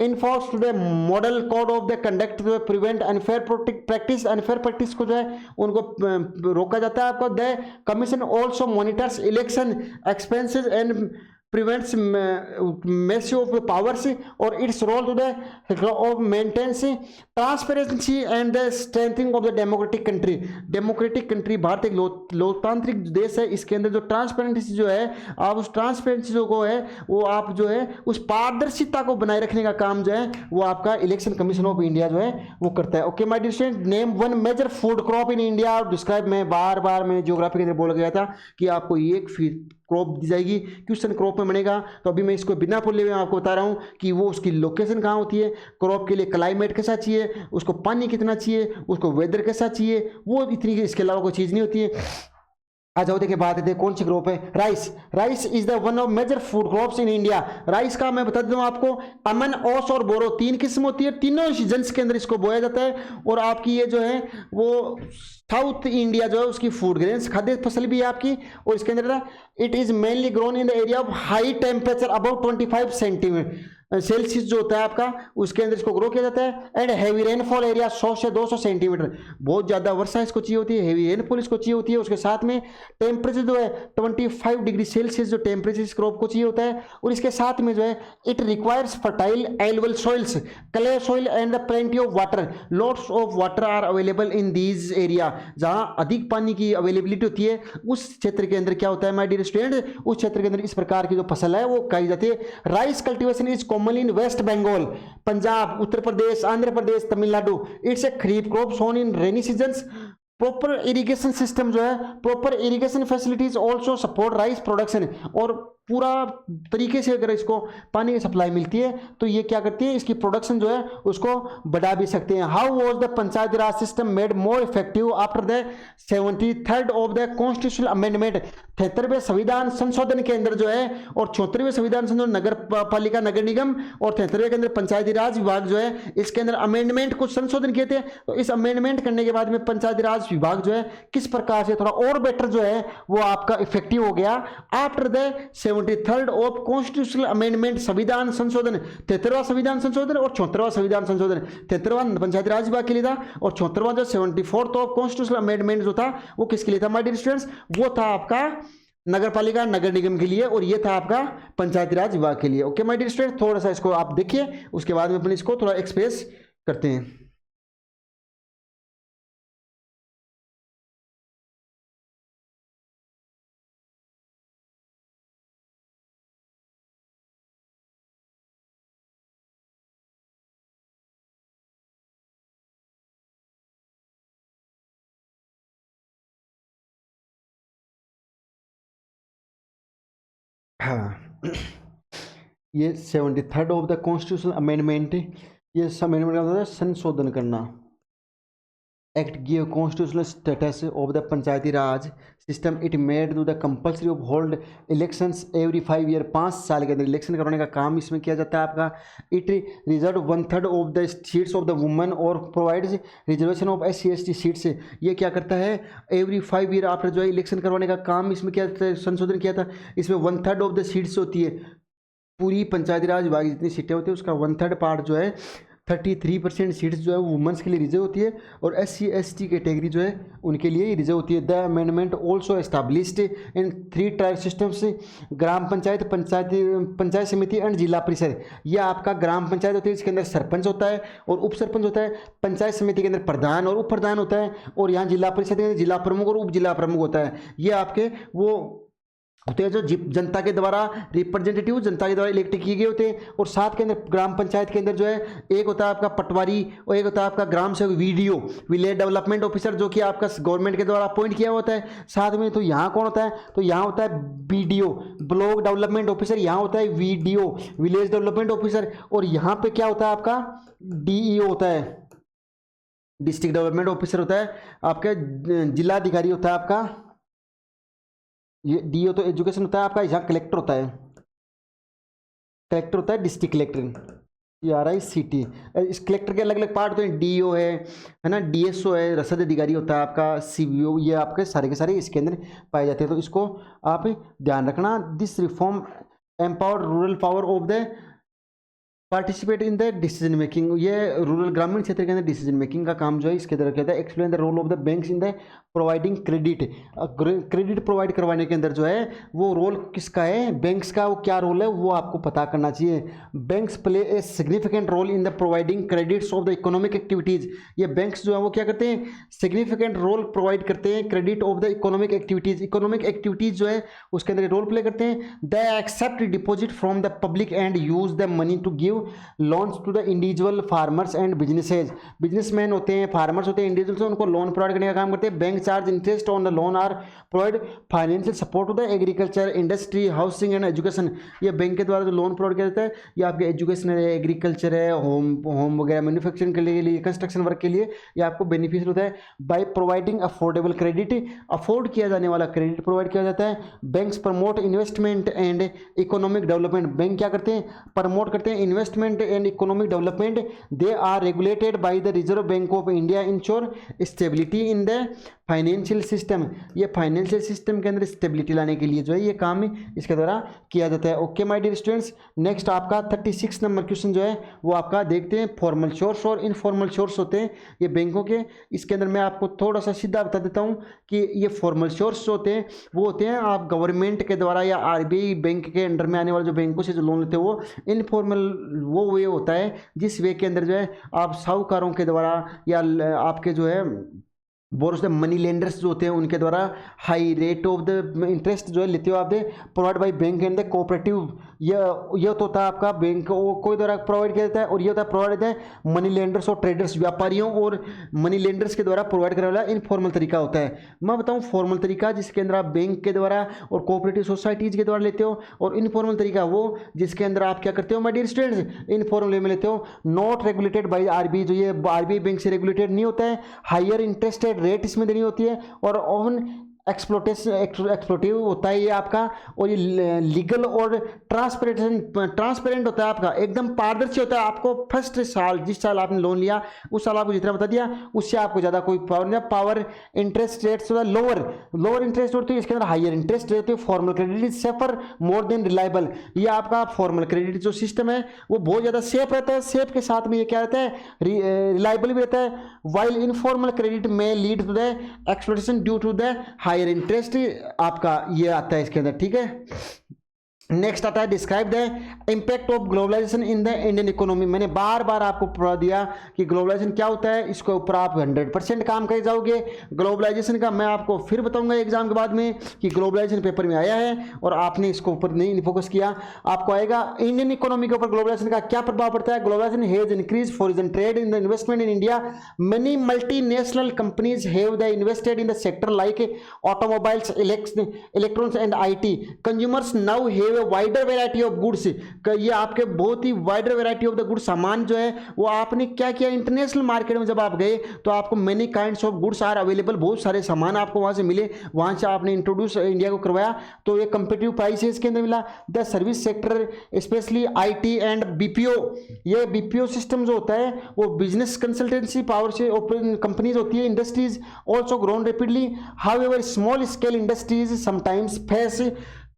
enforce to the model code of the conduct to prevent unfair practice. Unfair practice को जो है उनको रोका जाता है आपको। The commission also monitors election expenses and prevents mess of powers, or its role to the of maintains transparency and the strengthening of the democratic country। democratic country Bharat एक लोकतांत्रिक देश है, इसके अंदर जो ट्रांसपेरेंसी जो है, आप उस ट्रांसपेरेंसी जो को है वो आप जो है उस पारदर्शिता को बनाए रखने का काम जो है वो आपका इलेक्शन कमीशन ऑफ इंडिया जो है वो करता है। Okay my dear student, name one major food crop in India और डिस्क्राइब। मैं बार बार मैंने ज्योग्राफी के अंदर बोला गया था कि आपको एक क्रॉप दी जाएगी, क्वेश्चन क्रॉप में बनेगा। तो अभी मैं इसको बिना बोले हुए आपको बता रहा हूँ कि वो उसकी लोकेशन कहाँ होती है, क्रॉप के लिए क्लाइमेट कैसा चाहिए, उसको पानी कितना चाहिए, उसको वेदर कैसा चाहिए, वो इतनी इसके अलावा कोई चीज़ नहीं होती है। आ जाओ देखिए बात है कौन सी क्रॉप है? Rice. Rice is the one of major food crops in India. Rice का मैं बता दूं आपको, अमन, ओस और बोरो 3 किस्म होती है, तीनों सीजन्स के अंदर इसको बोया जाता है। और आपकी ये जो है वो साउथ इंडिया जो है उसकी फूड ग्रेन्स खाद्य फसल भी है आपकी। और इसके अंदर it is mainly grown in the area of high temperature about 25 centimetre Celsius जो होता है आपका, उसके अंदर इसको ग्रो किया जाता है। एंड हैवी रेनफॉल एरिया 100 से 200 सेंटीमीटर, बहुत ज़्यादा वर्षा इसको चाहिए होती है, हैवी रेनफॉल इसको चाहिए होती है। उसके साथ में टेम्परेचर जो है 25 डिग्री सेल्सियस जो टेम्परेचर इस क्रॉप को चाहिए होता है। और इसके साथ में जो है it requires fertile alluvial soils, clay soil and the plenty of water. Lots of water are available in these area. जहाँ अधिक पानी की अवेलेबिलिटी होती है उस क्षेत्र के अंदर क्या होता है माय डियर स्टूडेंट? उस क्षेत्र के अंदर इस प्रकार की जो फसल है वो खाई जाती है। Rice cultivation is commonly in west Bengal, Punjab, Uttar Pradesh, Andhra Pradesh, Tamil Nadu. It's a kharif crop sown in rainy seasons. Proper irrigation system जो है, proper irrigation facilities also support rice production. और पूरा तरीके से अगर इसको पानी की सप्लाई मिलती है तो ये क्या करती है, इसकी प्रोडक्शन जो है उसको बढ़ा भी सकते हैं। How was the Panchayati Raj system made more effective after the 73rd of the constitutional amendment. 73वें संविधान संशोधन के अंदर जो है, और 74वें संविधान संशोधन नगर पालिका नगर निगम, और 73वें के अंदर पंचायती राज विभाग जो है इसके अंदर अमेंडमेंट कुछ संशोधन किए थे। तो इस अमेंडमेंट करने के बाद में पंचायती राज विभाग जो है किस प्रकार से थोड़ा और बेटर जो है वो आपका इफेक्टिव हो गया after the 73rd of constitutional amendment. संविधान संशोधन, 73वां संविधान संशोधन और 74वां संविधान संशोधन। 73वां पंचायती राज विभाग के लिए था और 74वां जो 74th ऑफ कॉन्स्टिट्यूशनल अमेंडमेंट जो था वो किसके लिए था माय डियर स्टूडेंट्स? वो था आपका नगर पालिका नगर निगम के लिए, और ये था आपका पंचायती राज विभाग के लिए। ओके माय डियर स्टूडेंट, थोड़ा सा इसको आप देखिए, उसके बाद में अपन इसको थोड़ा एक्सप्रेस करते हैं। हाँ, ये 73rd of the constitutional amendment, ये अमेंडमेंट का मतलब संशोधन करना। Act give constitutional status of the Panchayati Raj system, it made to the compulsory of hold elections every 5 year, 5 साल के अंदर इलेक्शन करवाने का काम इसमें किया जाता है आपका। It reserve 1/3 of the seats of the women और provides reservation of SC/ST seats. ये क्या करता है, एवरी 5 ईयर आफ्टर जो है इलेक्शन करवाने का काम इसमें किया जाता है, संशोधन किया था। इसमें 1/3 ऑफ द सीट्स होती है, पूरी पंचायती राज विभाग जितनी सीटें होती है उसका 1/3 पार्ट जो है 33% सीट्स जो है वो वुमेंस के लिए रिजर्व होती है, और SC/ST कैटेगरी जो है उनके लिए रिजर्व होती है। The amendment also established in 3 tier systems, gram panchayat, panchayat samiti and जिला परिषद। यह आपका ग्राम पंचायत होती है, इसके अंदर सरपंच होता है और उप सरपंच होता है। पंचायत समिति के अंदर प्रधान और उप प्रधान होता है, और यहाँ जिला परिषद के अंदर जिला प्रमुख और उप जिला प्रमुख होता है। ये आपके वो होते हैं जो जनता के द्वारा रिप्रेजेंटेटिव, जनता के द्वारा इलेक्ट किए गए होते हैं। और साथ के अंदर ग्राम पंचायत के अंदर जो है एक होता है आपका पटवारी और एक होता है आपका ग्राम सेवक, VDO, विलेज डेवलपमेंट ऑफिसर, जो कि आपका गवर्नमेंट के द्वारा अपॉइंट किया होता है। साथ में तो यहाँ कौन होता है, तो यहाँ होता है BDO, ब्लॉक डेवलपमेंट ऑफिसर, यहाँ होता है VDO, विलेज डेवलपमेंट ऑफिसर, और यहाँ पे क्या होता है आपका DEO होता है, डिस्ट्रिक्ट डेवलपमेंट ऑफिसर होता है। आपका जिलाधिकारी होता है आपका, ये DO तो एजुकेशन होता है आपका। यहाँ कलेक्टर होता है, डिस्ट्रिक्ट कलेक्टर, RICT। इस कलेक्टर के अलग अलग पार्ट होते हैं, DO है ना, DSO है, रसद अधिकारी होता है आपका, CBO, ये आपके सारे के सारे इसके अंदर पाए जाते हैं। तो इसको आप ध्यान रखना। This reform empowered rural power of the participate in the decision making, ये रूरल ग्रामीण क्षेत्र के अंदर डिसीजन मेकिंग का काम जो है इसके अंदर कहता है। Explain the role of the banks in the providing credit, credit provide करवाने के अंदर जो है वो रोल किसका है, बैंक्स का, वो क्या रोल है वो आपको पता करना चाहिए। Banks play a significant role in the providing credits of the economic activities, ये बैंक्स जो है वो क्या करते हैं, सिग्निफिकेंट रोल प्रोवाइड करते हैं credit of the economic activities, economic activities जो है उसके अंदर रोल प्ले करते हैं। The accept deposit from the public and use the money to give loans to the individual farmers and businesses, businessman होते हैं, फार्मर्स होते हैं, इंडिविजुअल्स उनको लोन प्रोवाइड करने का काम करते हैं। Bank charge interest on the loan are provide financial support to the agriculture, industry, housing and education. ये बैंक के द्वारा जो लोन प्रोवाइड किया जाता है ये आपके एजुकेशन है, एग्रीकल्चर है, होम वगैरह मैन्युफैक्चरिंग के लिए, कंस्ट्रक्शन वर्क के लिए ये आपको बेनिफिशियल होता है। By providing affordable credit, afford किया जाने वाला क्रेडिट प्रोवाइड किया जाता है। Banks promote investment and economic development, bank क्या करते हैं, प्रमोट करते हैं investment and economic development. They are regulated by the reserve bank of India, ensure stability in the financial system, ये फाइनेंशियल सिस्टम के अंदर स्टेबिलिटी लाने के लिए जो है ये काम इसके द्वारा किया जाता है। Okay my dear students, next आपका 36 नंबर क्वेश्चन जो है वो आपका देखते हैं। फॉर्मल सोर्स और इनफॉर्मल सोर्स होते हैं ये बैंकों के, इसके अंदर मैं आपको थोड़ा सा सीधा बता देता हूँ कि ये फॉर्मल सोर्स होते हैं वो होते हैं आप गवर्नमेंट के द्वारा या RBI बैंक के अंडर में आने वाले जो बैंकों से जो लोन लेते हैं वो इनफॉर्मल वो वे होता है जिस वे के अंदर जो है आप साहूकारों के द्वारा या आपके जो है बोरोस द मनी लेंडर्स जो होते हैं उनके द्वारा high rate of the interest जो है लेते हो आप they provide by bank and the cooperative, ये तो होता है आपका बैंक को कोई द्वारा प्रोवाइड किया जाता है, और ये होता है प्रोवाइड होता है मनी लेंडर्स और ट्रेडर्स, व्यापारियों और मनी लेंडर्स के द्वारा प्रोवाइड करने वाला इनफॉर्मल तरीका होता है। मैं बताऊँ फॉर्मल तरीका जिसके अंदर आप बैंक के द्वारा और कोऑपरेटिव सोसाइटीज़ के द्वारा लेते हो, और इनफॉर्मल तरीका वो जिसके अंदर आप क्या करते हो my dear students, informal way में लेते हो, नॉट रेगुलेटेड बाय RBI, जो ये RBI बैंक से रेगुलेटेड नहीं होता है, हायर इंटरेस्ट रेट इसमें देनी होती है, और ऑन एक्सप्लोटिव होता है ये आपका, और ये लीगल और ट्रांसपेरेंट होता है आपका, एकदम पारदर्शी होता है। आपको फर्स्ट साल जिस साल आपने लोन लिया उस साल आपको जितना बता दिया उससे आपको ज़्यादा कोई पावर नहीं। Power interest rates lower interest होती है, इसके अंदर हायर इंटरेस्ट रेट होती है। Formal credit is safer more than reliable, ये आपका फॉर्मल क्रेडिट जो सिस्टम है वो बहुत ज़्यादा सेफ रहता है, सेफ के साथ में ये क्या रहता है रिलायबल भी रहता है। वाइल इनफॉर्मल क्रेडिट में lead to the exploitation due to the high higher interest आपका ये आता है इसके अंदर, ठीक है। नेक्स्ट आता है describe the impact of globalization in the Indian economy. मैंने बार बार आपको पढ़ा दिया कि ग्लोबलाइजेशन क्या होता है, इसके ऊपर आप 100% काम कर जाओगे। ग्लोबलाइजेशन का मैं आपको फिर बताऊंगा एग्जाम के बाद में कि ग्लोबलाइजेशन पेपर में आया है और आपने इसको ऊपर नहीं फोकस किया। आपको आएगा इंडियन इकोनॉमी के ऊपर ग्लोबलाइजेशन का क्या प्रभाव पड़ता है। Globalisation has increase foreign trade in the investment in India. Many multinational companies have the invested in the sector like automobiles, electronics and IT। Consumers now have wider variety of goods. ये आपके बहुत ही wider variety of the goods, सामान जो है वो आपने क्या किया, इंटरनेशनल मार्केट में जब आप गए तो आपको many kinds of goods are available, बहुत सारे सामान आपको वहां से मिले, वहां से आपने इंट्रोड्यूस इंडिया को करवाया, तो ये कंपेटिटिव प्राइस इसके अंदर मिला। The service sector specially IT and BPO, ये BPO सिस्टम जो होता है वो बिजनेस कंसल्टेंसी पावर से कंपनीज होती है। Industries also grown rapidly, however small scale industries sometimes face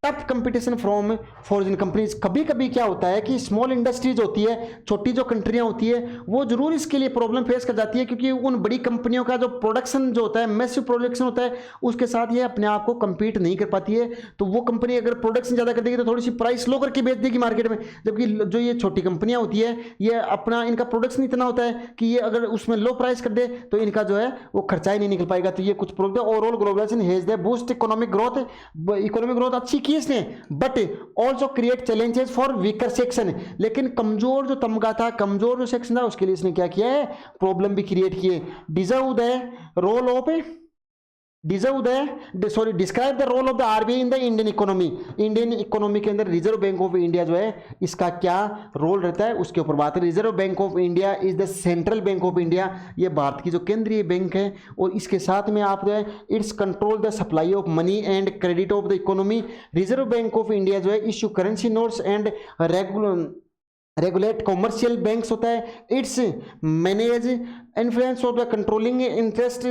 tough competition from foreign companies. कभी कभी क्या होता है कि स्मॉल इंडस्ट्रीज होती है, छोटी जो कंट्रियां होती है, वो जरूर इसके लिए प्रॉब्लम फेस कर जाती है, क्योंकि उन बड़ी कंपनियों का जो प्रोडक्शन जो होता है, मैसिव प्रोडक्शन होता है, उसके साथ ये अपने आप को compete नहीं कर पाती है। तो वो कंपनी अगर प्रोडक्शन ज़्यादा कर देगी तो थोड़ी सी प्राइस लो करके बेच देगी मार्केट में, जबकि जो ये छोटी कंपनियां होती है ये अपना इनका प्रोडक्शन इतना होता है कि ये अगर उसमें लो प्राइस कर दे तो इनका जो है वो खर्चा ही नहीं निकल पाएगा। तो ये कुछ product overall globalization has the boost economic growth अच्छी की इसने, but also create challenges for weaker section. लेकिन कमजोर जो तमगा था, कमजोर जो सेक्शन था, उसके लिए इसने क्या किया है, प्रॉब्लम भी क्रिएट किए। Deserve describe the role of द RBI in the Indian economy. Indian economy के अंदर रिजर्व बैंक ऑफ इंडिया जो है इसका क्या रोल रहता है उसके ऊपर बात है। Reserve bank of India is the central bank of India, ये भारत की जो केंद्रीय बैंक है, और इसके साथ में आप जो है its control the supply of money and credit of the economy. Reserve bank of India जो है issue currency notes and regulate commercial banks होता है। Its manage influence of the controlling interest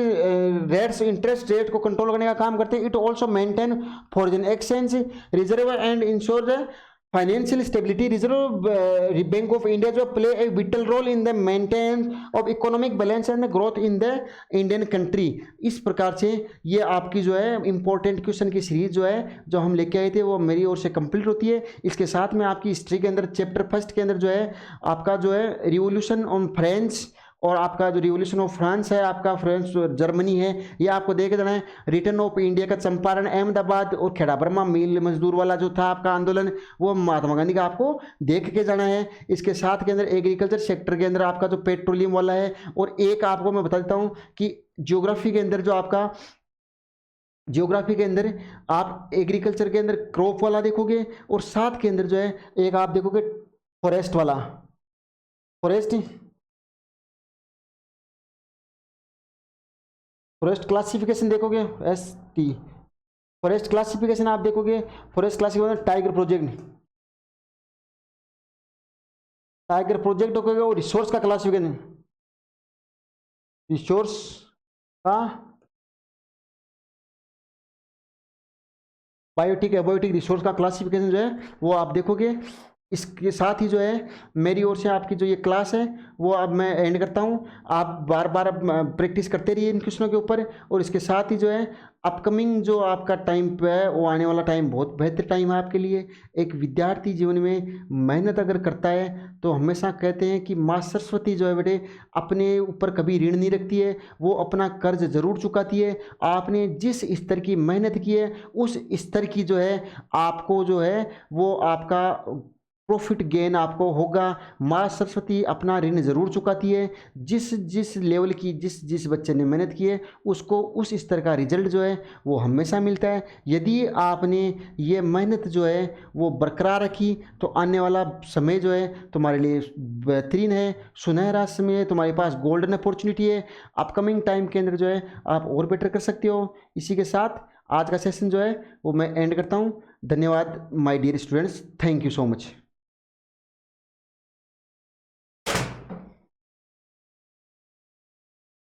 rate को कंट्रोल करने का काम करते हैं। It also maintain foreign exchange reserve and ensure the financial stability. Reserve bank of India जो play a vital role in the maintain of economic balance and growth in the Indian country. इस प्रकार से ये आपकी जो है important question की series जो है जो हम लेके आए थे वो मेरी ओर से कंप्लीट होती है। इसके साथ में आपकी हिस्ट्री के अंदर चैप्टर फर्स्ट के अंदर जो है आपका जो है रिवोल्यूशन ऑन फ्रेंच, और आपका जो रिवोल्यूशन ऑफ फ्रांस है, आपका फ्रांस जर्मनी है, ये आपको देखे जाना है। रिटर्न ऑफ इंडिया का चंपारण, अहमदाबाद और खेड़ा बर्मा मिल मजदूर वाला जो था आपका आंदोलन, वो महात्मा गांधी का आपको देख के जाना है। इसके साथ के अंदर एग्रीकल्चर सेक्टर के अंदर आपका जो पेट्रोलियम वाला है, और एक आपको मैं बता देता हूँ कि ज्योग्राफी के अंदर जो आपका ज्योग्राफी के अंदर आप एग्रीकल्चर के अंदर क्रॉप वाला देखोगे, और साथ के अंदर जो है एक आप देखोगे फॉरेस्ट वाला, फॉरेस्ट क्लासिफिकेशन देखोगे, ST फॉरेस्ट क्लासिफिकेशन आप देखोगे। फॉरेस्ट क्लासिफिकेशन टाइगर प्रोजेक्ट देखोगे, और रिसोर्स का क्लासिफिकेशन, रिसोर्स का बायोटिक रिसोर्स का क्लासिफिकेशन जो है वो आप देखोगे। इसके साथ ही जो है मेरी ओर से आपकी जो ये क्लास है वो अब मैं एंड करता हूँ। आप बार बार प्रैक्टिस करते रहिए इन क्वेश्चनों के ऊपर, और इसके साथ ही जो है अपकमिंग जो आपका टाइम पे है वो आने वाला टाइम बहुत बेहतर टाइम है आपके लिए। एक विद्यार्थी जीवन में मेहनत अगर करता है तो हमेशा कहते हैं कि माँ सरस्वती जो है बेटे अपने ऊपर कभी ऋण नहीं रखती है, वो अपना कर्ज ज़रूर चुकाती है। आपने जिस स्तर की मेहनत की है उस स्तर की जो है आपको जो है वो आपका प्रॉफिट गेन आपको होगा। माँ सरस्वती अपना ऋण ज़रूर चुकाती है। जिस लेवल की जिस बच्चे ने मेहनत की है उसको उस स्तर का रिजल्ट जो है वो हमेशा मिलता है। यदि आपने ये मेहनत जो है वो बरकरार रखी तो आने वाला समय जो है तुम्हारे लिए बेहतरीन है, सुनहरा समय है, तुम्हारे पास गोल्डन अपॉर्चुनिटी है। अपकमिंग टाइम के अंदर जो है आप और बेटर कर सकते हो। इसी के साथ आज का सेशन जो है वो मैं एंड करता हूँ। धन्यवाद my dear students, thank you so much.